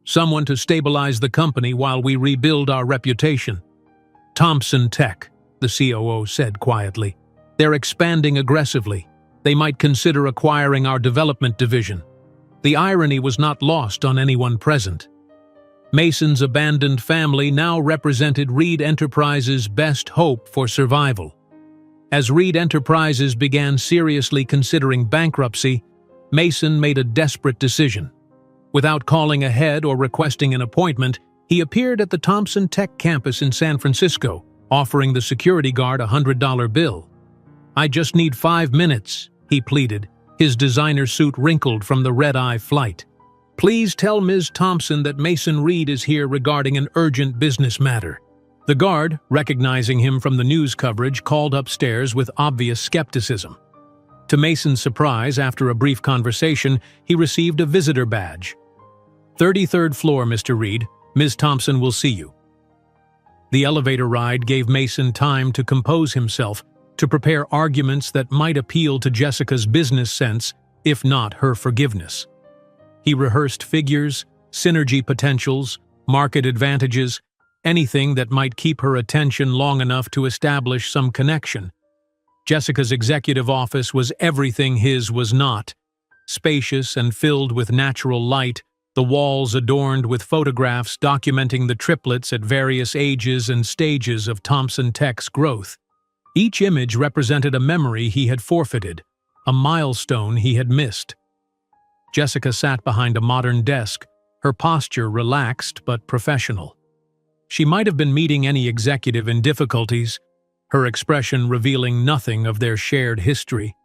"Someone to stabilize the company while we rebuild our reputation." "Thompson Tech," the COO said quietly. "They're expanding aggressively. They might consider acquiring our development division." The irony was not lost on anyone present. Mason's abandoned family now represented Reed Enterprises' best hope for survival. As Reed Enterprises began seriously considering bankruptcy, Mason made a desperate decision. Without calling ahead or requesting an appointment, he appeared at the Thompson Tech campus in San Francisco, offering the security guard a $100 bill. "I just need 5 minutes," he pleaded, his designer suit wrinkled from the red-eye flight. "Please tell Ms. Thompson that Mason Reed is here regarding an urgent business matter." The guard, recognizing him from the news coverage, called upstairs with obvious skepticism. To Mason's surprise, after a brief conversation, he received a visitor badge. "33rd floor, Mr. Reed. Ms. Thompson will see you." The elevator ride gave Mason time to compose himself, to prepare arguments that might appeal to Jessica's business sense, if not her forgiveness. He rehearsed figures, synergy potentials, market advantages, anything that might keep her attention long enough to establish some connection. Jessica's executive office was everything his was not. Spacious and filled with natural light, the walls adorned with photographs documenting the triplets at various ages and stages of Thompson Tech's growth. Each image represented a memory he had forfeited, a milestone he had missed. Jessica sat behind a modern desk, her posture relaxed but professional. She might have been meeting any executive in difficulties, her expression revealing nothing of their shared history.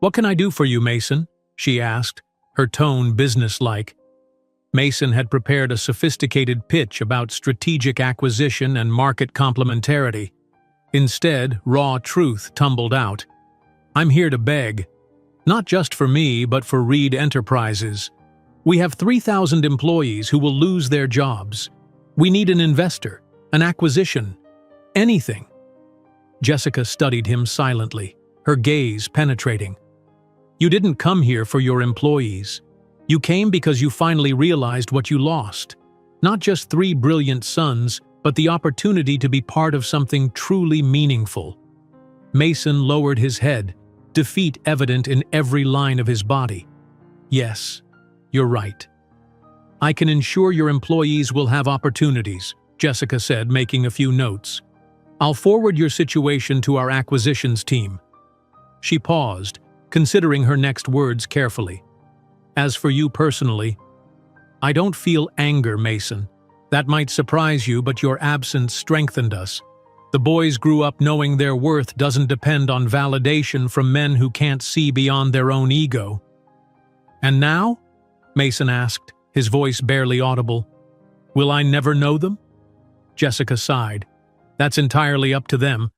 "What can I do for you, Mason?" she asked, her tone businesslike. Mason had prepared a sophisticated pitch about strategic acquisition and market complementarity. Instead, raw truth tumbled out. "I'm here to beg. Not just for me, but for Reed Enterprises. We have 3,000 employees who will lose their jobs. We need an investor, an acquisition, anything." Jessica studied him silently, her gaze penetrating. "You didn't come here for your employees. You came because you finally realized what you lost. Not just 3 brilliant sons, but the opportunity to be part of something truly meaningful." Mason lowered his head, defeat evident in every line of his body. "Yes, you're right. I can ensure your employees will have opportunities," Jessica said, making a few notes. "I'll forward your situation to our acquisitions team." She paused, considering her next words carefully. "As for you personally, I don't feel anger, Mason. That might surprise you, but your absence strengthened us. The boys grew up knowing their worth doesn't depend on validation from men who can't see beyond their own ego." "And now?" Mason asked, his voice barely audible. "Will I never know them?" Jessica sighed. "That's entirely up to them.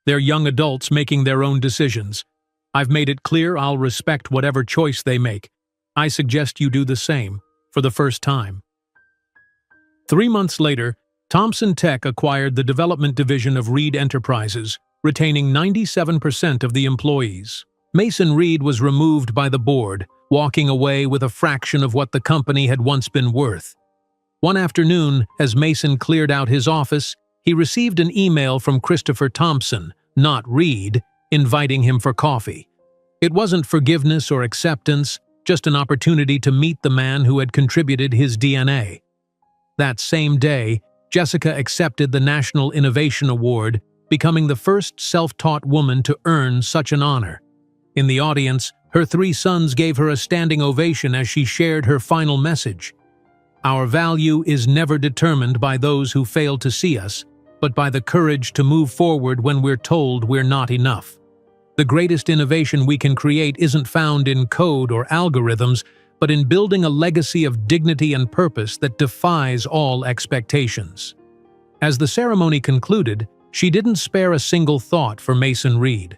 They're young adults making their own decisions. I've made it clear I'll respect whatever choice they make. I suggest you do the same, for the first time." 3 months later, Thompson Tech acquired the development division of Reed Enterprises, retaining 97% of the employees. Mason Reed was removed by the board, walking away with a fraction of what the company had once been worth. One afternoon, as Mason cleared out his office, he received an email from Christopher Thompson, not Reed, inviting him for coffee. It wasn't forgiveness or acceptance, just an opportunity to meet the man who had contributed his DNA. That same day, Jessica accepted the National Innovation Award, becoming the first self-taught woman to earn such an honor. In the audience, her 3 sons gave her a standing ovation as she shared her final message. "Our value is never determined by those who fail to see us, but by the courage to move forward when we're told we're not enough. The greatest innovation we can create isn't found in code or algorithms, but in building a legacy of dignity and purpose that defies all expectations." As the ceremony concluded, she didn't spare a single thought for Mason Reed.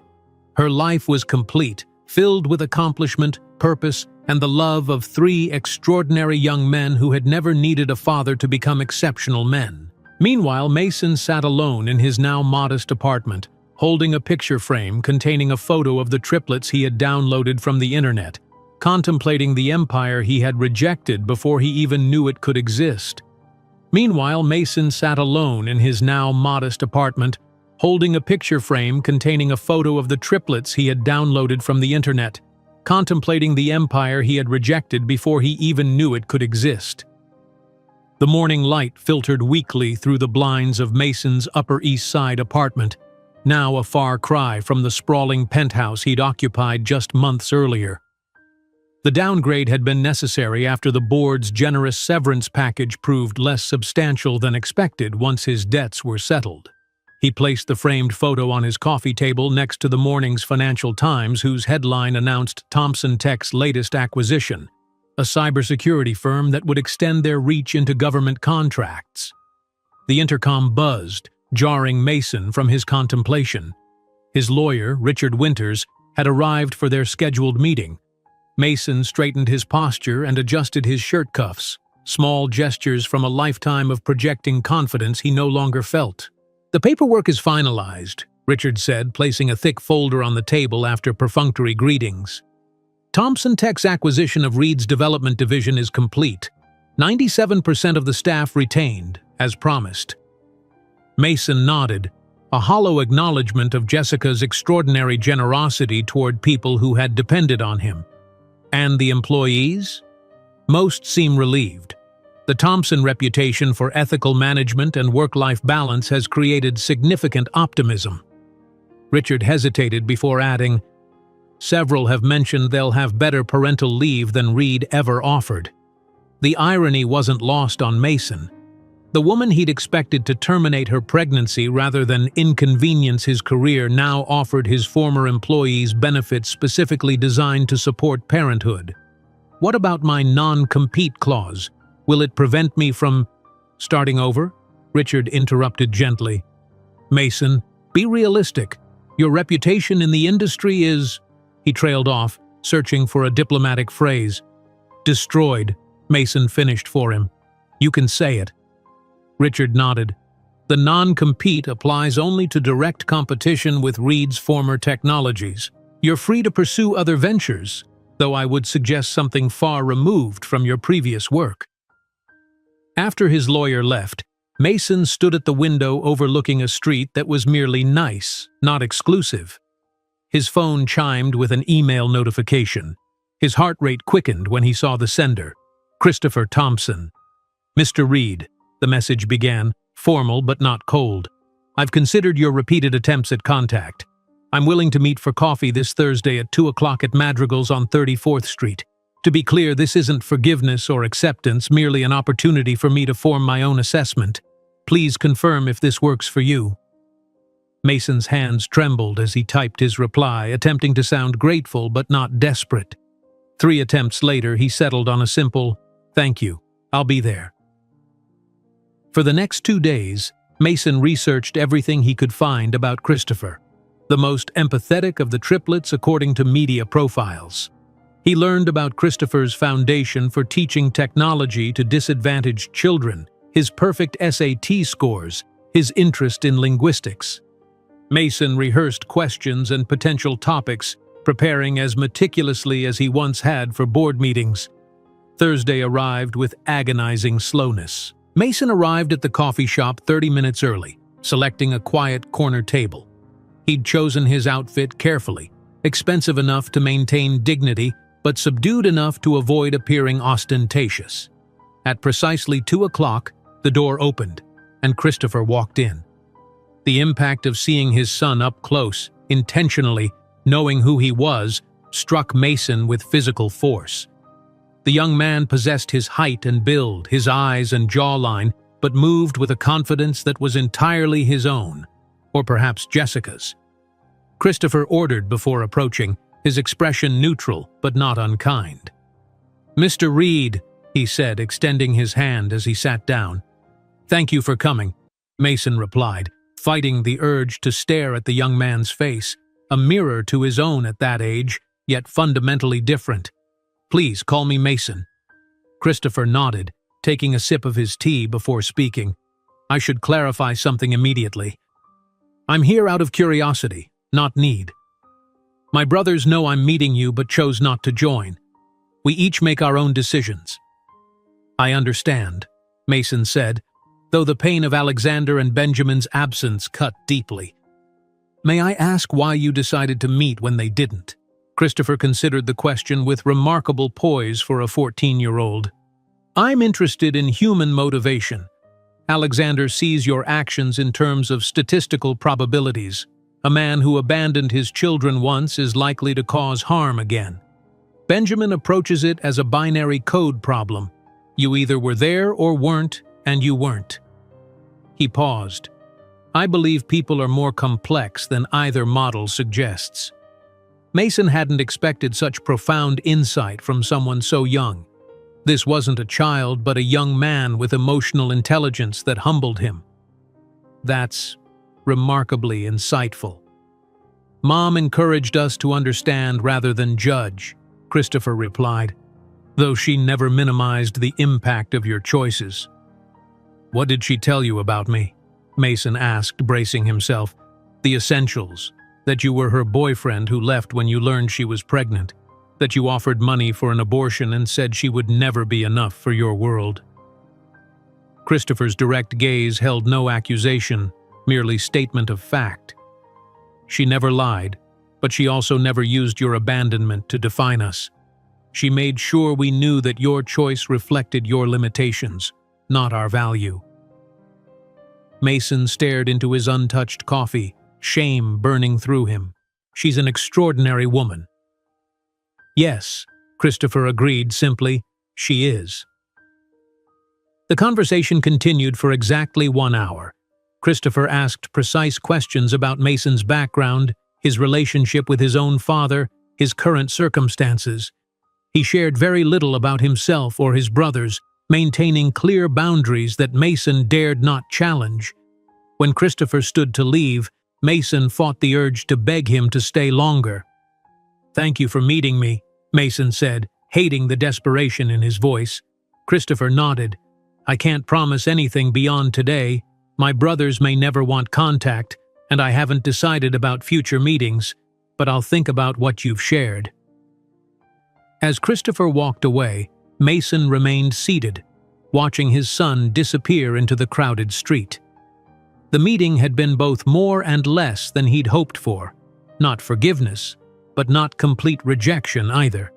Her life was complete, filled with accomplishment, purpose, and the love of 3 extraordinary young men who had never needed a father to become exceptional men. Meanwhile, Mason sat alone in his now modest apartment, holding a picture frame containing a photo of the triplets he had downloaded from the internet, contemplating the empire he had rejected before he even knew it could exist. Meanwhile, Mason sat alone in his now modest apartment, holding a picture frame containing a photo of the triplets he had downloaded from the internet, contemplating the empire he had rejected before he even knew it could exist. The morning light filtered weakly through the blinds of Mason's Upper East Side apartment, now a far cry from the sprawling penthouse he'd occupied just months earlier. The downgrade had been necessary after the board's generous severance package proved less substantial than expected once his debts were settled. He placed the framed photo on his coffee table next to the morning's Financial Times, whose headline announced Thompson Tech's latest acquisition, a cybersecurity firm that would extend their reach into government contracts. The intercom buzzed, jarring Mason from his contemplation. His lawyer, Richard Winters, had arrived for their scheduled meeting. Mason straightened his posture and adjusted his shirt cuffs, small gestures from a lifetime of projecting confidence he no longer felt. "The paperwork is finalized," Richard said, placing a thick folder on the table after perfunctory greetings. Thompson Tech's acquisition of Reed's development division is complete. 97% of the staff retained, as promised. Mason nodded, a hollow acknowledgement of Jessica's extraordinary generosity toward people who had depended on him. And the employees? Most seem relieved. The Thompson reputation for ethical management and work-life balance has created significant optimism. Richard hesitated before adding, "Several have mentioned they'll have better parental leave than Reed ever offered." The irony wasn't lost on Mason. The woman he'd expected to terminate her pregnancy rather than inconvenience his career now offered his former employees benefits specifically designed to support parenthood. "What about my non-compete clause? Will it prevent me from starting over?" Richard interrupted gently. "Mason, be realistic. Your reputation in the industry is—" He trailed off, searching for a diplomatic phrase. "Destroyed," Mason finished for him. "You can say it." Richard nodded. "The non-compete applies only to direct competition with Reed's former technologies. You're free to pursue other ventures, though I would suggest something far removed from your previous work." After his lawyer left, Mason stood at the window overlooking a street that was merely nice, not exclusive. His phone chimed with an email notification. His heart rate quickened when he saw the sender, Christopher Thompson. "Mr. Reed," the message began, formal but not cold. "I've considered your repeated attempts at contact. I'm willing to meet for coffee this Thursday at 2 o'clock at Madrigal's on 34th Street. To be clear, this isn't forgiveness or acceptance, merely an opportunity for me to form my own assessment. Please confirm if this works for you." Mason's hands trembled as he typed his reply, attempting to sound grateful but not desperate. 3 attempts later, he settled on a simple, "Thank you, I'll be there." For the next 2 days, Mason researched everything he could find about Christopher, the most empathetic of the triplets according to media profiles. He learned about Christopher's foundation for teaching technology to disadvantaged children, his perfect SAT scores, his interest in linguistics. Mason rehearsed questions and potential topics, preparing as meticulously as he once had for board meetings. Thursday arrived with agonizing slowness. Mason arrived at the coffee shop 30 minutes early, selecting a quiet corner table. He'd chosen his outfit carefully, expensive enough to maintain dignity, but subdued enough to avoid appearing ostentatious. At precisely 2 o'clock, the door opened, and Christopher walked in. The impact of seeing his son up close, intentionally, knowing who he was, struck Mason with physical force. The young man possessed his height and build, his eyes and jawline, but moved with a confidence that was entirely his own, or perhaps Jessica's. Christopher ordered before approaching, his expression neutral but not unkind. "Mr. Reed," he said, extending his hand as he sat down. "Thank you for coming," Mason replied, fighting the urge to stare at the young man's face, a mirror to his own at that age, yet fundamentally different. "Please call me Mason." Christopher nodded, taking a sip of his tea before speaking. "I should clarify something immediately. I'm here out of curiosity, not need. My brothers know I'm meeting you but chose not to join. We each make our own decisions." "I understand," Mason said, though the pain of Alexander and Benjamin's absence cut deeply. "May I ask why you decided to meet when they didn't?" Christopher considered the question with remarkable poise for a 14-year-old. "I'm interested in human motivation. Alexander sees your actions in terms of statistical probabilities. A man who abandoned his children once is likely to cause harm again. Benjamin approaches it as a binary code problem. You either were there or weren't, and you weren't." He paused. "I believe people are more complex than either model suggests." Mason hadn't expected such profound insight from someone so young. This wasn't a child, but a young man with emotional intelligence that humbled him. "That's remarkably insightful." "Mom encouraged us to understand rather than judge," Christopher replied, though she never minimized the impact of your choices. "What did she tell you about me?" Mason asked, bracing himself. The essentials: that you were her boyfriend who left when you learned she was pregnant, that you offered money for an abortion and said she would never be enough for your world. Christopher's direct gaze held no accusation, merely statement of fact. She never lied, but she also never used your abandonment to define us. She made sure we knew that your choice reflected your limitations, not our value. Mason stared into his untouched coffee, shame burning through him. She's an extraordinary woman. Yes, Christopher agreed simply, she is. The conversation continued for exactly 1 hour. Christopher asked precise questions about Mason's background, his relationship with his own father, his current circumstances. He shared very little about himself or his brothers, maintaining clear boundaries that Mason dared not challenge. When Christopher stood to leave, Mason fought the urge to beg him to stay longer. "Thank you for meeting me," Mason said, hating the desperation in his voice. Christopher nodded. "I can't promise anything beyond today. My brothers may never want contact, and I haven't decided about future meetings, but I'll think about what you've shared." As Christopher walked away, Mason remained seated, watching his son disappear into the crowded street. The meeting had been both more and less than he'd hoped for. Not forgiveness, but not complete rejection either.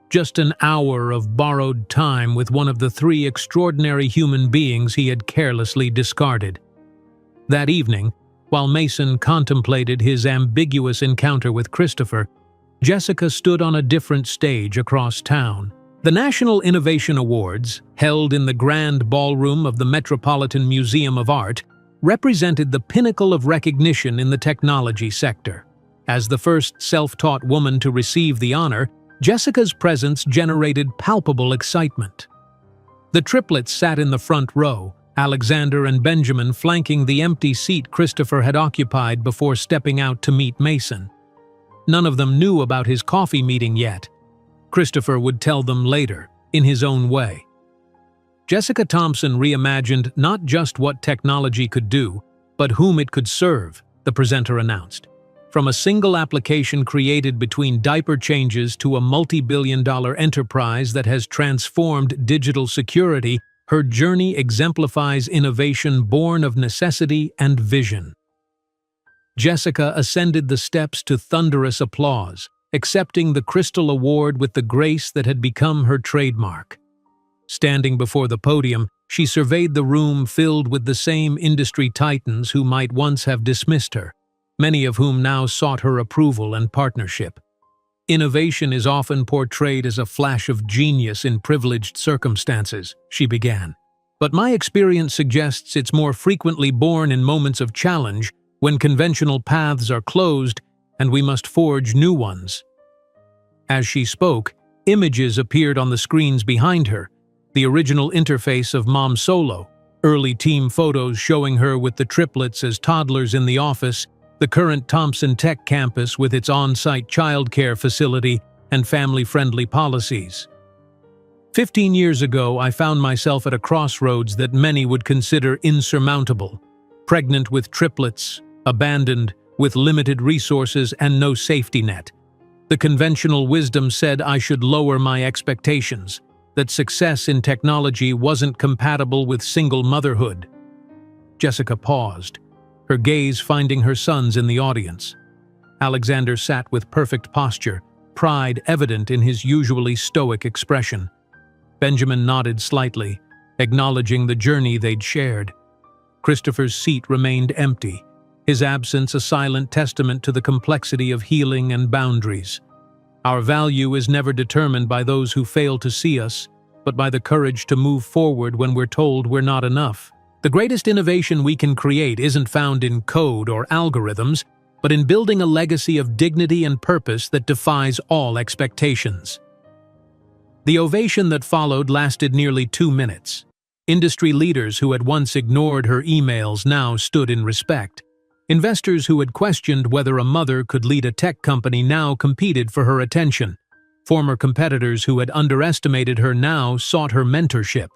Just an hour of borrowed time with one of the 3 extraordinary human beings he had carelessly discarded. That evening, while Mason contemplated his ambiguous encounter with Christopher, Jessica stood on a different stage across town. The National Innovation Awards, held in the grand ballroom of the Metropolitan Museum of Art, represented the pinnacle of recognition in the technology sector. As the first self-taught woman to receive the honor, Jessica's presence generated palpable excitement. The triplets sat in the front row, Alexander and Benjamin flanking the empty seat Christopher had occupied before stepping out to meet Mason. None of them knew about his coffee meeting yet. Christopher would tell them later, in his own way. Jessica Thompson reimagined not just what technology could do, but whom it could serve, the presenter announced. From a single application created between diaper changes to a multi-billion-dollar enterprise that has transformed digital security, her journey exemplifies innovation born of necessity and vision. Jessica ascended the steps to thunderous applause, accepting the Crystal Award with the grace that had become her trademark. Standing before the podium, she surveyed the room filled with the same industry titans who might once have dismissed her, many of whom now sought her approval and partnership. "Innovation is often portrayed as a flash of genius in privileged circumstances," she began. "But my experience suggests it's more frequently born in moments of challenge, when conventional paths are closed and we must forge new ones." As she spoke, images appeared on the screens behind her, the original interface of Mom Solo, early team photos showing her with the triplets as toddlers in the office, the current Thompson Tech campus with its on-site childcare facility and family-friendly policies. 15 years ago, I found myself at a crossroads that many would consider insurmountable. Pregnant with triplets, abandoned, with limited resources and no safety net. The conventional wisdom said I should lower my expectations, that success in technology wasn't compatible with single motherhood. Jessica paused, her gaze finding her sons in the audience. Alexander sat with perfect posture, pride evident in his usually stoic expression. Benjamin nodded slightly, acknowledging the journey they'd shared. Christopher's seat remained empty, his absence a silent testament to the complexity of healing and boundaries. Our value is never determined by those who fail to see us, but by the courage to move forward when we're told we're not enough. The greatest innovation we can create isn't found in code or algorithms, but in building a legacy of dignity and purpose that defies all expectations. The ovation that followed lasted nearly 2 minutes. Industry leaders who had once ignored her emails now stood in respect. Investors who had questioned whether a mother could lead a tech company now competed for her attention. Former competitors who had underestimated her now sought her mentorship.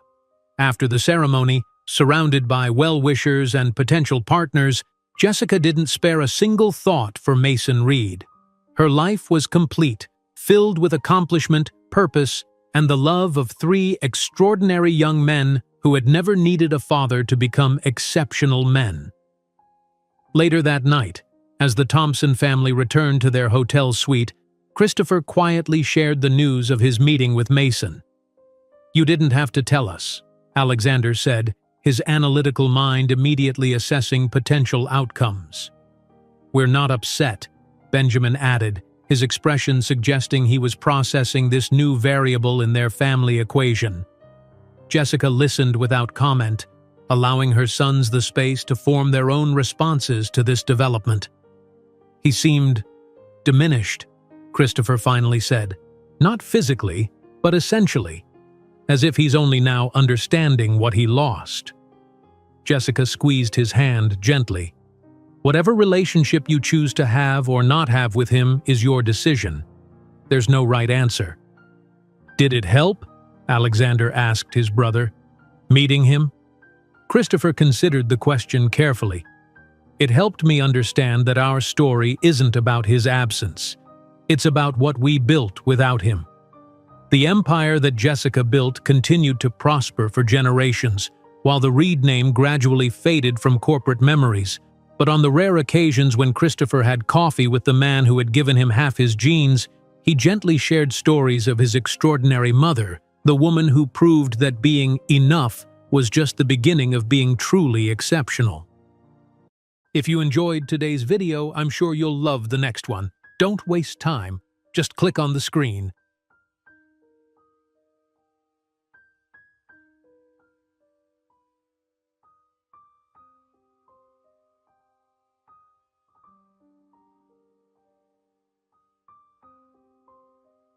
After the ceremony, surrounded by well-wishers and potential partners, Jessica didn't spare a single thought for Mason Reed. Her life was complete, filled with accomplishment, purpose, and the love of three extraordinary young men who had never needed a father to become exceptional men. Later that night, as the Thompson family returned to their hotel suite, Christopher quietly shared the news of his meeting with Mason. "You didn't have to tell us," Alexander said, his analytical mind immediately assessing potential outcomes. "We're not upset," Benjamin added, his expression suggesting he was processing this new variable in their family equation. Jessica listened without comment, allowing her sons the space to form their own responses to this development. "He seemed diminished," Christopher finally said. "Not physically, but essentially, as if he's only now understanding what he lost." Jessica squeezed his hand gently. "Whatever relationship you choose to have or not have with him is your decision. There's no right answer." "Did it help?" Alexander asked his brother. "Meeting him?" Christopher considered the question carefully. "It helped me understand that our story isn't about his absence. It's about what we built without him." The empire that Jessica built continued to prosper for generations, while the Reed name gradually faded from corporate memories. But on the rare occasions when Christopher had coffee with the man who had given him half his genes, he gently shared stories of his extraordinary mother, the woman who proved that being enough was just the beginning of being truly exceptional. If you enjoyed today's video, I'm sure you'll love the next one. Don't waste time. Just click on the screen.